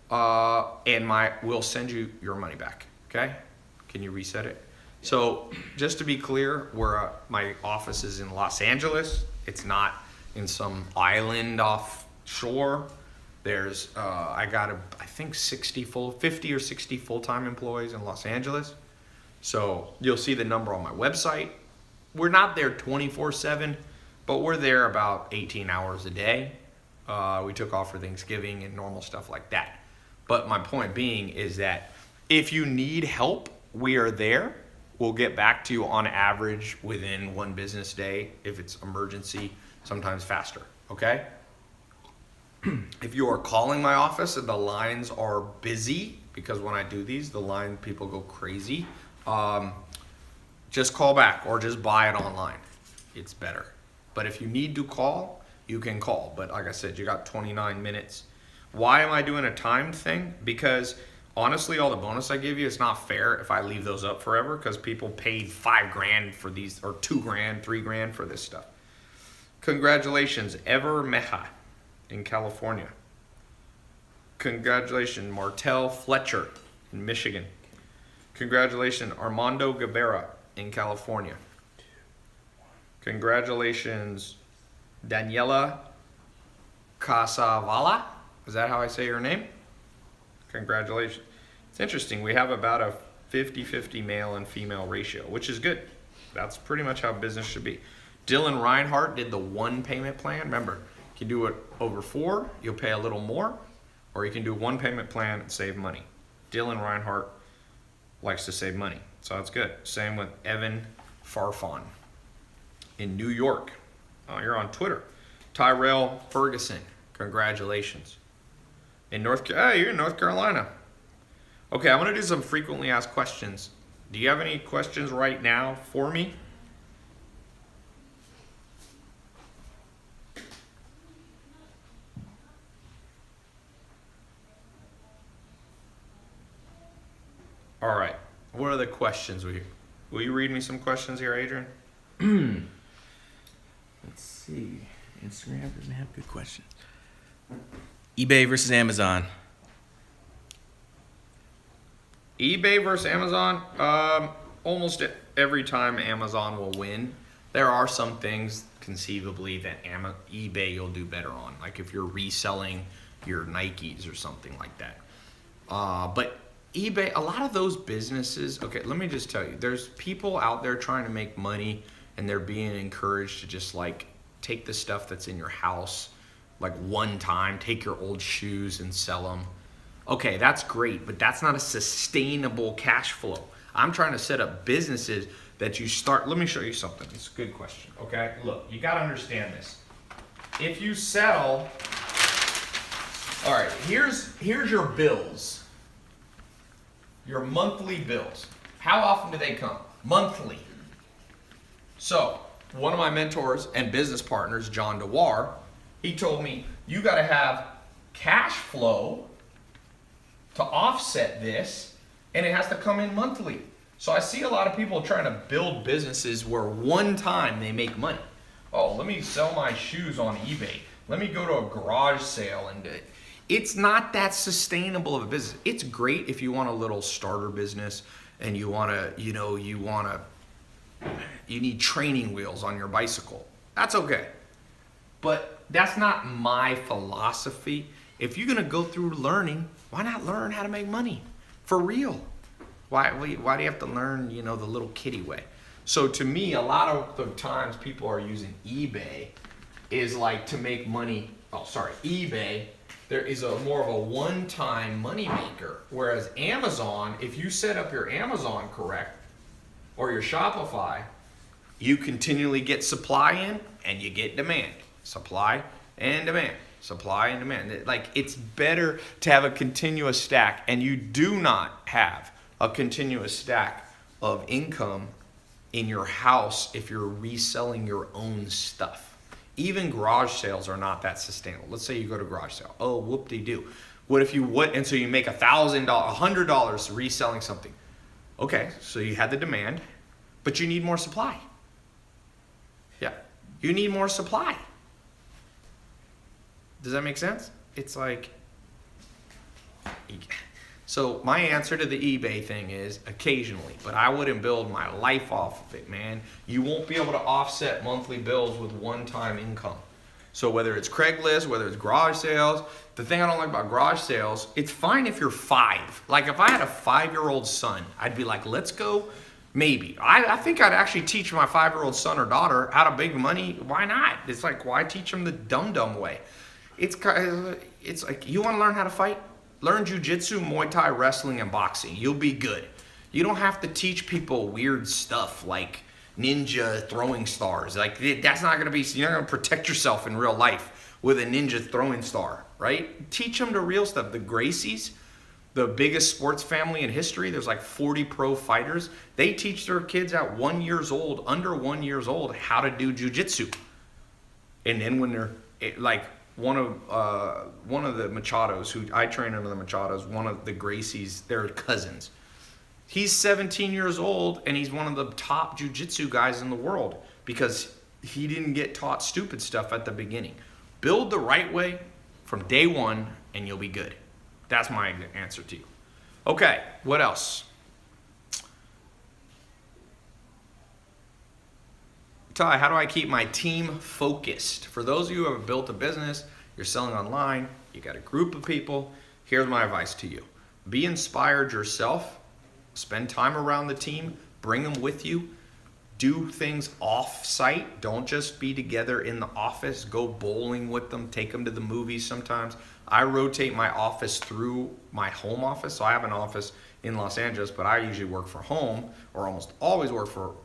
and we'll send you your money back. Okay? Can you reset it? So just to be clear, my office is in Los Angeles. It's not in some island offshore. There's I got I think 50 or 60 full-time employees in Los Angeles. So you'll see the number on my website. We're not there 24/7, but we're there about 18 hours a day. We took off for Thanksgiving and normal stuff like that. But my point being is that if you need help, we are there. We'll get back to you on average within 1 business day. If it's emergency, sometimes faster, okay? If you are calling my office and the lines are busy, because when I do these, people go crazy, just call back or just buy it online. It's better. But if you need to call, you can call. But like I said, you got 29 minutes. Why am I doing a timed thing? Because honestly, all the bonus I give you, it's not fair if I leave those up forever, because people paid $5,000 for these, or $2,000, $3,000 for this stuff. Congratulations, Ever Meha in California. Congratulations, Martel Fletcher in Michigan. Congratulations, Armando Guevara in California. Congratulations, Daniela Casavala. Is that how I say your name? Congratulations. It's interesting. We have about a 50-50 male and female ratio, which is good. That's pretty much how business should be. Dylan Reinhardt did the 1 payment plan. Remember, you can do it over 4, you'll pay a little more, or you can do 1 payment plan and save money. Dylan Reinhardt likes to save money, so that's good. Same with Evan Farfan in New York. Oh, you're on Twitter. Tyrell Ferguson, congratulations. You're in North Carolina. Okay, I'm going to do some frequently asked questions. Do you have any questions right now for me? All right. What are the questions? Will you read me some questions here, Adrian?
Let's see. Instagram doesn't have good questions. eBay versus Amazon.
eBay versus Amazon. Almost every time Amazon will win. There are some things conceivably that eBay you'll do better on, like if you're reselling your Nikes or something like that. But eBay, a lot of those businesses, okay, let me just tell you, there's people out there trying to make money and they're being encouraged to just like take the stuff that's in your house like one time, take your old shoes and sell them. Okay, that's great, but that's not a sustainable cash flow. I'm trying to set up businesses that you start. Let me show you something. It's a good question, okay? Look, you gotta understand this. If you sell, all right, here's your bills. Your monthly bills. How often do they come? Monthly. So, one of my mentors and business partners, John DeWar, he told me, you got to have cash flow to offset this, and it has to come in monthly. So I see a lot of people trying to build businesses where one time they make money. Oh, let me sell my shoes on eBay. Let me go to a garage sale and it's not that sustainable of a business. It's great if you want a little starter business and you want to, you need training wheels on your bicycle. That's okay. But that's not my philosophy. If you're going to go through learning, why not learn how to make money for real? Why do you have to learn, the little kiddie way? So to me, a lot of the times people are using eBay is like to make money. eBay, there is more of a one-time money maker. Whereas Amazon, if you set up your Amazon correct or your Shopify, you continually get supply in and you get demand. Supply and demand. Supply and demand. Like, it's better to have a continuous stack, and you do not have a continuous stack of income in your house if you're reselling your own stuff. Even garage sales are not that sustainable. Let's say you go to garage sale. Oh, whoop-de-doo. What if you would, and so you make $1,000, $100 reselling something. Okay, so you had the demand, but you need more supply. Yeah, you need more supply. Does that make sense? It's like, so my answer to the eBay thing is occasionally, but I wouldn't build my life off of it, man. You won't be able to offset monthly bills with one-time income. So whether it's Craigslist, whether it's garage sales, the thing I don't like about garage sales, it's fine if you're 5. Like if I had a 5-year-old son, I'd be like, let's go. Maybe. I think I'd actually teach my 5-year-old son or daughter how to make money. Why not? It's like, why teach them the dumb way? It's like, you want to learn how to fight? Learn jujitsu, Muay Thai, wrestling, and boxing. You'll be good. You don't have to teach people weird stuff like ninja throwing stars. Like that's not going to be, you're not going to protect yourself in real life with a ninja throwing star, right? Teach them the real stuff. The Gracies, the biggest sports family in history, there's like 40 pro fighters. They teach their kids at 1 year old, under 1 year old, how to do jujitsu. And then when they're like, one of the Machados, who I train under the Machados, one of the Gracies, they're cousins. He's 17 years old and he's one of the top jiu-jitsu guys in the world because he didn't get taught stupid stuff at the beginning. Build the right way from day one and you'll be good. That's my answer to you. Okay, what else? Ty, how do I keep my team focused? For those of you who have built a business, you're selling online, you got a group of people, here's my advice to you. Be inspired yourself, spend time around the team, bring them with you, do things off-site. Don't just be together in the office, go bowling with them, take them to the movies sometimes. I rotate my office through my home office, so I have an office in Los Angeles, but I usually work for home, or almost always work for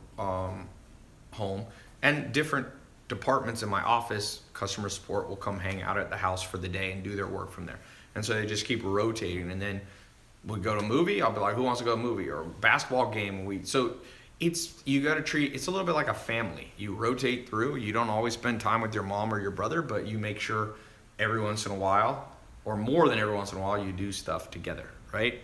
home, and different departments in my office, customer support will come hang out at the house for the day and do their work from there. And so they just keep rotating, and then we go to a movie, I'll be like, who wants to go to a movie? Or a basketball game. So you got to treat, it's a little bit like a family. You rotate through, you don't always spend time with your mom or your brother, but you make sure every once in a while, or more than every once in a while, you do stuff together, right?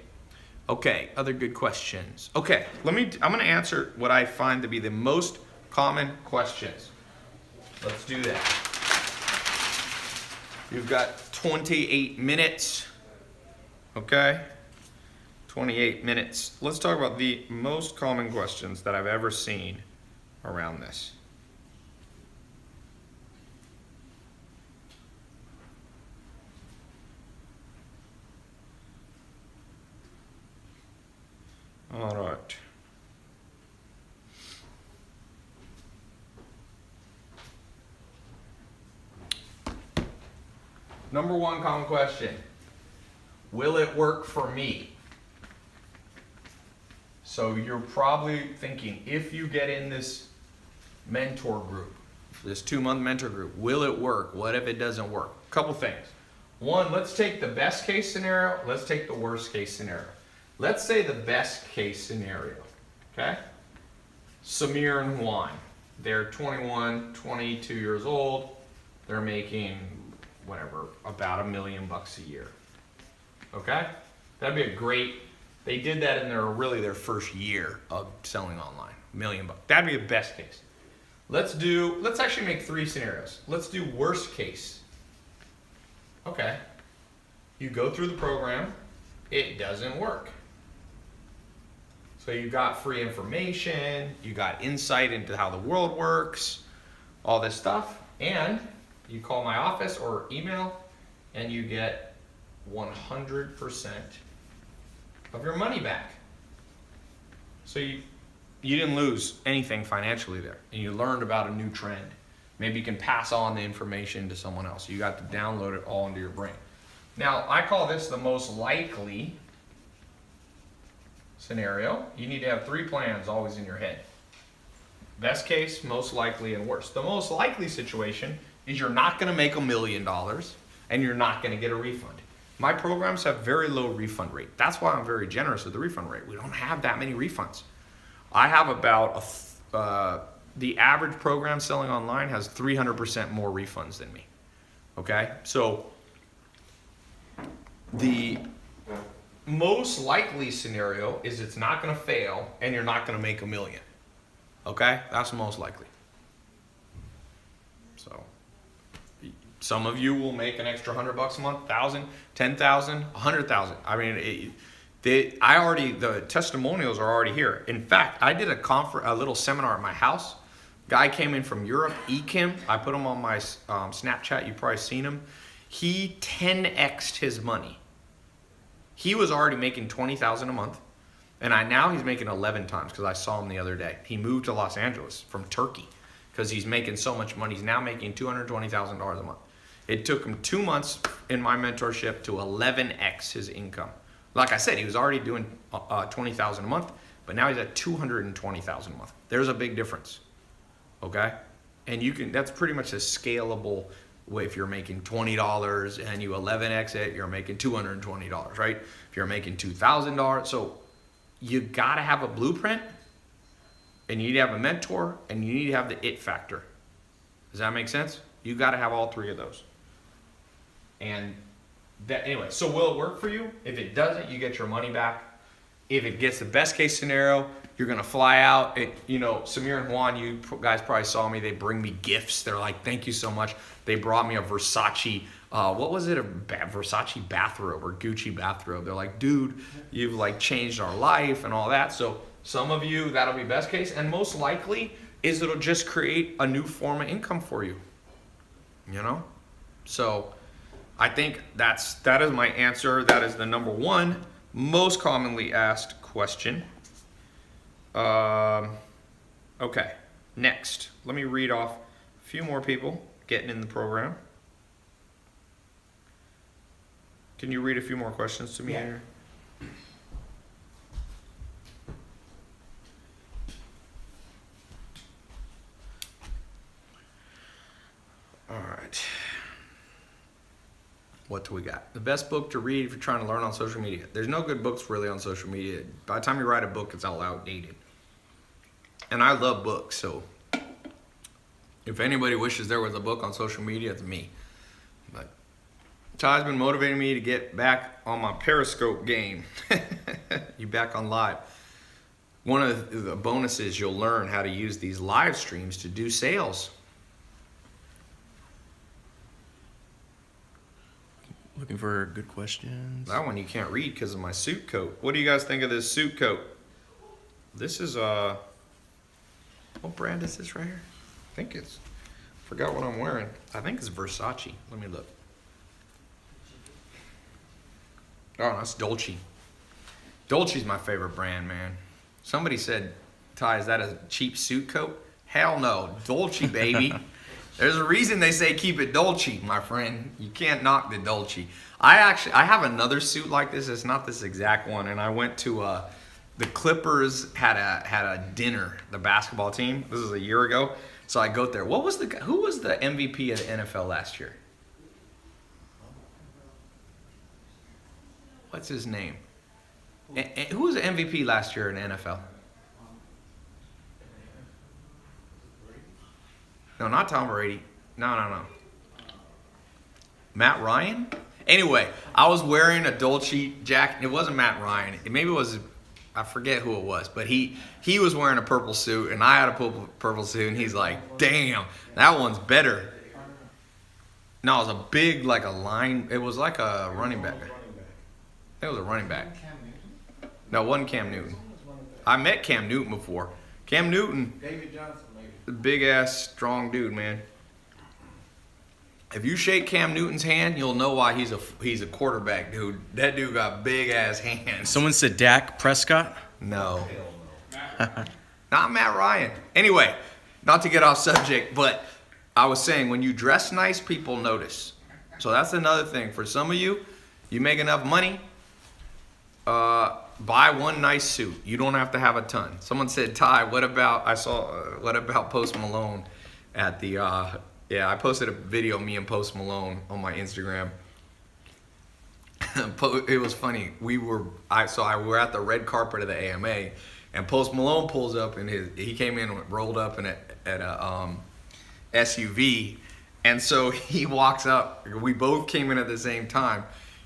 Okay, other good questions. Okay, I'm gonna answer what I find to be the most common questions. Let's do that. You've got 28 minutes, okay? 28 minutes. Let's talk about the most common questions that I've ever seen around this. All right. Number one common question. Will it work for me? So you're probably thinking, if you get in this mentor group, this 2-month mentor group, will it work? What if it doesn't work? A couple things. One, let's take the best case scenario. Let's take the worst case scenario. Let's say the best case scenario, okay? Samir and Juan, they're 21, 22 years old. They're making whatever, about $1 million a year. Okay? That'd be a great, they did that in their first year of selling online. $1 million. That'd be the best case. Let's actually make 3 scenarios. Let's do worst case. Okay. You go through the program, it doesn't work. So you got free information, you got insight into how the world works, all this stuff, and you call my office or email and you get 100% of your money back. So you didn't lose anything financially there, and you learned about a new trend. Maybe you can pass on the information to someone else. You got to download it all into your brain. Now, I call this the most likely scenario. You need to have 3 plans always in your head. Best case, most likely, and worst. The most likely situation is you're not going to make $1 million and you're not going to get a refund. My programs have very low refund rate. That's why I'm very generous with the refund rate. We don't have that many refunds. I have about the average program selling online has 300% more refunds than me. Okay? So the most likely scenario is it's not going to fail and you're not going to make $1 million. Okay? That's the most likely. So some of you will make an extra $100 a month, 1,000, 10,000, 100,000. I mean, the testimonials are already here. In fact, I did a little seminar at my house. Guy came in from Europe, Ekim. I put him on my Snapchat. You've probably seen him. He 10x'd his money. He was already making $20,000 a month, and now he's making 11 times because I saw him the other day. He moved to Los Angeles from Turkey because he's making so much money. He's now making $220,000 a month. It took him 2 months in my mentorship to 11x his income. Like I said, he was already doing $20,000 a month, but now he's at $220,000 a month. There's a big difference, okay? And that's pretty much a scalable way. If you're making $20 and you 11x it, you're making $220, right? If you're making $2,000, so you gotta have a blueprint, and you need to have a mentor, and you need to have the it factor. Does that make sense? You gotta have all three of those. And anyway, so will it work for you? If it doesn't, you get your money back. If it gets the best case scenario, you're gonna fly out. Samir and Juan, you guys probably saw me. They bring me gifts. They're like, "Thank you so much." They brought me a Versace, what was it? A Versace bathrobe or Gucci bathrobe. They're like, "Dude, you've like changed our life and all that." So some of you, that'll be best case, and most likely is it'll just create a new form of income for you. So I think that is my answer. That is the number one most commonly asked question. Okay, next. Let me read off a few more people getting in the program. Can you read a few more questions to me here? All right. What do we got? The best book to read if you're trying to learn on social media. There's no good books really on social media. By the time you write a book, it's all outdated. And I love books, so if anybody wishes there was a book on social media, it's me. But Ty's been motivating me to get back on my Periscope game. You back on live. One of the bonuses, you'll learn how to use these live streams to do sales.
Looking for good questions.
That one you can't read because of my suit coat. What do you guys think of this suit coat? This is what brand is this right here? I think it's, forgot what I'm wearing. I think it's Versace. Let me look. Oh, that's Dolce. Dolce's my favorite brand, man. Somebody said, "Ty, is that a cheap suit coat?" Hell no, Dolce, baby. There's a reason they say keep it Dolce, my friend. You can't knock the Dolce. I have another suit like this. It's not this exact one. And I went to the Clippers had a dinner, the basketball team. This was a year ago. So I go there. Who was the MVP of the NFL last year? What's his name? Who was the MVP last year in the NFL? No, not Tom Brady. No. Matt Ryan? Anyway, I was wearing a Dolce jacket. It wasn't Matt Ryan. Maybe it was, I forget who it was. But he was wearing a purple suit, and I had a purple suit, and he's like, "Damn, that one's better." No, it was a big, like a line. It was like a running back. It was a running back. No, it wasn't Cam Newton. I met Cam Newton before. Cam Newton.
David Johnson, maybe.
Big ass, strong dude, man. If you shake Cam Newton's hand, you'll know why he's a quarterback, dude. That dude got big ass hands.
Someone said Dak Prescott?
No. Not Matt Ryan. Anyway, not to get off subject, but I was saying when you dress nice, people notice. So that's another thing. For some of you, you make enough money, buy one nice suit. You don't have to have a ton. Someone said, "Ty, what about Post Malone at the I posted a video of me and Post Malone on my Instagram. It was funny. We were at the red carpet of the AMA, And Post Malone pulls up in he came in rolled up in a SUV, and so he walks up. We both came in at the same time,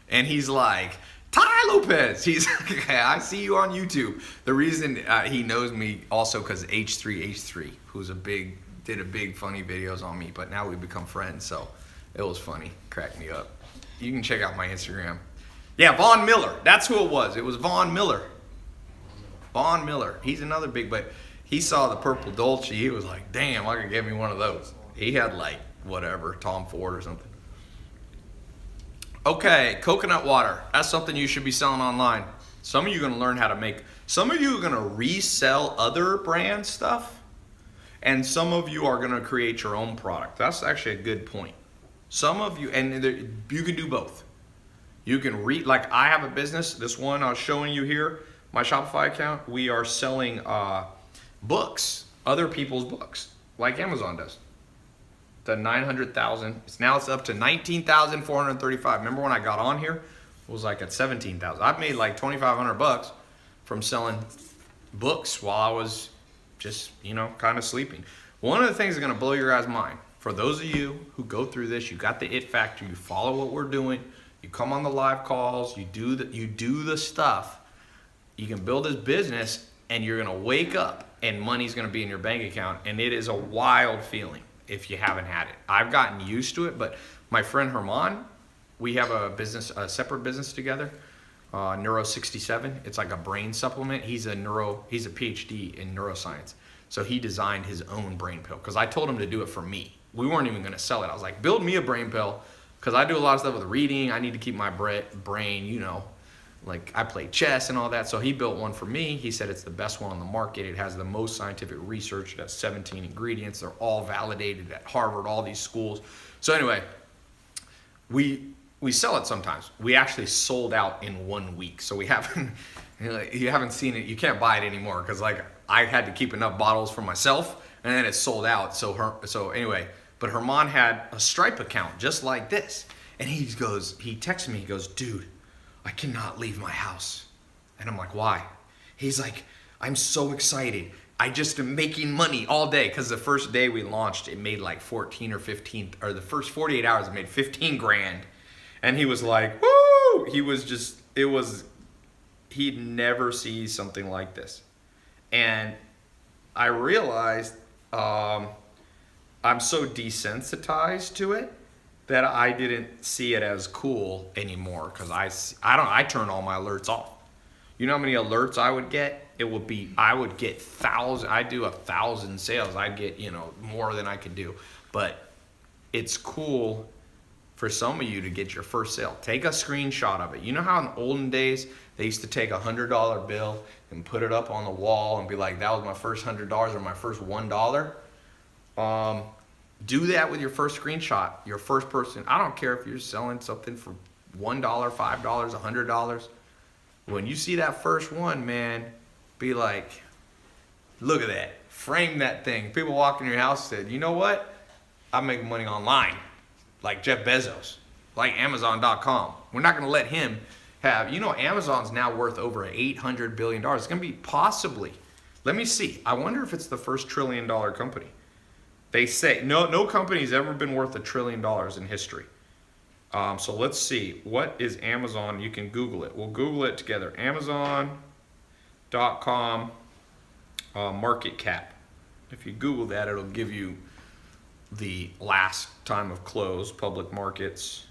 and he's like, Ty Lopez. He's like, I see you on YouTube. The reason he knows me also because H3H3, who's did a big funny videos on me, but now we've become friends, so it was funny, cracked me up. You can check out my Instagram. Yeah, Von Miller. That's who it was. It was Von Miller. Von Miller. He's another big, but he saw the purple Dolce. He was like, damn, I could get me one of those. He had like whatever, Tom Ford or something. Okay, coconut water. That's something you should be selling online. Some of you are going to learn how to make, some of you are going to resell other brand stuff, and some of you are going to create your own product. That's actually a good point. Some of you, and you can do both. You can like I have a business, this one I was showing you here, my Shopify account, we are selling books, other people's books, like Amazon does. The 900,000, it's up to 19,435. Remember when I got on here, it was like at 17,000. I've made like 2,500 bucks from selling books while I was just, kind of sleeping. One of the things that's gonna blow your guys' mind, for those of you who go through this, you got the it factor, you follow what we're doing, you come on the live calls, you do the stuff, you can build this business, and you're gonna wake up and money's gonna be in your bank account, and it is a wild feeling if you haven't had it. I've gotten used to it, but my friend Herman, we have a separate business together, Neuro 67. It's like a brain supplement. He's a PhD in neuroscience. So he designed his own brain pill because I told him to do it for me. We weren't even gonna sell it. I was like, build me a brain pill because I do a lot of stuff with reading. I need to keep my brain, like I play chess and all that. So he built one for me. He said it's the best one on the market. It has the most scientific research. It has 17 ingredients. They're all validated at Harvard, all these schools. So anyway, we sell it sometimes. We actually sold out in 1 week. So we haven't, you haven't seen it. You can't buy it anymore because like I had to keep enough bottles for myself and then it sold out. So anyway, but Herman had a Stripe account just like this. And he texted me, he goes, dude, I cannot leave my house. And I'm like, why? He's like, I'm so excited. I just am making money all day. Because the first day we launched, it made like 14 or 15, or the first 48 hours it made 15 grand. And he was like, woo! He'd never see something like this. And I realized I'm so desensitized to it that I didn't see it as cool anymore because I turn all my alerts off. You know how many alerts I would get? I would get thousands. I do 1,000 sales. I'd get, more than I could do. But it's cool for some of you to get your first sale. Take a screenshot of it. You know how in olden days, they used to take $100 bill and put it up on the wall and be like, that was my first $100 or my first $1? Do that with your first screenshot, your first person. I don't care if you're selling something for $1, $5, $100. When you see that first one, man, be like, look at that. Frame that thing. People walk in your house said, you know what? I'm making money online. Like Jeff Bezos, like Amazon.com. We're not going to let him have, Amazon's now worth over $800 billion. It's going to be possibly, let me see. I wonder if it's the first $1 trillion company. They say no company's ever been worth $1 trillion in history. So let's see. What is Amazon? You can Google it. We'll Google it together. Amazon.com market cap. If you Google that, it'll give you the last time of close, public markets.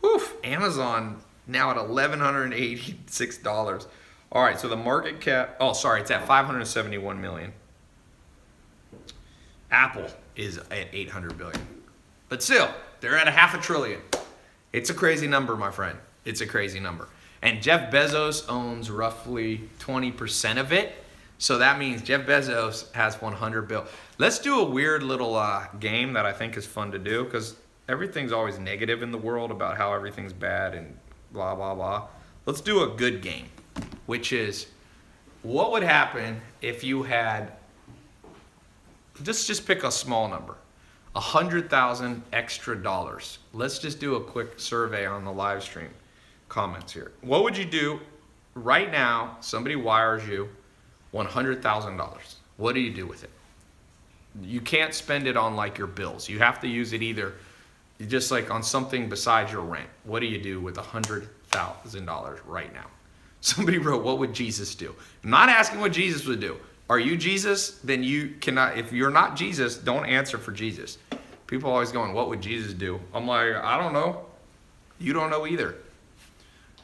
Woof, Amazon now at $1,186. All right, so the market cap, it's at 571 million. Apple is at 800 billion. But still, they're at $500 billion. It's a crazy number, my friend. It's a crazy number. And Jeff Bezos owns roughly 20% of it. So that means Jeff Bezos has 100 billion. Let's do a weird little game that I think is fun to do because everything's always negative in the world about how everything's bad and blah, blah, blah. Let's do a good game, which is what would happen if you had, just pick a small number, 100,000 extra dollars. Let's just do a quick survey on the live stream comments here. What would you do right now? Somebody wires you $100,000. What do you do with it? You can't spend it on like your bills. You have to use it either just like on something besides your rent. What do you do with $100,000 right now? Somebody wrote, what would Jesus do? I'm not asking what Jesus would do. Are you Jesus? Then you cannot, if you're not Jesus, don't answer for Jesus. People are always going, what would Jesus do? I'm like, I don't know. You don't know either.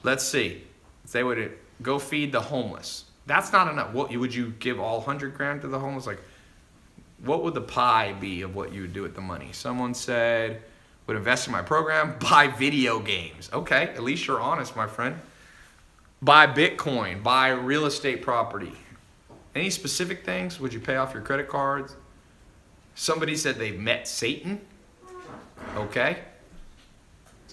Let's see. If they would go feed the homeless. That's not enough. What would you give all 100 grand to the homeless? Like, what would the pie be of what you would do with the money? Someone said, would invest in my program, buy video games. Okay, at least you're honest, my friend. Buy Bitcoin, buy real estate property. Any specific things? Would you pay off your credit cards? Somebody said they met Satan. Okay.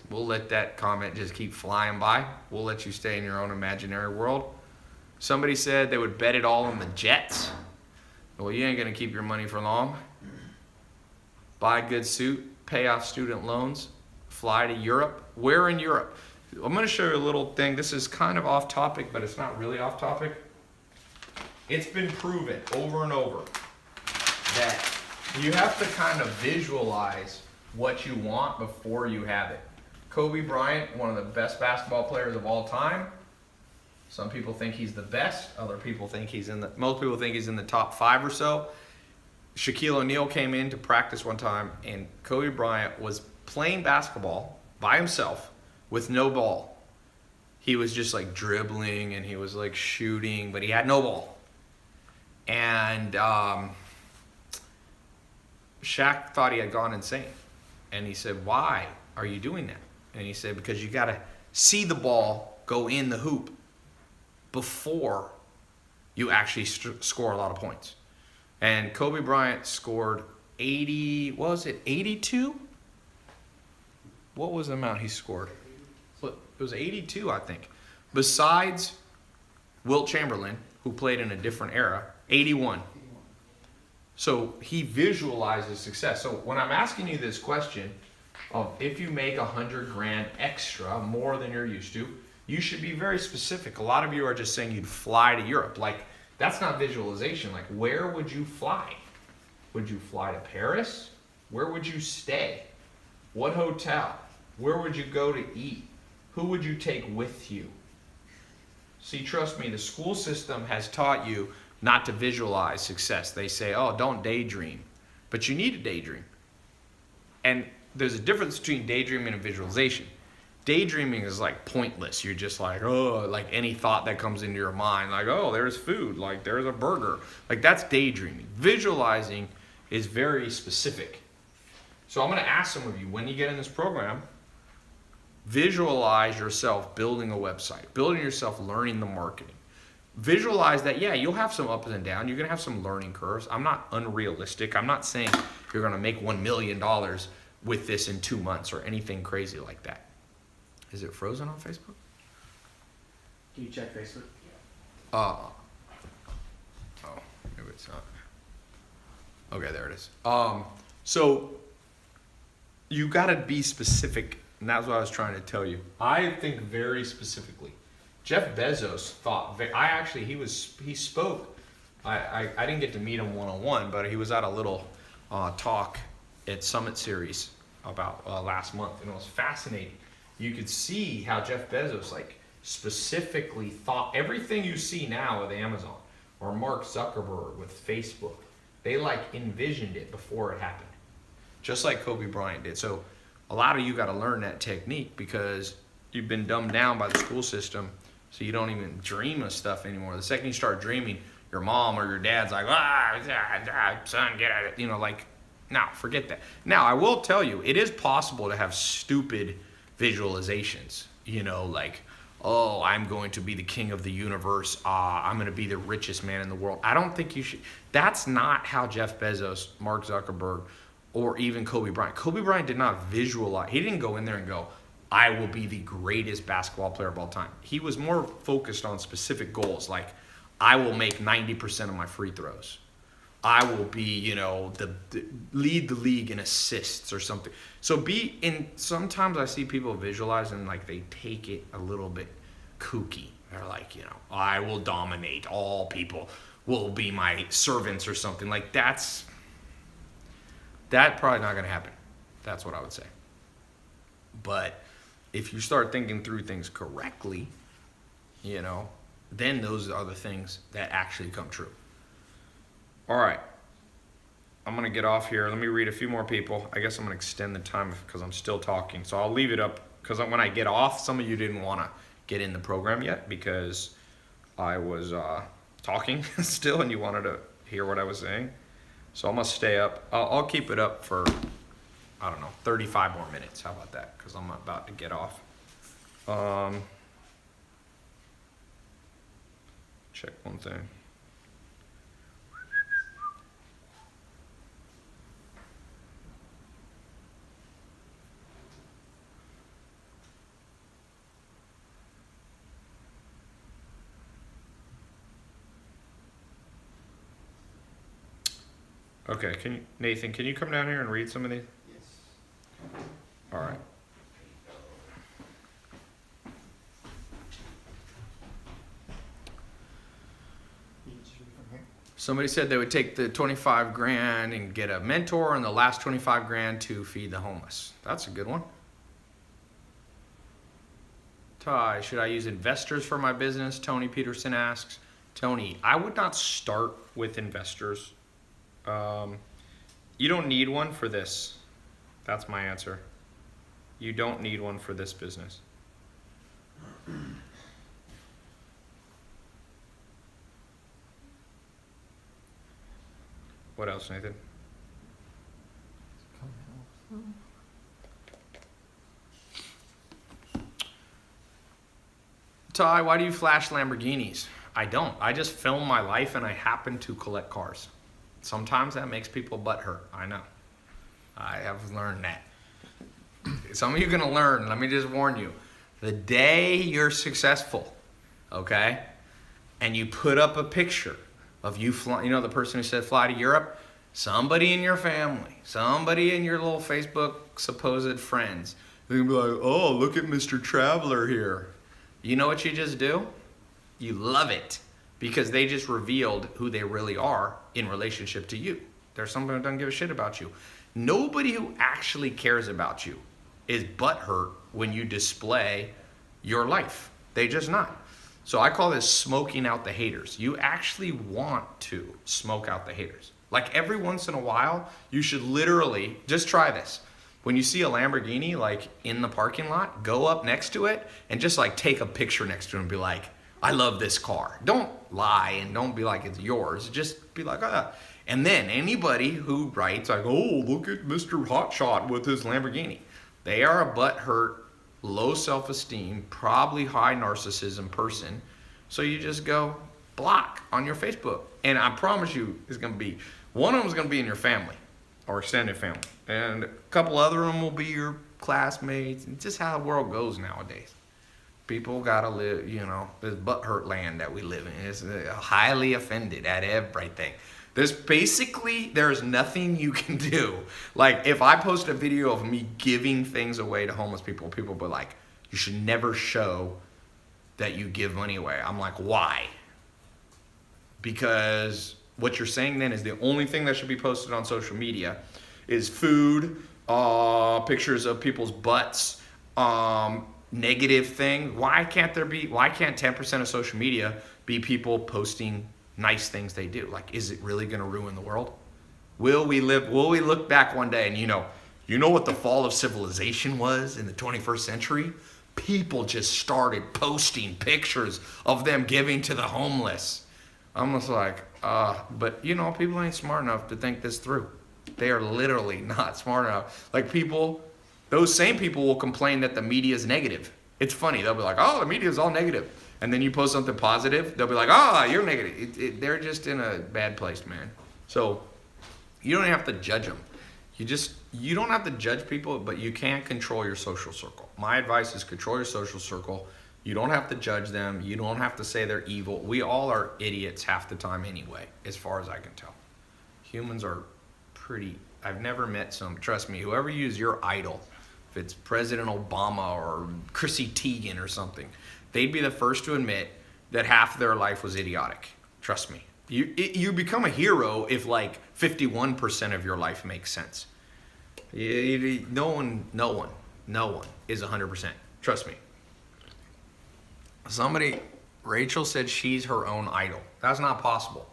We'll let that comment just keep flying by. We'll let you stay in your own imaginary world. Somebody said they would bet it all on the Jets. Well, you ain't going to keep your money for long. Buy a good suit, pay off student loans, fly to Europe. Where in Europe? I'm going to show you a little thing. This is kind of off topic, but it's not really off topic. It's been proven over and over that you have to kind of visualize what you want before you have it. Kobe Bryant, one of the best basketball players of all time. Some people think he's the best. Other people think most people think he's in the top 5 or so. Shaquille O'Neal came in to practice one time, and Kobe Bryant was playing basketball by himself with no ball. He was just like dribbling and he was like shooting, but he had no ball. And Shaq thought he had gone insane. And he said, why are you doing that? And he said, because you got to see the ball go in the hoop before you actually score a lot of points. And Kobe Bryant scored 82? What was the amount he scored? It was 82, I think. Besides Wilt Chamberlain, who played in a different era, 81. So he visualizes success. So when I'm asking you this question of if you make 100 grand extra, more than you're used to, you should be very specific. A lot of you are just saying you'd fly to Europe. Like, that's not visualization. Like, where would you fly? Would you fly to Paris? Where would you stay? What hotel? Where would you go to eat? Who would you take with you? See, trust me, the school system has taught you not to visualize success. They say, oh, don't daydream. But you need to daydream. And there's a difference between daydreaming and visualization. Daydreaming is like pointless. You're just like, oh, like any thought that comes into your mind, like, oh, there's food, like there's a burger. Like, that's daydreaming. Visualizing is very specific. So I'm going to ask some of you, when you get in this program, visualize yourself building a website, building yourself learning the marketing. Visualize that, yeah, you'll have some ups and downs. You're going to have some learning curves. I'm not unrealistic. I'm not saying you're going to make $1 million with this in 2 months or anything crazy like that. Is it frozen on Facebook?
Can you check Facebook?
Oh, maybe it's not. Okay, there it is. So you got to be specific, and that's what I was trying to tell you. I think very specifically. Jeff Bezos thought. He spoke. I didn't get to meet him one-on-one, but he was at a little talk at Summit Series about last month, and it was fascinating. You could see how Jeff Bezos specifically thought everything you see now with Amazon or Mark Zuckerberg with Facebook. They envisioned it before it happened, just like Kobe Bryant did. So a lot of you got to learn that technique because you've been dumbed down by the school system, so you don't even dream of stuff anymore. The second you start dreaming, your mom or your dad's like, son, get out of it. No, forget that. Now, I will tell you, it is possible to have stupid visualizations, oh, I'm going to be the king of the universe. I'm going to be the richest man in the world. I don't think you should. That's not how Jeff Bezos, Mark Zuckerberg, or even Kobe Bryant. Kobe Bryant did not visualize. He didn't go in there and go, I will be the greatest basketball player of all time. He was more focused on specific goals, like I will make 90% of my free throws. I will be, lead the league in assists or something. So sometimes I see people visualize and they take it a little bit kooky. They're like, I will dominate all people. will be my servants or something. Like that's probably not going to happen. That's what I would say. But if you start thinking through things correctly, you know, then those are the things that actually come true. All right. I'm going to get off here. Let me read a few more people. I guess I'm going to extend the time because I'm still talking. So I'll leave it up because when I get off, some of you didn't want to get in the program yet because I was talking still and you wanted to hear what I was saying. So I'm going to stay up. I'll keep it up for, I don't know, 35 more minutes. How about that? Because I'm about to get off. Check one thing. Okay, Nathan, can you come down here and read some of these?
Yes.
All right.
You can just read from here.
Somebody said they would take the 25 grand and get a mentor and the last 25 grand to feed the homeless. That's a good one. Ty, should I use investors for my business? Tony Peterson asks. Tony, I would not start with investors. You don't need one for this. That's my answer. You don't need one for this business. What else, Nathan? Ty, why do you flash Lamborghinis? I don't. I just film my life and I happen to collect cars. Sometimes that makes people butthurt. I know. I have learned that. Some of you are going to learn. Let me just warn you. The day you're successful, okay, and you put up a picture of you flying, you know the person who said fly to Europe? Somebody in your family, somebody in your little Facebook supposed friends, they're going to be like, oh, look at Mr. Traveler here. You know what you just do? You love it because they just revealed who they really are in relationship to you. There's someone who doesn't give a shit about you. Nobody who actually cares about you is butthurt when you display your life. They just not. So I call this smoking out the haters. You actually want to smoke out the haters. Like every once in a while, you should literally, just try this. When you see a Lamborghini like in the parking lot, go up next to it and just like take a picture next to it and be like, I love this car. Don't lie and don't be like it's yours. Just be like, ah. And then anybody who writes like, oh, look at Mr. Hotshot with his Lamborghini. They are a butthurt, low self-esteem, probably high narcissism person. So you just go block on your Facebook. And I promise you it's going to be, one of them is going to be in your family or extended family. And a couple other of them will be your classmates. It's just how the world goes nowadays. People gotta live, you know, this butthurt land that we live in. It's highly offended at everything. There's nothing you can do. Like if I post a video of me giving things away to homeless people, people will be like, you should never show that you give money away. I'm like, why? Because what you're saying then is the only thing that should be posted on social media is food, pictures of people's butts, negative thing. Why can't 10% of social media be people posting nice things they do? Like, is it really going to ruin the world? Will we look back one day and you know what the fall of civilization was in the 21st century? People just started posting pictures of them giving to the homeless. I'm just like, but you know, people ain't smart enough to think this through. They are literally not smart enough. Like those same people will complain that the media is negative. It's funny. They'll be like, oh, the media is all negative. And then you post something positive, they'll be like, oh, you're negative. They're just in a bad place, man. So you don't have to judge them. You don't have to judge people, but you can control your social circle. My advice is control your social circle. You don't have to judge them. You don't have to say they're evil. We all are idiots half the time anyway, as far as I can tell. Humans are I've never met trust me, whoever you use your idol, if it's President Obama or Chrissy Teigen or something, they'd be the first to admit that half of their life was idiotic. Trust me. You become a hero if like 51% of your life makes sense. No one is 100%. Trust me. Rachel said she's her own idol. That's not possible.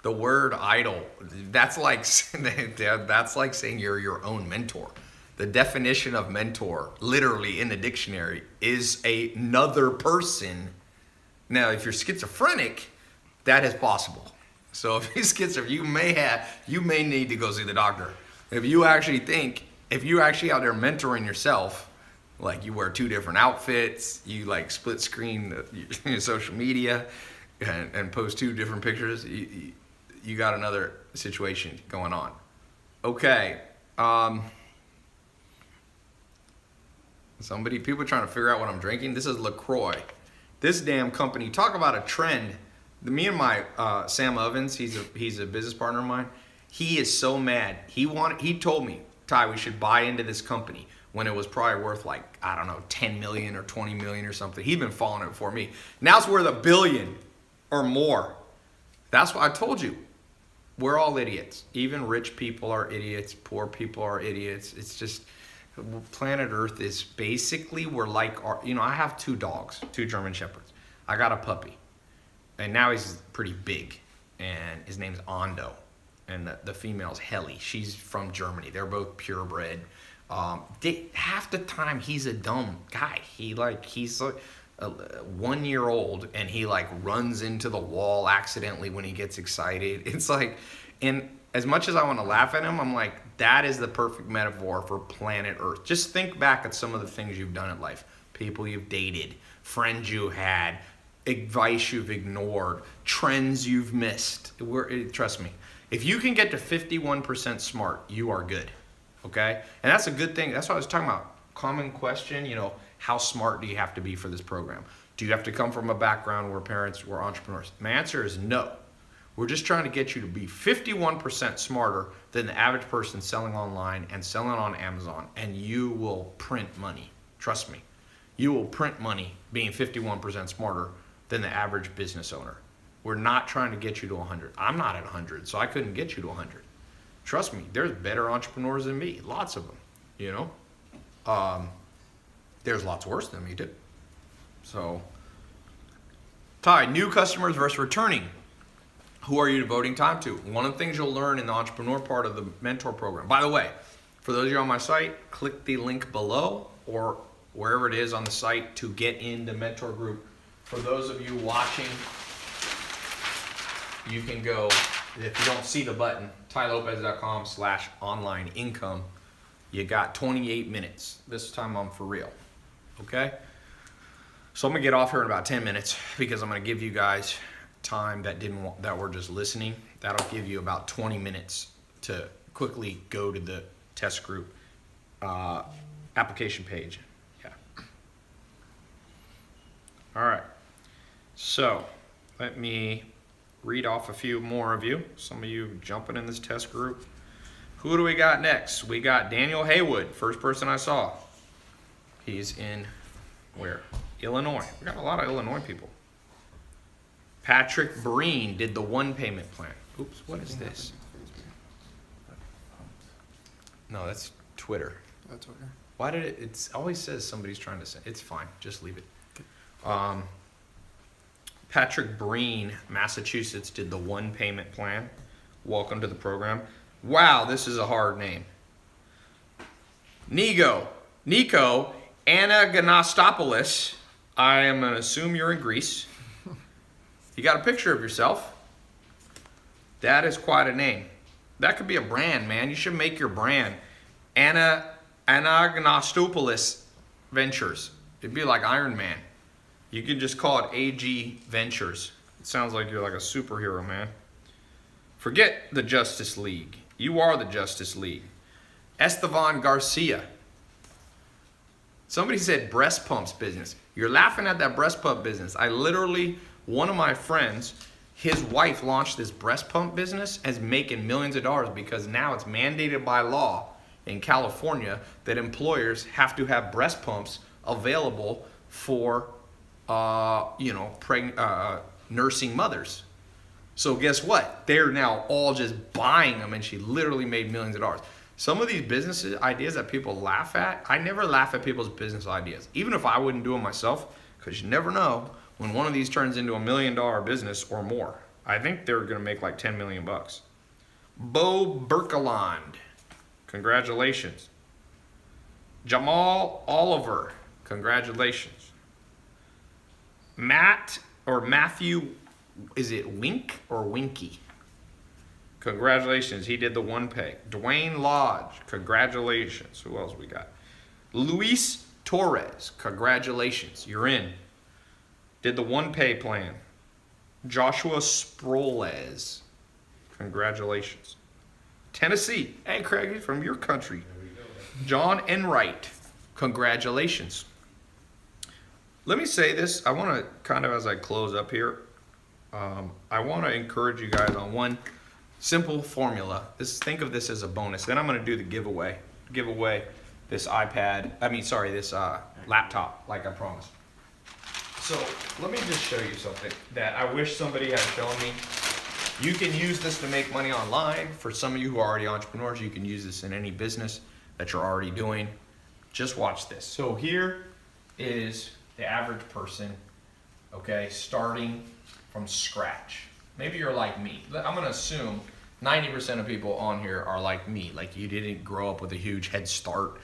The word idol, that's like saying you're your own mentor. The definition of mentor, literally in the dictionary, is another person. Now, if you're schizophrenic, that is possible. So if you're schizophrenic, you may need to go see the doctor. If you actually out there mentoring yourself, like you wear 2 different outfits, you like split screen your social media and post 2 different pictures, you got another situation going on. Okay. People are trying to figure out what I'm drinking. This is LaCroix. This damn company, talk about a trend. Me and my Sam Ovens, he's a business partner of mine. He is so mad. He told me, Ty, we should buy into this company when it was probably worth like, I don't know, 10 million or 20 million or something. He'd been following it for me. Now it's worth $1 billion or more. That's why I told you. We're all idiots. Even rich people are idiots. Poor people are idiots. It's just, planet Earth is basically, we're like, I have 2 dogs, 2 German Shepherds. I got a puppy. And now he's pretty big. And his name's Ando. And the female's Helly. She's from Germany. They're both purebred. Half the time he's a dumb guy. He's like 1 year old and he like runs into the wall accidentally when he gets excited. It's like, and as much as I want to laugh at him, I'm like, that is the perfect metaphor for planet Earth. Just think back at some of the things you've done in life. People you've dated, friends you had, advice you've ignored, trends you've missed. Trust me, if you can get to 51% smart, you are good. Okay? And that's a good thing. That's what I was talking about. Common question, how smart do you have to be for this program? Do you have to come from a background where parents were entrepreneurs? My answer is no. We're just trying to get you to be 51% smarter than the average person selling online and selling on Amazon, and you will print money. Trust me. You will print money being 51% smarter than the average business owner. We're not trying to get you to 100. I'm not at 100, so I couldn't get you to 100. Trust me, there's better entrepreneurs than me. Lots of them, There's lots worse than me, too. So, Ty, new customers versus returning. Who are you devoting time to? One of the things you'll learn in the entrepreneur part of the mentor program. By the way, for those of you on my site, click the link below or wherever it is on the site to get in the mentor group. For those of you watching, you can go, if you don't see the button, tylopez.com/online income. You got 28 minutes. This time I'm for real. Okay? So I'm gonna get off here in about 10 minutes because I'm gonna give you guys time that were just listening. That'll give you about 20 minutes to quickly go to the test group application page. Yeah. All right. So let me read off a few more of you. Some of you jumping in this test group. Who do we got next? We got Daniel Haywood, first person I saw. He's in where? Illinois. We got a lot of Illinois people. Patrick Breen did the 1 payment plan. Oops, what is this? No, that's Twitter.
That's okay.
Why did it always says somebody's trying to say, it's fine, just leave it. Patrick Breen, Massachusetts, did the 1 payment plan. Welcome to the program. Wow, this is a hard name. Nico Anagastopoulos. I am going to assume you're in Greece. You got a picture of yourself. That is quite a name. That could be a brand, man. You should make your brand. Anagastopoulos Ventures. It'd be like Iron Man. You can just call it AG Ventures. It sounds like you're like a superhero, man. Forget the Justice League. You are the Justice League. Estevan Garcia. Somebody said breast pumps business. You're laughing at that breast pump business. One of my friends, his wife launched this breast pump business and is making millions of dollars because now it's mandated by law in California that employers have to have breast pumps available for, nursing mothers. So guess what? They're now all just buying them, and she literally made millions of dollars. Some of these business ideas that people laugh at, I never laugh at people's business ideas, even if I wouldn't do them myself, because you never know when one of these turns into $1 million business or more. I think they're going to make like 10 million bucks. Bo Berkeland, congratulations. Jamal Oliver, congratulations. Matthew, is it Wink or Winky? Congratulations, he did the one pay. Dwayne Lodge, congratulations. Who else we got? Luis Torres, congratulations, you're in. Did the one pay plan. Joshua Sproles, congratulations. Tennessee, hey Craig, he's from your country. John Enright, congratulations. Let me say this, I want to kind of, as I close up here, I want to encourage you guys on one simple formula. Think of this as a bonus. Then I'm going to do the giveaway. Give away this this laptop, like I promised. So let me just show you something that I wish somebody had shown me. You can use this to make money online. For some of you who are already entrepreneurs, you can use this in any business that you're already doing. Just watch this. So here is the average person, okay, starting from scratch. Maybe you're like me. I'm gonna assume 90% of people on here are like me. Like you didn't grow up with a huge head start.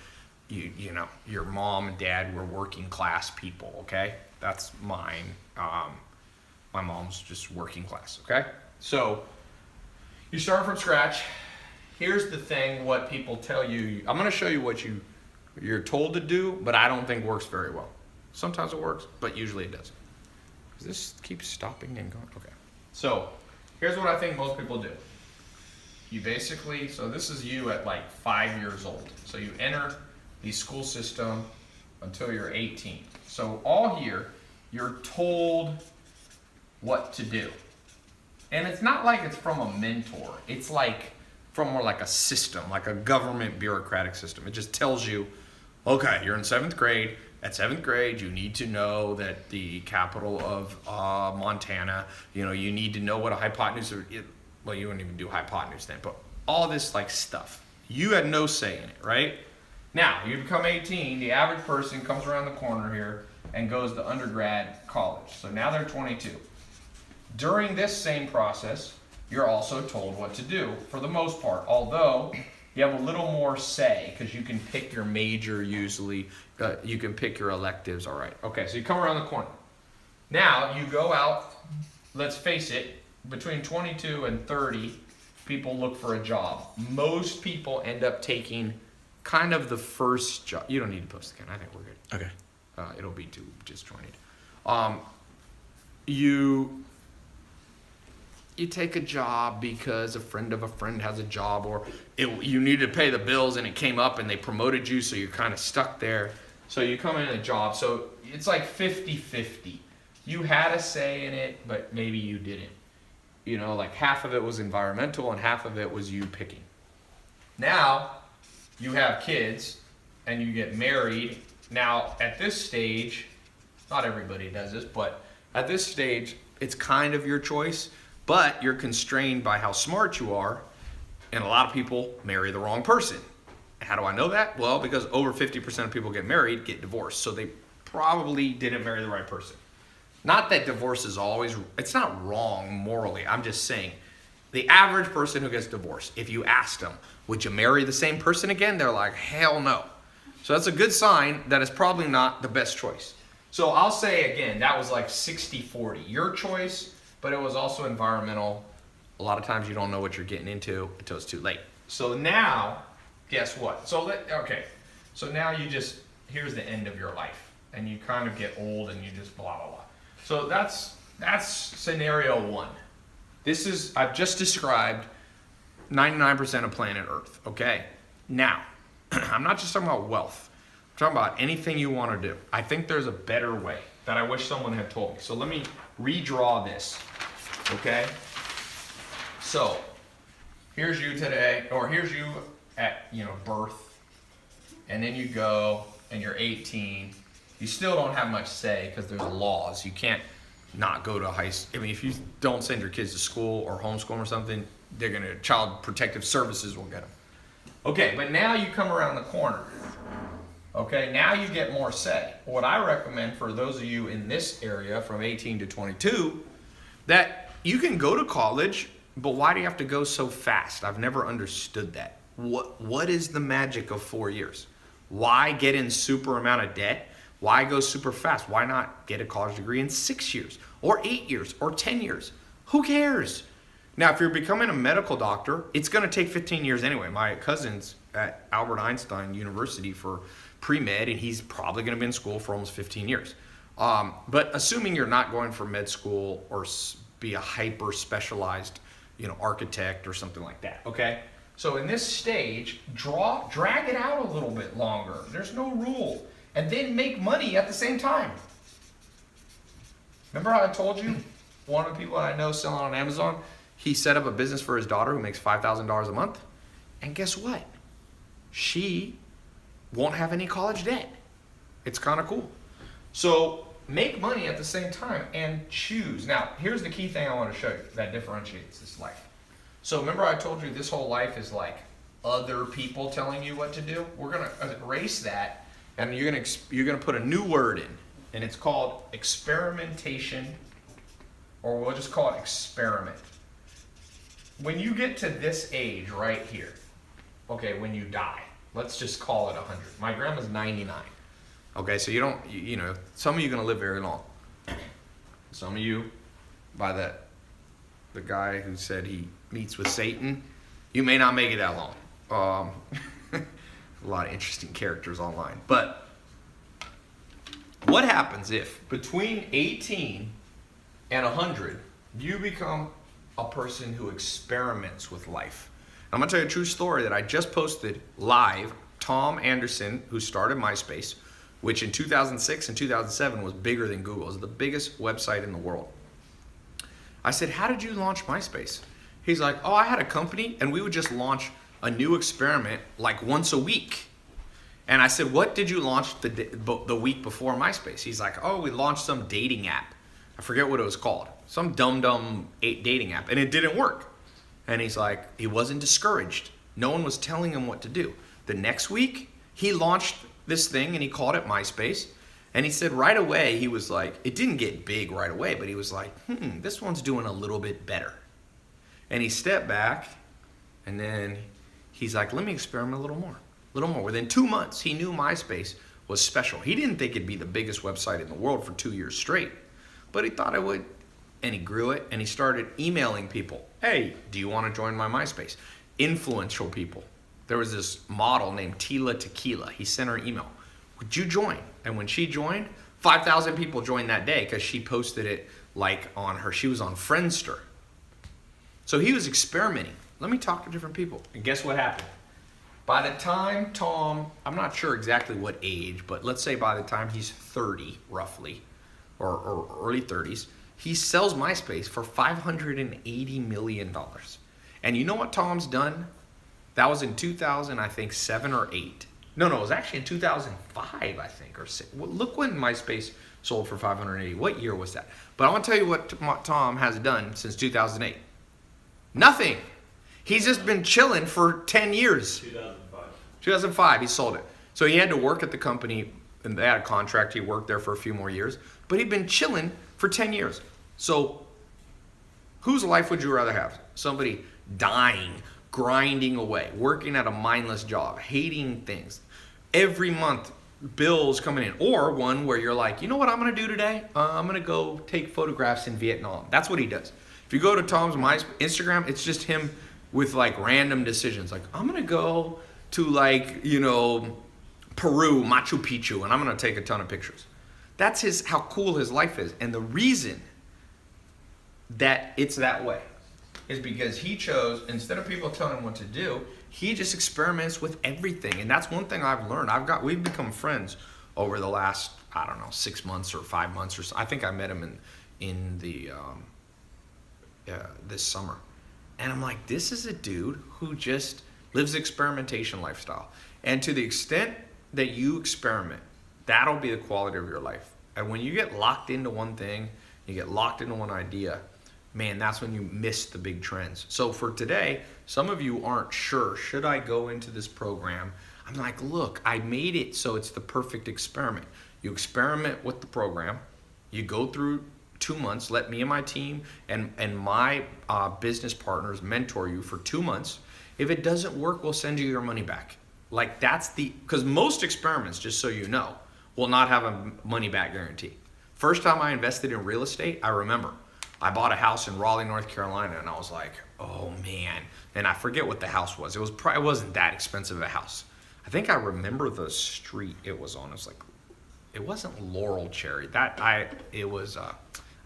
You know, your mom and dad were working class people, okay? That's mine. My mom's just working class, okay? So you start from scratch. Here's the thing, what people tell you. I'm gonna show you what you're told to do, but I don't think works very well. Sometimes it works, but usually it doesn't. Does this keep stopping and going? Okay. So here's what I think most people do. You basically, so this is you at like 5 years old. So you enter the school system until you're 18. So all here, you're told what to do. And it's not like it's from a mentor. It's like from more like a system, like a government bureaucratic system. It just tells you, okay, you're in 7th grade. At 7th grade, you need to know that the capital of Montana, you need to know what a hypotenuse, well, you wouldn't even do hypotenuse then, but all this like stuff. You had no say in it, right? Now, you become 18, the average person comes around the corner here and goes to undergrad college. So now they're 22. During this same process, you're also told what to do for the most part, although you have a little more say because you can pick your major usually. You can pick your electives, all right. Okay, so you come around the corner. Now you go out, let's face it, between 22 and 30, people look for a job. Most people end up taking kind of the first job. You don't need to post again, I think we're good.
Okay.
It'll be too disjointed. You take a job because a friend of a friend has a job, or you need to pay the bills and it came up and they promoted you, so you're kind of stuck there. So you come in a job, so it's like 50-50. You had a say in it, but maybe you didn't. Like half of it was environmental and half of it was you picking. Now, you have kids and you get married. Now, at this stage, not everybody does this, but at this stage, it's kind of your choice, but you're constrained by how smart you are, and a lot of people marry the wrong person. How do I know that? Well, because over 50% of people get married, get divorced, so they probably didn't marry the right person. Not that divorce is always, it's not wrong morally, I'm just saying, the average person who gets divorced, if you asked them, would you marry the same person again? They're like, hell no. So that's a good sign that it's probably not the best choice. So I'll say again, that was like 60-40. Your choice, but it was also environmental. A lot of times you don't know what you're getting into until it's too late. So now, guess what? So now here's the end of your life. And you kind of get old and you just blah, blah, blah. So that's scenario one. I've just described 99% of planet Earth, okay? Now, I'm not just talking about wealth. I'm talking about anything you want to do. I think there's a better way that I wish someone had told me. So let me redraw this, okay? So here's you today, or here's you at birth, and then you go and you're 18. You still don't have much say because there's laws. You can't not go to I mean, if you don't send your kids to school or homeschool them or something, they're gonna, Child Protective Services will get them. Okay, but now you come around the corner. Okay, now you get more say. What I recommend for those of you in this area from 18 to 22, that you can go to college, but why do you have to go so fast? I've never understood that. What is the magic of 4 years? Why get in super amount of debt? Why go super fast? Why not get a college degree in 6 years or 8 years or 10 years? Who cares? Now, if you're becoming a medical doctor, it's going to take 15 years anyway. My cousin's at Albert Einstein University for pre-med, and he's probably going to be in school for almost 15 years. But assuming you're not going for med school or be a hyper specialized, architect or something like that, okay? So in this stage, drag it out a little bit longer. There's no rule. And then make money at the same time. Remember how I told you one of the people I know selling on Amazon, he set up a business for his daughter who makes $5,000 a month. And guess what? She won't have any college debt. It's kind of cool. So make money at the same time and choose. Now, here's the key thing I want to show you that differentiates this life. So remember I told you this whole life is like other people telling you what to do? We're going to erase that, and you're going to put a new word in, and it's called experimentation, or we'll just call it experiment. When you get to this age right here, okay, when you die, let's just call it 100. My grandma's 99. Okay, so some of you are going to live very long. Some of you, by the guy who said he meets with Satan, you may not make it that long. A lot of interesting characters online. But what happens if between 18 and 100, you become a person who experiments with life? I'm going to tell you a true story that I just posted live. Tom Anderson, who started MySpace, which in 2006 and 2007 was bigger than Google. It was the biggest website in the world. I said, how did you launch MySpace? He's like, I had a company and we would just launch a new experiment like once a week. And I said, what did you launch the week before MySpace? He's like, we launched some dating app. I forget what it was called. Some dumb dating app. And it didn't work. And he's like, he wasn't discouraged. No one was telling him what to do. The next week, he launched this thing and he called it MySpace. And he said right away, he was like, it didn't get big right away, but he was like, this one's doing a little bit better. And he stepped back and then he's like, let me experiment a little more. Within 2 months, he knew MySpace was special. He didn't think it'd be the biggest website in the world for 2 years straight, but he thought it would. And he grew it and he started emailing people. Hey, do you want to join my MySpace? Influential people. There was this model named Tila Tequila. He sent her an email. Would you join? And when she joined, 5,000 people joined that day because she posted it she was on Friendster. So he was experimenting. Let me talk to different people. And guess what happened? By the time Tom, I'm not sure exactly what age, but let's say by the time he's 30 roughly, or early 30s, he sells MySpace for $580 million. And you know what Tom's done? That was in 2000, I think, 7 or 8. No, it was actually in 2005, I think, or 6. Well, look when MySpace sold for 580. What year was that? But I want to tell you what Tom has done since 2008. Nothing. He's just been chilling for 10 years. 2005, he sold it. So he had to work at the company, and they had a contract. He worked there for a few more years. But he'd been chilling for 10 years. So whose life would you rather have? Somebody dying, grinding away, working at a mindless job, hating things. Every month, bills coming in. Or one where you're like, you know what I'm going to do today? I'm going to go take photographs in Vietnam. That's what he does. If you go to Tom's Instagram, it's just him with like random decisions. Like, I'm going to go to Peru, Machu Picchu, and I'm going to take a ton of pictures. That's how cool his life is. And the reason that it's that way is because he chose, instead of people telling him what to do, he just experiments with everything. And that's one thing I've learned. We've become friends over the last, 6 months or 5 months or so. I think I met him in this summer. And I'm like, this is a dude who just lives the experimentation lifestyle. And to the extent that you experiment, that'll be the quality of your life. And when you get locked into one thing, you get locked into one idea, man, that's when you miss the big trends. So for today, some of you aren't sure, should I go into this program? I'm like, look, I made it so it's the perfect experiment. You experiment with the program, you go through 2 months, let me and my team and my business partners mentor you for 2 months. If it doesn't work, we'll send you your money back. Like that's because most experiments, just so you know, will not have a money back guarantee. First time I invested in real estate, I remember I bought a house in Raleigh, North Carolina, and I was like, oh man. And I forget what the house was. It wasn't that expensive a house. I think I remember the street it was on. It was like, it wasn't Laurel Cherry. I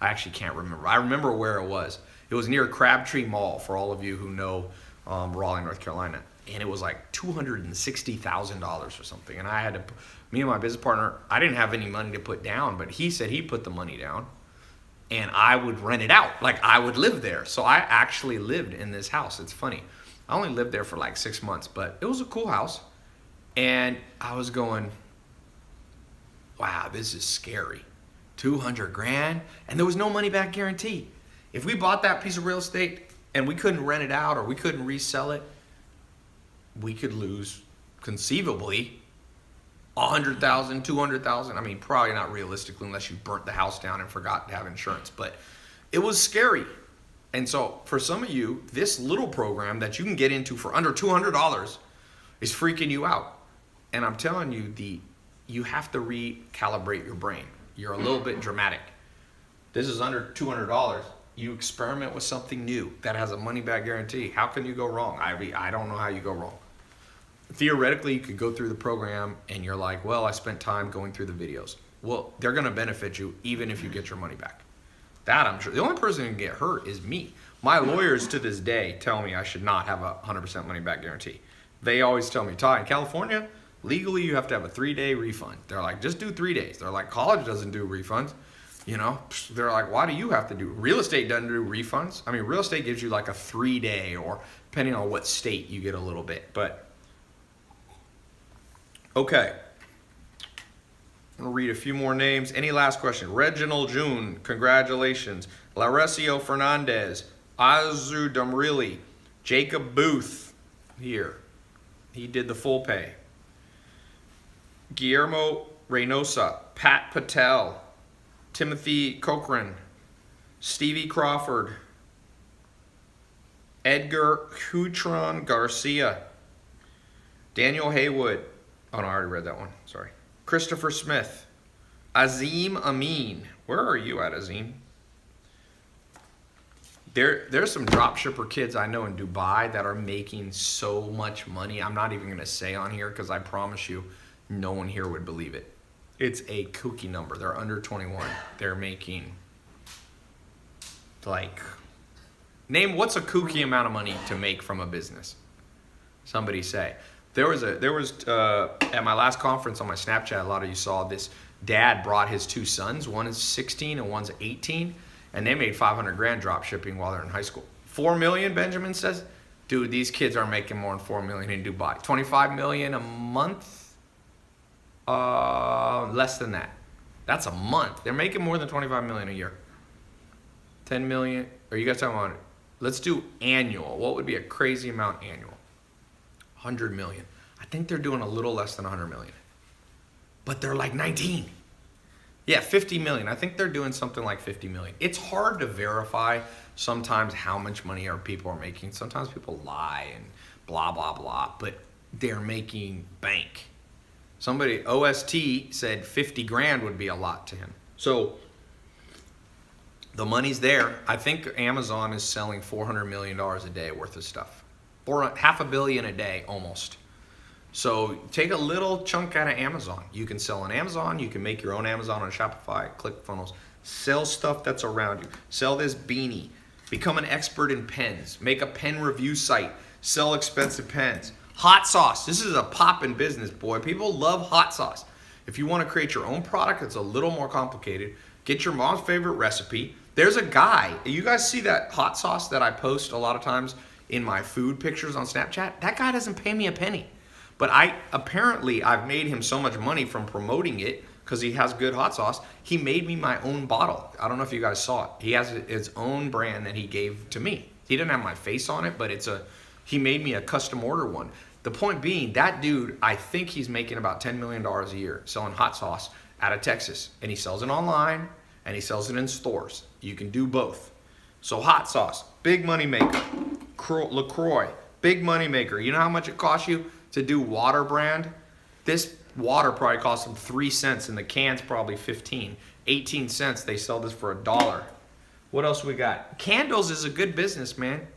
actually can't remember. I remember where it was. It was near Crabtree Mall, for all of you who know Raleigh, North Carolina. And it was like $260,000 or something. And I had to, me and my business partner, I didn't have any money to put down, but he said he put the money down and I would rent it out. Like I would live there. So I actually lived in this house. It's funny. I only lived there for like 6 months, but it was a cool house. And I was going, wow, this is scary. 200 grand, and there was no money back guarantee. If we bought that piece of real estate and we couldn't rent it out or we couldn't resell it, we could lose conceivably 100,000, 200,000. I mean, probably not realistically unless you burnt the house down and forgot to have insurance, but it was scary. And so for some of you, this little program that you can get into for under $200 is freaking you out. And I'm telling you, you have to recalibrate your brain. You're a little bit dramatic. This is under $200. You experiment with something new that has a money back guarantee. How can you go wrong? I don't know how you go wrong. Theoretically, you could go through the program and you're like, well, I spent time going through the videos. Well, they're going to benefit you even if you get your money back. That I'm sure. The only person who can get hurt is me. My lawyers to this day tell me I should not have a 100% money back guarantee. They always tell me, Ty, in California, legally you have to have a 3-day refund. They're like, just do 3 days. They're like, college doesn't do refunds. You know, they're like, why do you have to do? Real estate doesn't do refunds. I mean, real estate gives you like a 3-day, or depending on what state, you get a little bit. But okay, I'm gonna read a few more names. Any last question? Reginald June, congratulations. Laresio Fernandez, Azu Damrili, Jacob Booth here. He did the full pay. Guillermo Reynosa, Pat Patel, Timothy Cochran, Stevie Crawford, Edgar Hutron Garcia, Daniel Haywood. Oh no, I already read that one. Sorry. Christopher Smith, Azim Amin. Where are you at, Azim? There's some dropshipper kids I know in Dubai that are making so much money. I'm not even going to say on here because I promise you no one here would believe it. It's a kooky number. They're under 21. They're making like, name what's a kooky amount of money to make from a business? Somebody say. There was at my last conference on my Snapchat, a lot of you saw this. Dad brought his 2 sons. One is 16 and one's 18. And they made 500 grand drop shipping while they're in high school. 4 million, Benjamin says. Dude, these kids are making more than 4 million in Dubai. 25 million a month? Less than that. That's a month. They're making more than 25 million a year. 10 million. Are you guys talking about, let's do annual. What would be a crazy amount annual? 100 million. I think they're doing a little less than 100 million. But they're like 19. Yeah, 50 million. I think they're doing something like 50 million. It's hard to verify sometimes how much money people are making. Sometimes people lie and blah, blah, blah. But they're making bank. Somebody, OST, said 50 grand would be a lot to him. So the money's there. I think Amazon is selling $400 million a day worth of stuff. Or $500 million a day almost. So take a little chunk out of Amazon. You can sell on Amazon. You can make your own Amazon on Shopify, ClickFunnels. Sell stuff that's around you. Sell this beanie. Become an expert in pens. Make a pen review site. Sell expensive pens. Hot sauce. This is a poppin' business, boy. People love hot sauce. If you want to create your own product, it's a little more complicated. Get your mom's favorite recipe. There's a guy. You guys see that hot sauce that I post a lot of times in my food pictures on Snapchat? That guy doesn't pay me a penny. But I've made him so much money from promoting it because he has good hot sauce. He made me my own bottle. I don't know if you guys saw it. He has his own brand that he gave to me. He didn't have my face on it, but he made me a custom order one. The point being, that dude, I think he's making about $10 million a year selling hot sauce out of Texas. And he sells it online and he sells it in stores. You can do both. So hot sauce, big money maker. LaCroix, big money maker. You know how much it costs you to do water brand? This water probably costs them 3 cents and the can's probably 15. 18 cents, they sell this for $1. What else we got? Candles is a good business, man.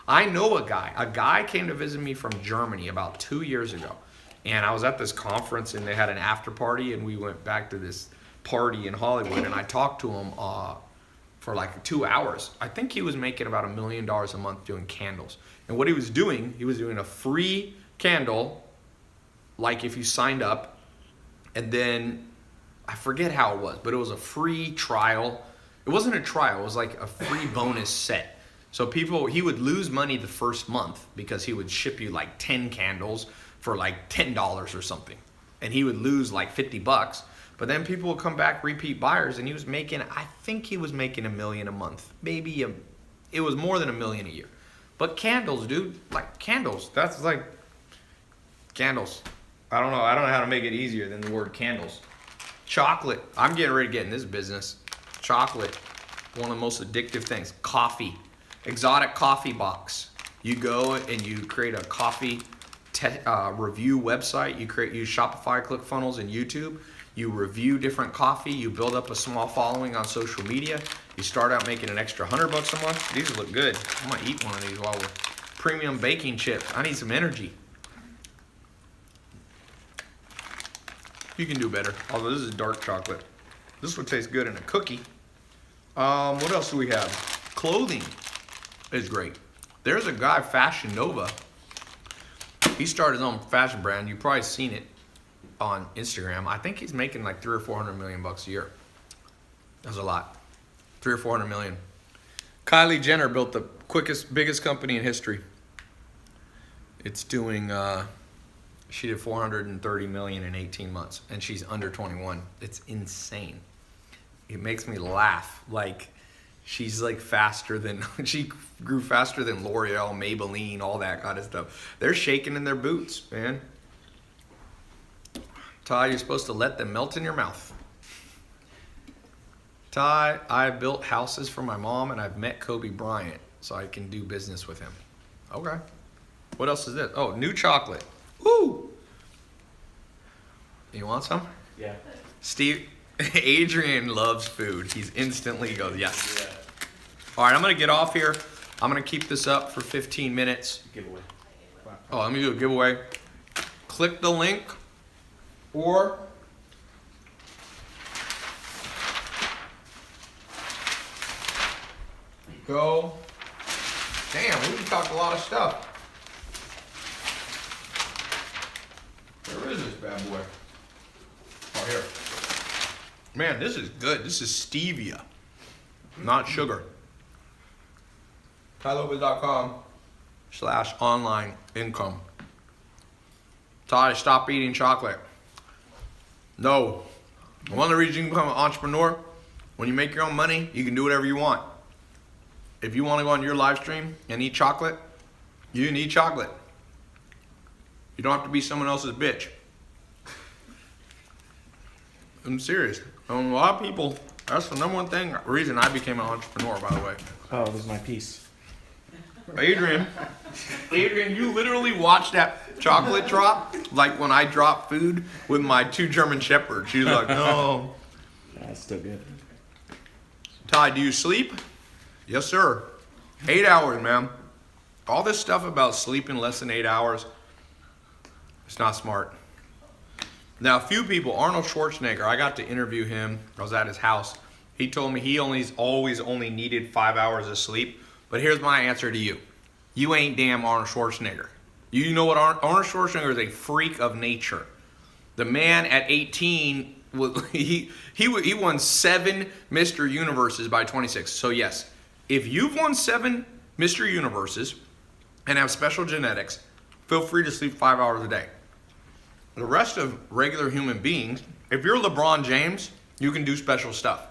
I know a guy. A guy came to visit me from Germany about 2 years ago. And I was at this conference and they had an after party and we went back to this party in Hollywood and I talked to him for like 2 hours. I think he was making about $1 million a month doing candles. And what he was doing a free candle, like if you signed up, and then I forget how it was, but it was a free trial. It wasn't a trial, it was like a free bonus set. So he would lose money the first month because he would ship you like 10 candles for like $10 or something. And he would lose like $50. But then people would come back, repeat buyers, and I think he was making $1 million a month. It was more than $1 million a year. But candles, dude, like candles, that's like candles. I don't know how to make it easier than the word candles. Chocolate, I'm getting ready to get in this business. Chocolate, one of the most addictive things. Coffee, exotic coffee box. You go and you create a coffee review website. You use Shopify, ClickFunnels, and YouTube. You review different coffee. You build up a small following on social media. You start out making an extra $100 a month. These look good. I'm gonna eat one of these while we're premium baking chips. I need some energy. You can do better. Although this is dark chocolate. This would taste good in a cookie. What else do we have? Clothing is great. There's a guy, Fashion Nova. He started his own fashion brand. You've probably seen it on Instagram. I think he's making like 300 or 400 million bucks a year. That's a lot. 300 or 400 million. Kylie Jenner built the biggest company in history. It's doing, she did 430 million in 18 months and she's under 21. It's insane. It makes me laugh. Like, she's like she grew faster than L'Oreal, Maybelline, all that kind of stuff. They're shaking in their boots, man. Ty, you're supposed to let them melt in your mouth. Ty, I built houses for my mom and I've met Kobe Bryant, so I can do business with him. Okay. What else is this? Oh, new chocolate. Woo! You want some?
Yeah.
Adrian loves food. He's instantly goes, yes. Yeah. All right, I'm going to get off here. I'm going to keep this up for 15 minutes.
Giveaway.
Oh, let me do a giveaway. Click the link or go. Damn, we can talk a lot of stuff. Where is this bad boy? Oh, here. Man, this is good. This is stevia, not sugar. tylopez.com/online income. Ty, stop eating chocolate. No. One of the reasons you can become an entrepreneur, when you make your own money, you can do whatever you want. If you want to go on your live stream and eat chocolate, you can eat chocolate. You don't have to be someone else's bitch. I'm serious. A lot of people, that's the number one reason I became an entrepreneur, by the way.
Oh, this is my piece.
Adrian, you literally watched that chocolate drop like when I drop food with my 2 German Shepherds. She's like, no.
That's still good.
Ty, do you sleep? Yes, sir. 8 hours, man. All this stuff about sleeping less than 8 hours, it's not smart. Now, a few people, Arnold Schwarzenegger, I got to interview him. I was at his house. He told me he always only needed 5 hours of sleep. But here's my answer to you. You ain't damn Arnold Schwarzenegger. You know what? Arnold Schwarzenegger is a freak of nature. The man at 18, he won 7 Mr. Universes by 26. So yes, if you've won 7 Mr. Universes and have special genetics, feel free to sleep 5 hours a day. the rest of regular human beings, if you're LeBron James, you can do special stuff.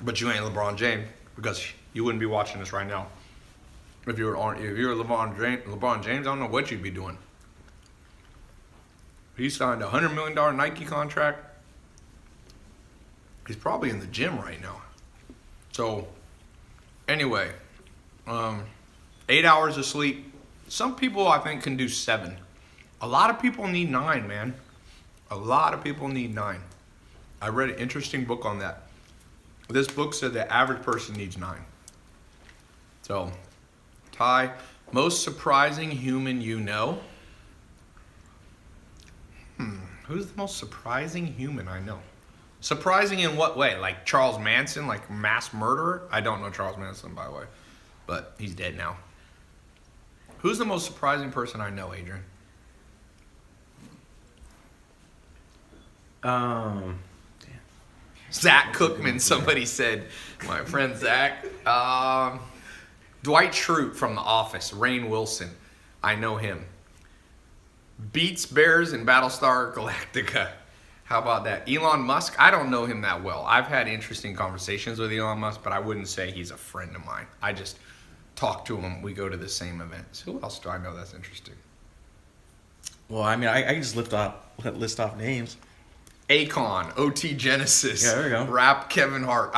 But you ain't LeBron James because you wouldn't be watching this right now. If you were LeBron James, I don't know what you'd be doing. He signed a $100 million Nike contract. He's probably in the gym right now. So, anyway, 8 hours of sleep. Some people I think can do 7. A lot of people need 9, man. A lot of people need 9. I read an interesting book on that. This book said the average person needs 9. So, Ty, most surprising human you know? Who's the most surprising human I know? Surprising in what way? Like Charles Manson, like mass murderer? I don't know Charles Manson, by the way, but he's dead now. Who's the most surprising person I know, Adrian? Zach Cookman, somebody said. My friend Zach. Dwight Schrute from The Office. Rainn Wilson. I know him. Beats Bears in Battlestar Galactica. How about that? Elon Musk, I don't know him that well. I've had interesting conversations with Elon Musk, but I wouldn't say he's a friend of mine. I just talk to him. We go to the same events. Who else do I know that's interesting?
Well, I mean, I can just list off names.
Akon, OT Genesis.
Yeah, there you go.
Rap Kevin Hart.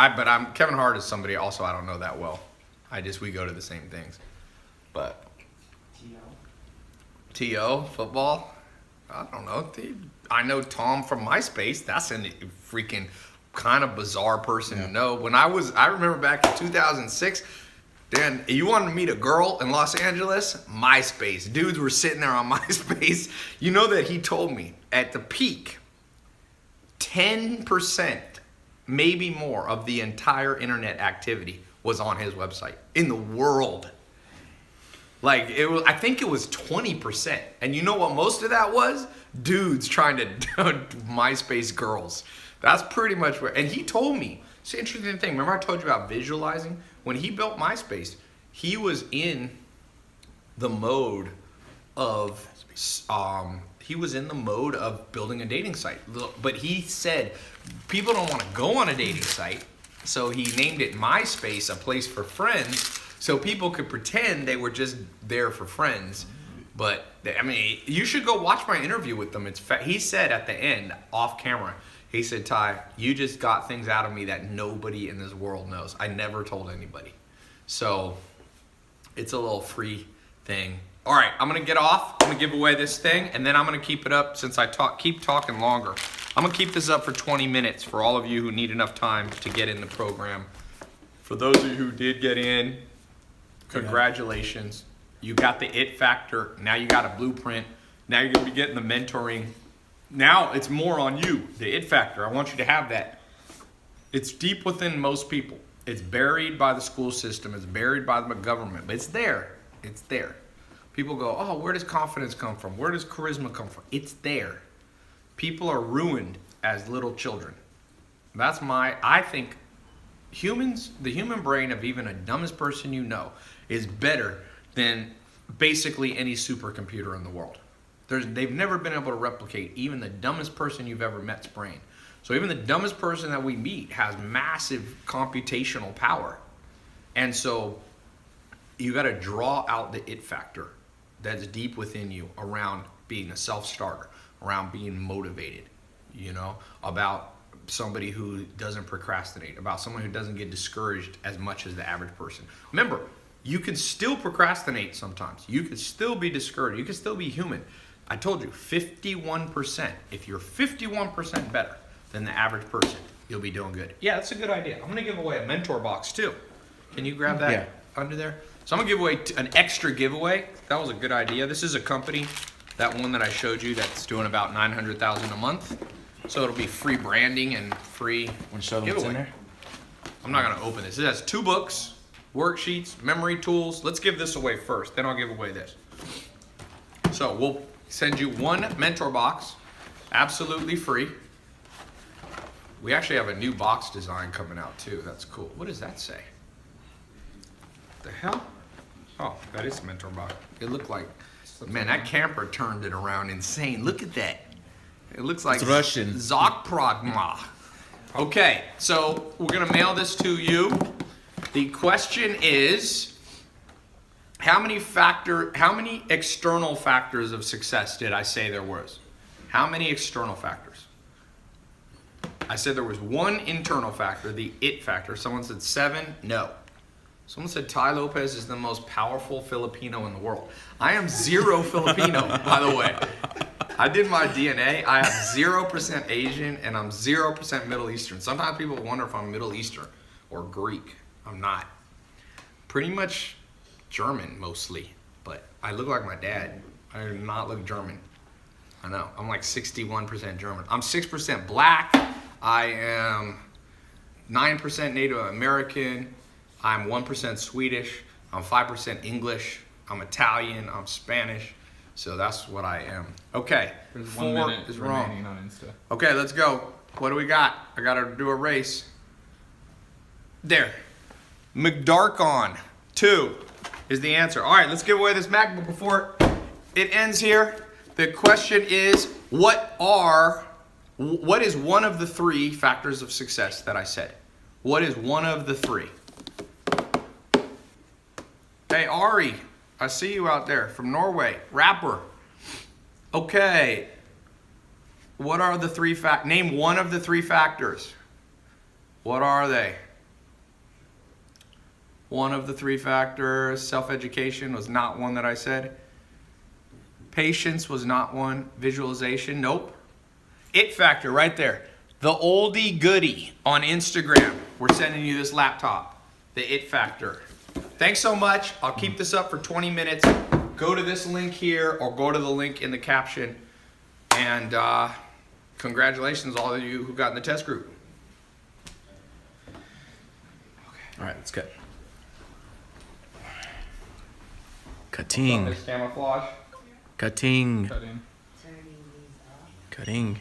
Kevin Hart is somebody also I don't know that well. We go to the same things. But T.O. football? I don't know. I know Tom from MySpace. That's a freaking kind of bizarre person to know. I remember back in 2006, Dan, you wanted to meet a girl in Los Angeles? MySpace. Dudes were sitting there on MySpace. You know that he told me at the peak, 10%, maybe more, of the entire internet activity was on his website in the world. Like, I think it was 20%. And you know what most of that was? Dudes trying to MySpace girls. That's pretty much where, and he told me, it's an interesting thing. Remember I told you about visualizing? When he built MySpace, he was in the mode of, building a dating site. But he said, people don't want to go on a dating site. So he named it MySpace, a place for friends. So people could pretend they were just there for friends. But, I mean, you should go watch my interview with them. He said at the end, off camera, he said, Ty, you just got things out of me that nobody in this world knows. I never told anybody. So, it's a little free thing. All right, I'm going to get off. I'm going to give away this thing, and then I'm going to keep it up since I keep talking longer. I'm going to keep this up for 20 minutes for all of you who need enough time to get in the program. For those of you who did get in, congratulations. You got the it factor. Now you got a blueprint. Now you're going to be getting the mentoring. Now it's more on you, the it factor. I want you to have that. It's deep within most people. It's buried by the school system. It's buried by the government. But it's there. It's there. People go, oh, where does confidence come from? Where does charisma come from? It's there. People are ruined as little children. I think the human brain of even the dumbest person you know is better than basically any supercomputer in the world. They've never been able to replicate even the dumbest person you've ever met's brain. So even the dumbest person that we meet has massive computational power. And so you got to draw out the it factor that's deep within you around being a self-starter, around being motivated, about somebody who doesn't procrastinate, about someone who doesn't get discouraged as much as the average person. Remember, you can still procrastinate sometimes. You can still be discouraged. You can still be human. I told you, 51%. If you're 51% better than the average person, you'll be doing good. Yeah, that's a good idea. I'm going to give away a mentor box too. Can you grab that under there? So I'm going to give away an extra giveaway. That was a good idea. This is a company, that one that I showed you, that's doing about $900,000 a month. So it'll be free branding and free giveaway. In there? I'm not going to open this. It has 2 books, worksheets, memory tools. Let's give this away first. Then I'll give away this. So we'll send you 1 mentor box, absolutely free. We actually have a new box design coming out too. That's cool. What does that say? The hell? Oh, that is a mentor box. It looked like, man, that camper turned it around insane. Look at that. It looks like
It's Russian.
Zakpragma. Okay, so we're gonna mail this to you. The question is, how many external factors of success did I say there was? How many external factors? I said there was one internal factor, the it factor. Someone said 7. No. Someone said Tai Lopez is the most powerful Filipino in the world. I am 0 Filipino, by the way. I did my DNA. I have 0% Asian and I'm 0% Middle Eastern. Sometimes people wonder if I'm Middle Eastern or Greek. I'm not. Pretty much German mostly, but I look like my dad. I do not look German. I know. I'm like 61% German. I'm 6% black. I am 9% Native American. I'm 1% Swedish. I'm 5% English. I'm Italian. I'm Spanish. So that's what I am. Okay.
There's
4
1 minute
is
remaining
wrong.
on Insta.
Okay, let's go. What do we got? I got to do a race. There. McDarkon 2 is the answer. All right, let's give away this MacBook before it ends here. The question is, what is one of the 3 factors of success that I said? What is one of the 3? Hey, Ari, I see you out there from Norway. Rapper. Okay. What are the 3 name one of the 3 factors. What are they? One of the 3 factors. Self-education was not one that I said. Patience was not one. Visualization, nope. It factor right there. The oldie goodie on Instagram. We're sending you this laptop. The it factor. Thanks so much. I'll keep this up for 20 minutes. Go to this link here or go to the link in the caption. And congratulations all of you who got in the test group.
All right, let's go. Cutting.
Camouflage.
Cutting.
Cutting.
Cutting.